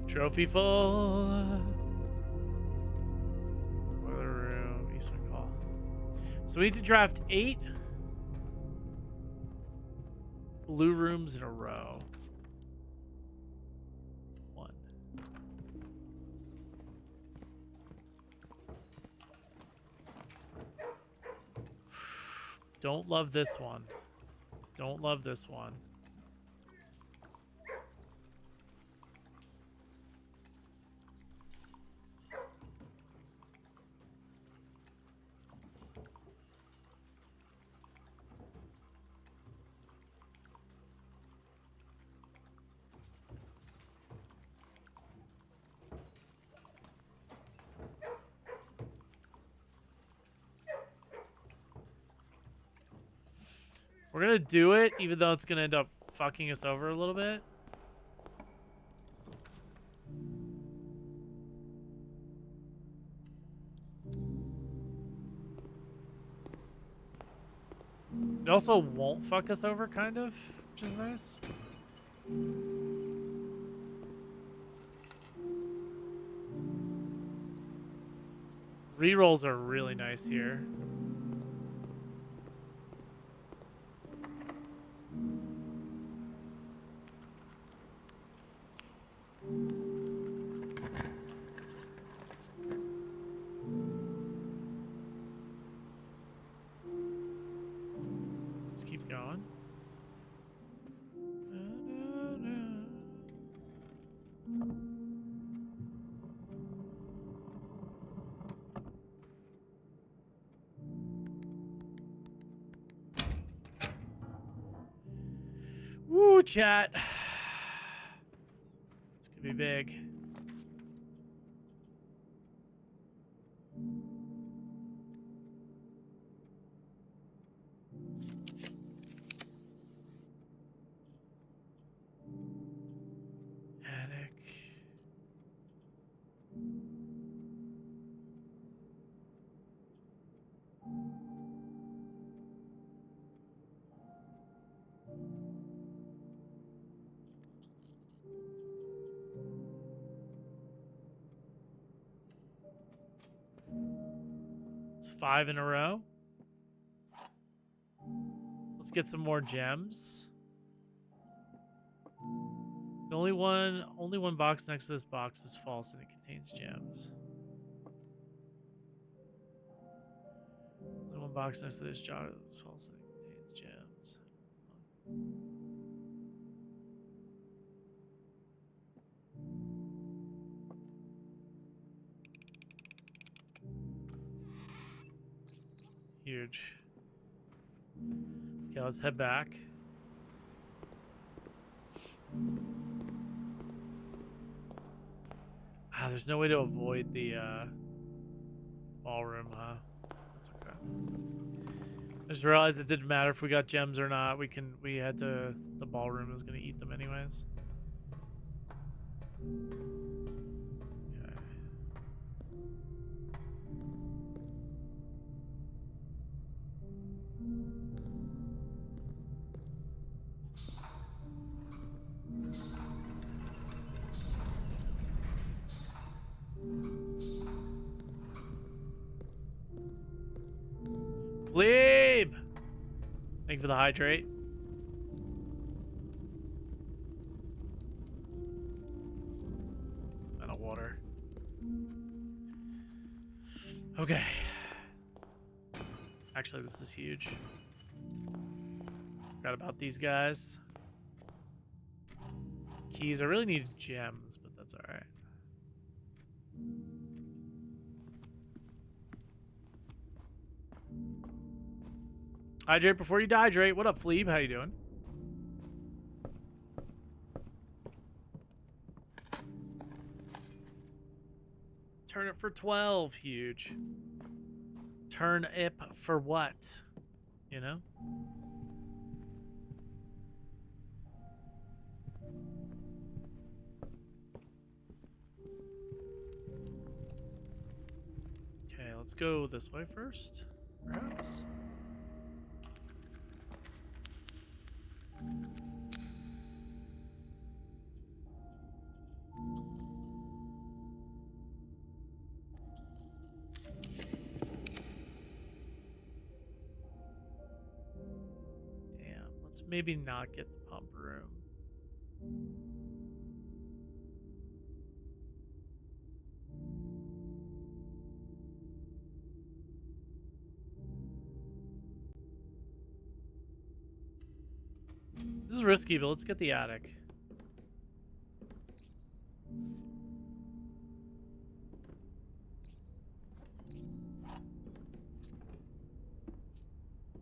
Trophy full. Boiler room. Eastman call. So we need to draft 8 blue rooms in a row. 1. Don't love this one. Don't love this one. We're gonna do it, even though it's gonna end up fucking us over a little bit. It also won't fuck us over, kind of, which is nice. Rerolls are really nice here. Let's keep going. Woo, chat. This could be big. Attic. It's 5 in a row. Let's get some more gems. The only one box next to this box is false and it contains gems. Only one box next to this jar is false and it contains gems. Huge. Okay, let's head back. There's no way to avoid the ballroom, huh? That's okay. I just realized it didn't matter if we got gems or not. We had to. The ballroom was gonna eat them anyways. Okay. Glebe! Thank you for the hydrate. And a water. Okay. Actually, this is huge. Forgot about these guys. Keys. I really need gems, but that's alright. Hydrate before you dehydrate. What up, Fleeb? How you doing? Turnip for 12. Huge. Turnip for what? You know? Okay, let's go this way first, perhaps. Let's maybe not get the pump room. This is risky, but let's get the attic.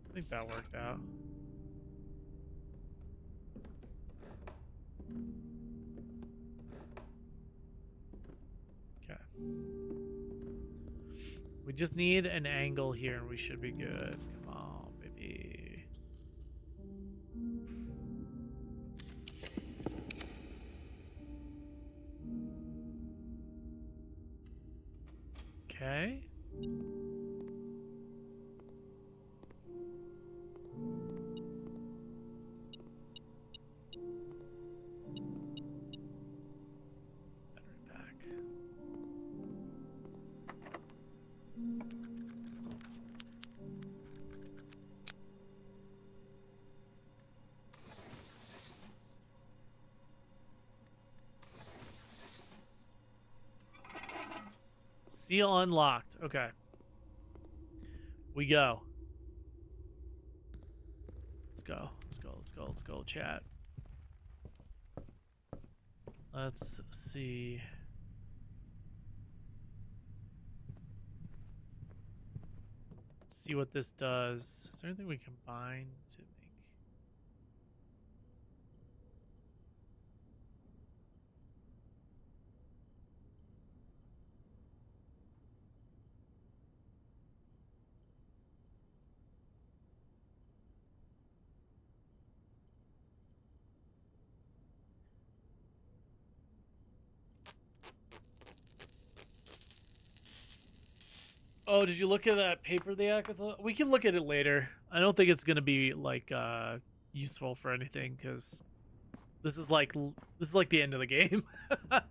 I think that worked out. Okay. We just need an angle here and we should be good. Come on, baby. Okay. Battery pack. Seal unlocked. Okay. We go. Let's go. Let's go. Let's go. Let's go, chat. Let's see. Let's see what this does. Is there anything we combine to make? Oh, did you look at that paper they had? We can look at it later. I don't think it's gonna be like useful for anything because this is like the end of the game. But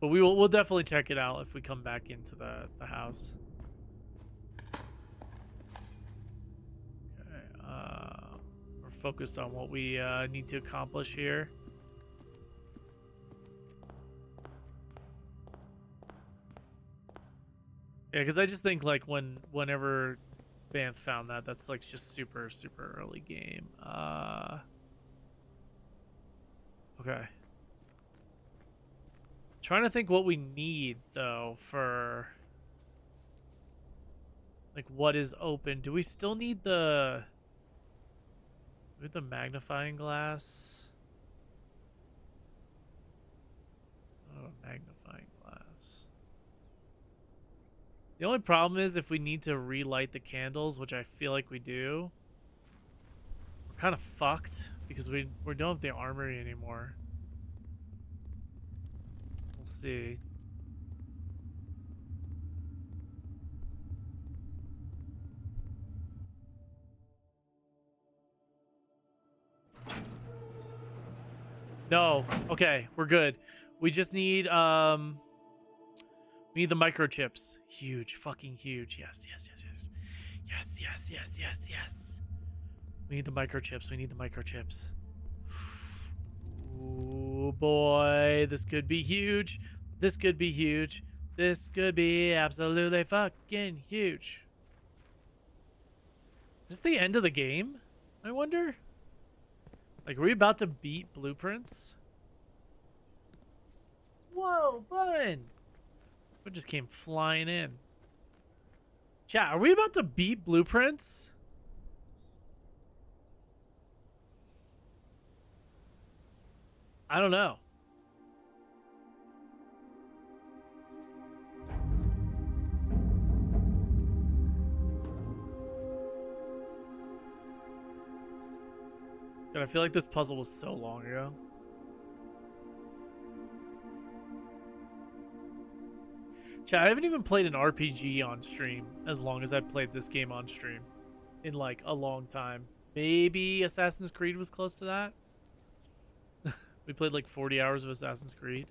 we'll definitely check it out if we come back into the house. Okay, we're focused on what we need to accomplish here. Yeah, because I just think like whenever Banff found that's like just super early game. Okay. Trying to think what we need though for like what is open. Do we still need the magnifying glass? Oh, magnifying glass. The only problem is if we need to relight the candles, which I feel like we do, we're kind of fucked because we don't have the armory anymore. We'll see. No. Okay, we're good. We just need we need the microchips. Huge, fucking huge. Yes. Yes. We need the microchips. We need the microchips. Oh boy, this could be huge. This could be huge. This could be absolutely fucking huge. Is this the end of the game? I wonder. Like, are we about to beat Blueprince? Whoa, button! It just came flying in. Chat, are we about to beat Blueprince? I don't know. God, I feel like this puzzle was so long ago. Chat, I haven't even played an RPG on stream as long as I played this game on stream in like a long time. Maybe Assassin's Creed was close to that. We played like 40 hours of Assassin's Creed.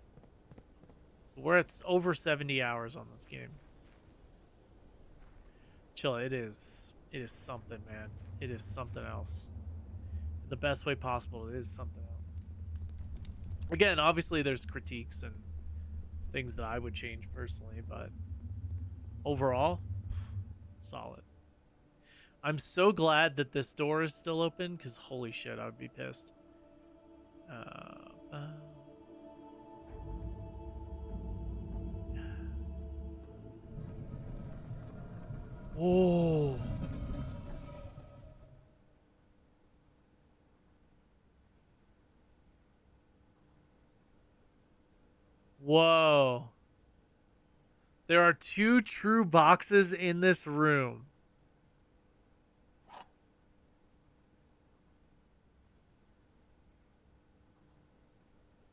We're at over 70 hours on this game. Chill, it is something, man. It is something else. the best way possible. It is something else. Again, obviously there's critiques and things that I would change personally, but overall, solid. I'm so glad that this door is still open, because holy shit, I would be pissed. Oh. Whoa. There are 2 true boxes in this room.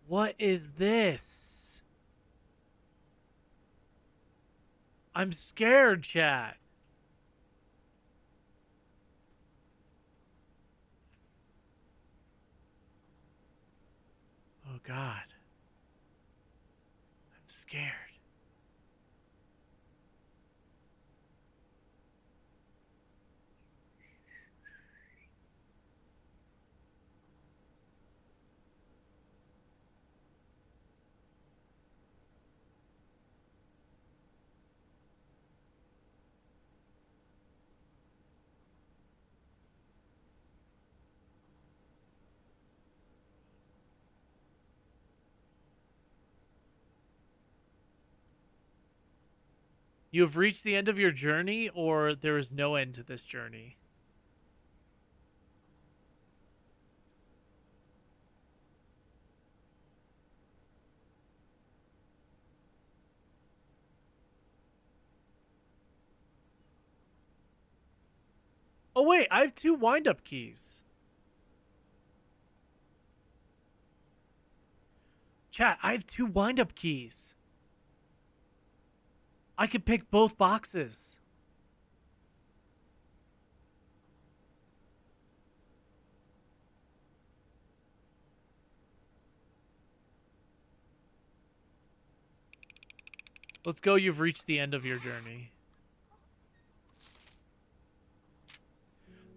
What is this? I'm scared, chat. Oh, God. I'm scared. You have reached the end of your journey, or there is no end to this journey. Oh, wait, I have 2 wind-up keys. Chat, I have 2 wind-up keys. I could pick both boxes. Let's go. You've reached the end of your journey.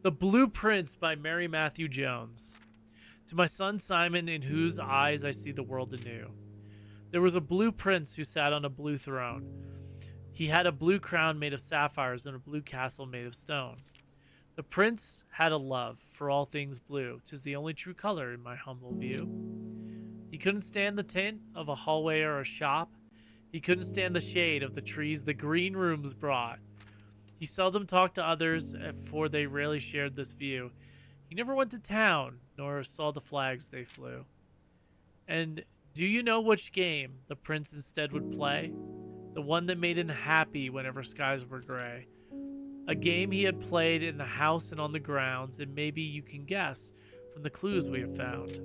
The Blueprince by Mary Matthew Jones. To my son Simon, in whose eyes I see the world anew. There was a blue prince who sat on a blue throne. He had a blue crown made of sapphires and a blue castle made of stone. The prince had a love for all things blue. 'Tis the only true color in my humble view. He couldn't stand the tint of a hallway or a shop. He couldn't stand the shade of the trees the green rooms brought. He seldom talked to others, for they rarely shared this view. He never went to town, nor saw the flags they flew. And do you know which game the prince instead would play? The one that made him happy whenever skies were gray. A game he had played in the house and on the grounds, and maybe you can guess from the clues we have found.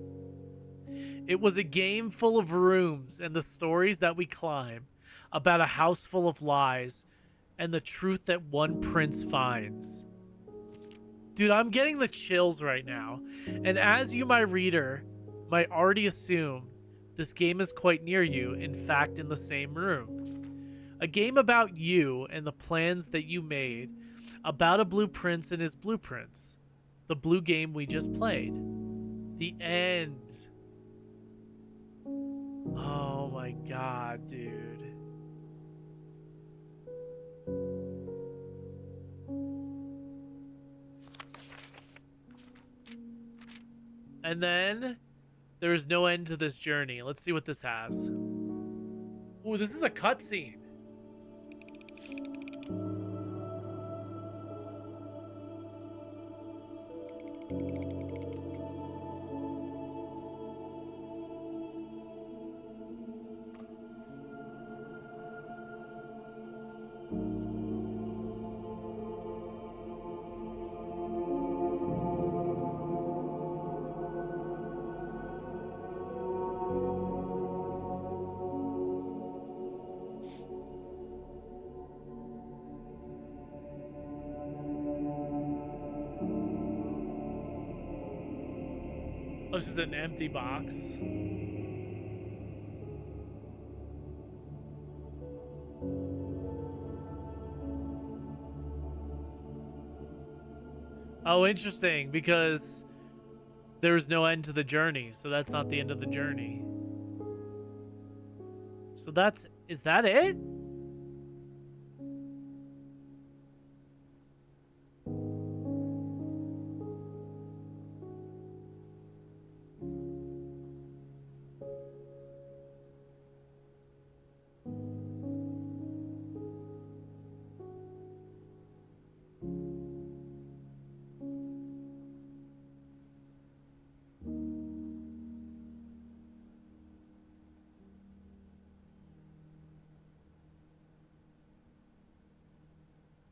It was a game full of rooms and the stories that we climb, about a house full of lies and the truth that one prince finds. Dude, I'm getting the chills right now. And as you, my reader, might already assume, this game is quite near you, in fact, in the same room. A game about you and the plans that you made, about a blue prince and his blueprints. The blue game we just played. The end. Oh my god, dude. And then there is no end to this journey. Let's see what this has. Ooh, this is a cutscene. Oh, this is an empty box. Oh, interesting, because there's no end to the journey, so that's not the end of the journey. So is that it?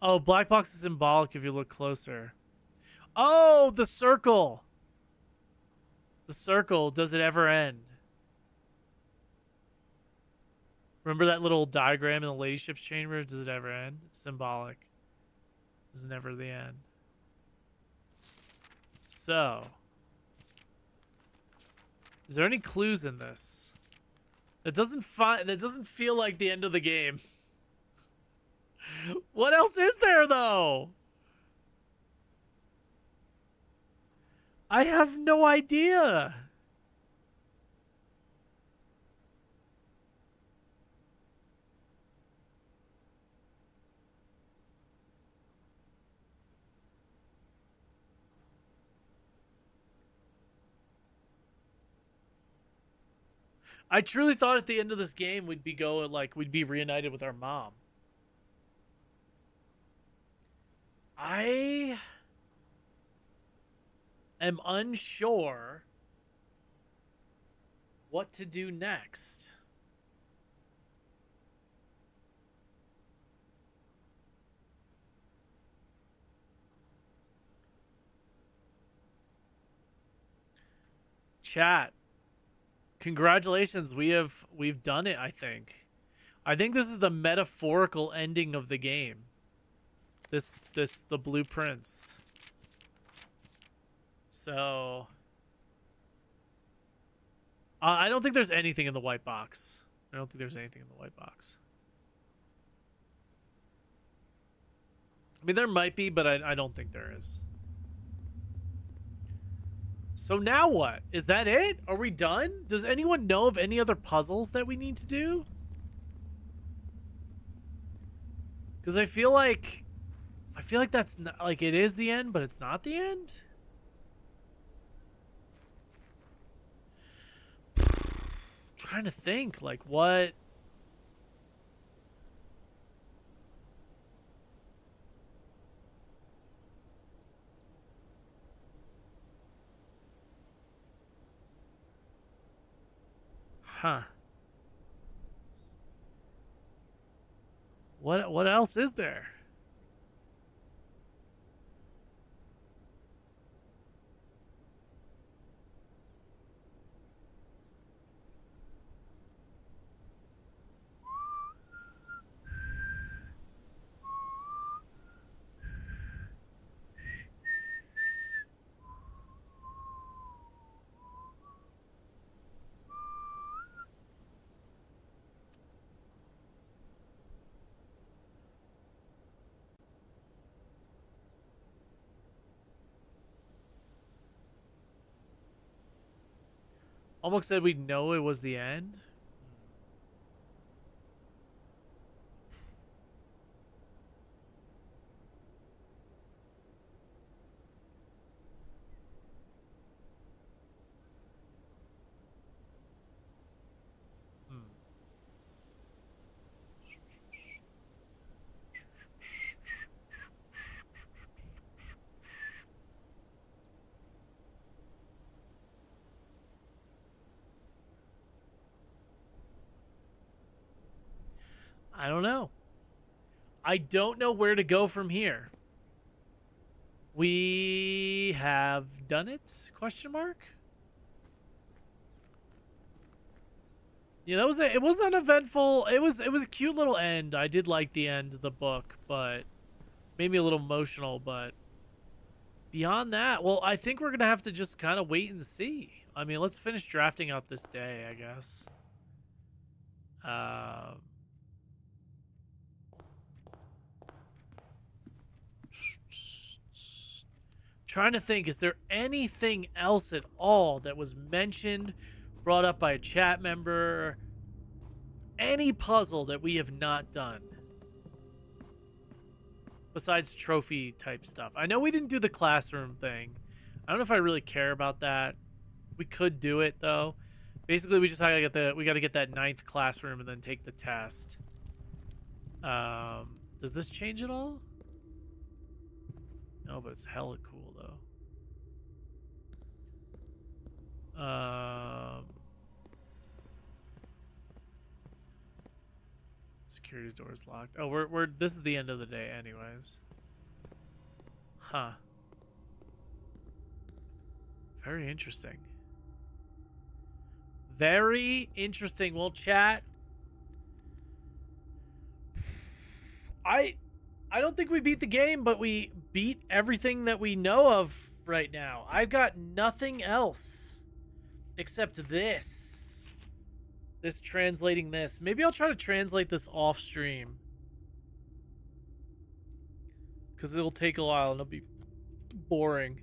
Oh, black box is symbolic if you look closer. Oh, the circle. The circle, does it ever end? Remember that little diagram in the ladyship's chamber? Does it ever end? It's symbolic. It's never the end. So, is there any clues in this? That doesn't feel like the end of the game. What else is there, though? I have no idea. I truly thought at the end of this game we'd be reunited with our mom. I am unsure what to do next. Chat. Congratulations, we've done it, I think. I think this is the metaphorical ending of the game. The blueprints. So I don't think there's anything in the white box. I don't think there's anything in the white box. I mean, there might be, but I don't think there is. So now what? Is that it? Are we done? Does anyone know of any other puzzles that we need to do? Because I feel like that's not, like, it is the end, but it's not the end. Trying to think, like, what? Huh. What else is there? Almost said we'd know it was the end. I don't know. I don't know where to go from here. We have done it? Question mark? Yeah, it was uneventful. It was a cute little end. I did like the end of the book, but made me a little emotional, but beyond that, well, I think we're going to have to just kind of wait and see. I mean, let's finish drafting out this day, I guess. Trying to think, is there anything else at all that was mentioned, brought up by a chat member? Any puzzle that we have not done? Besides trophy type stuff. I know we didn't do the classroom thing. I don't know if I really care about that. We could do it though. Basically, we just gotta get that 9th classroom and then take the test. Does this change at all? No, but it's hella cool though. Security door's locked. Oh, we're this is the end of the day anyways. Huh. Very interesting. Very interesting. Well, chat, I don't think we beat the game, but we beat everything that we know of right now. I've got nothing else except this. This translating this. Maybe I'll try to translate this off stream. Because it'll take a while and it'll be boring.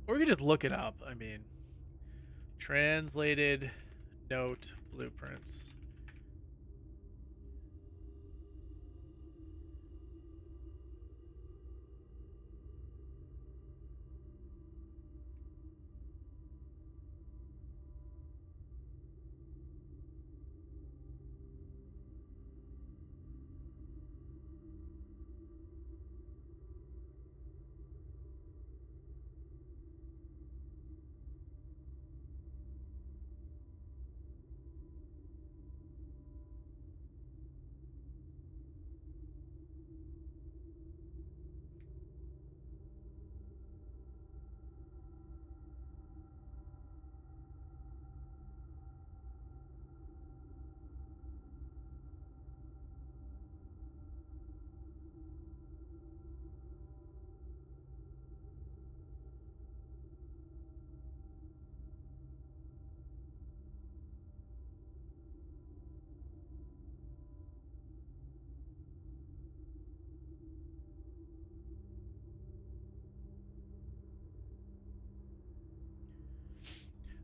Or we could just look it up. I mean, translated note blueprints.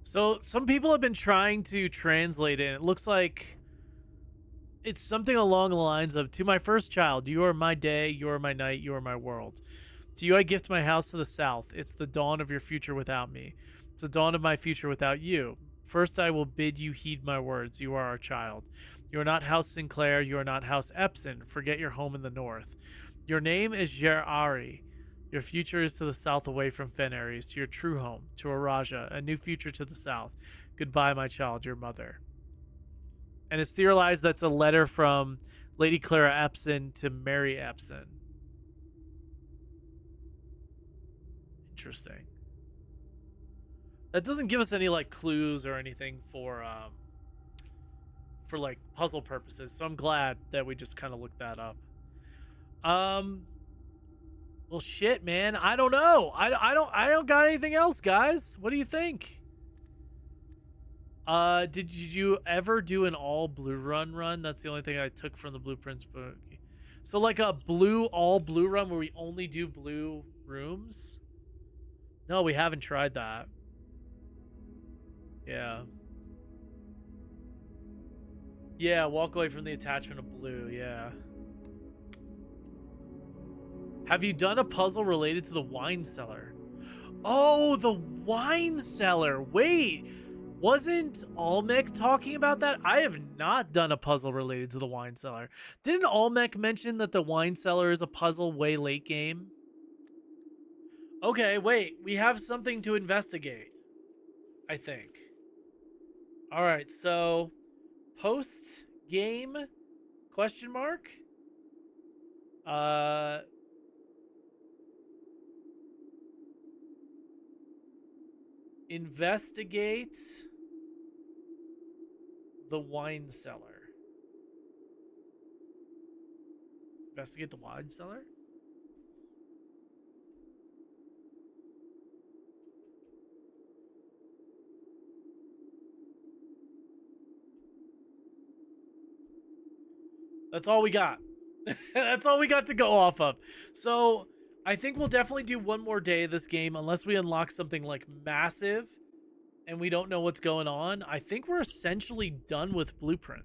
So some people have been trying to translate it. It looks like it's something along the lines of, to my first child, you are my day, you are my night, you are my world. To you I gift my house to the south. It's the dawn of your future without me. It's the dawn of my future without you. First I will bid you heed my words. You are our child. You are not House Sinclair. You are not House Epson. Forget your home in the north. Your name is Jerari. Your future is to the south away from Fen Aries, to your true home, to Araja, a new future to the south. Goodbye, my child, your mother. And it's theorized that's a letter from Lady Clara Epson to Mary Epson. Interesting. That doesn't give us any like clues or anything for like puzzle purposes. So I'm glad that we just kind of looked that up. Well, shit, man. I don't know. I don't got anything else, guys. What do you think? Did you ever do an all blue run? That's the only thing I took from the blueprints book. So like a all blue run where we only do blue rooms? No, we haven't tried that. Yeah. Yeah, walk away from the attachment of blue, yeah. Have you done a puzzle related to the wine cellar? Oh, the wine cellar. Wait, wasn't Almec talking about that? I have not done a puzzle related to the wine cellar. Didn't Almec mention that the wine cellar is a puzzle way late game? Okay, wait. We have something to investigate, I think. All right, so post game question mark? Investigate the wine cellar. Investigate the wine cellar? That's all we got. That's all we got to go off of. So I think we'll definitely do one more day of this game unless we unlock something like massive and we don't know what's going on. I think we're essentially done with blueprints.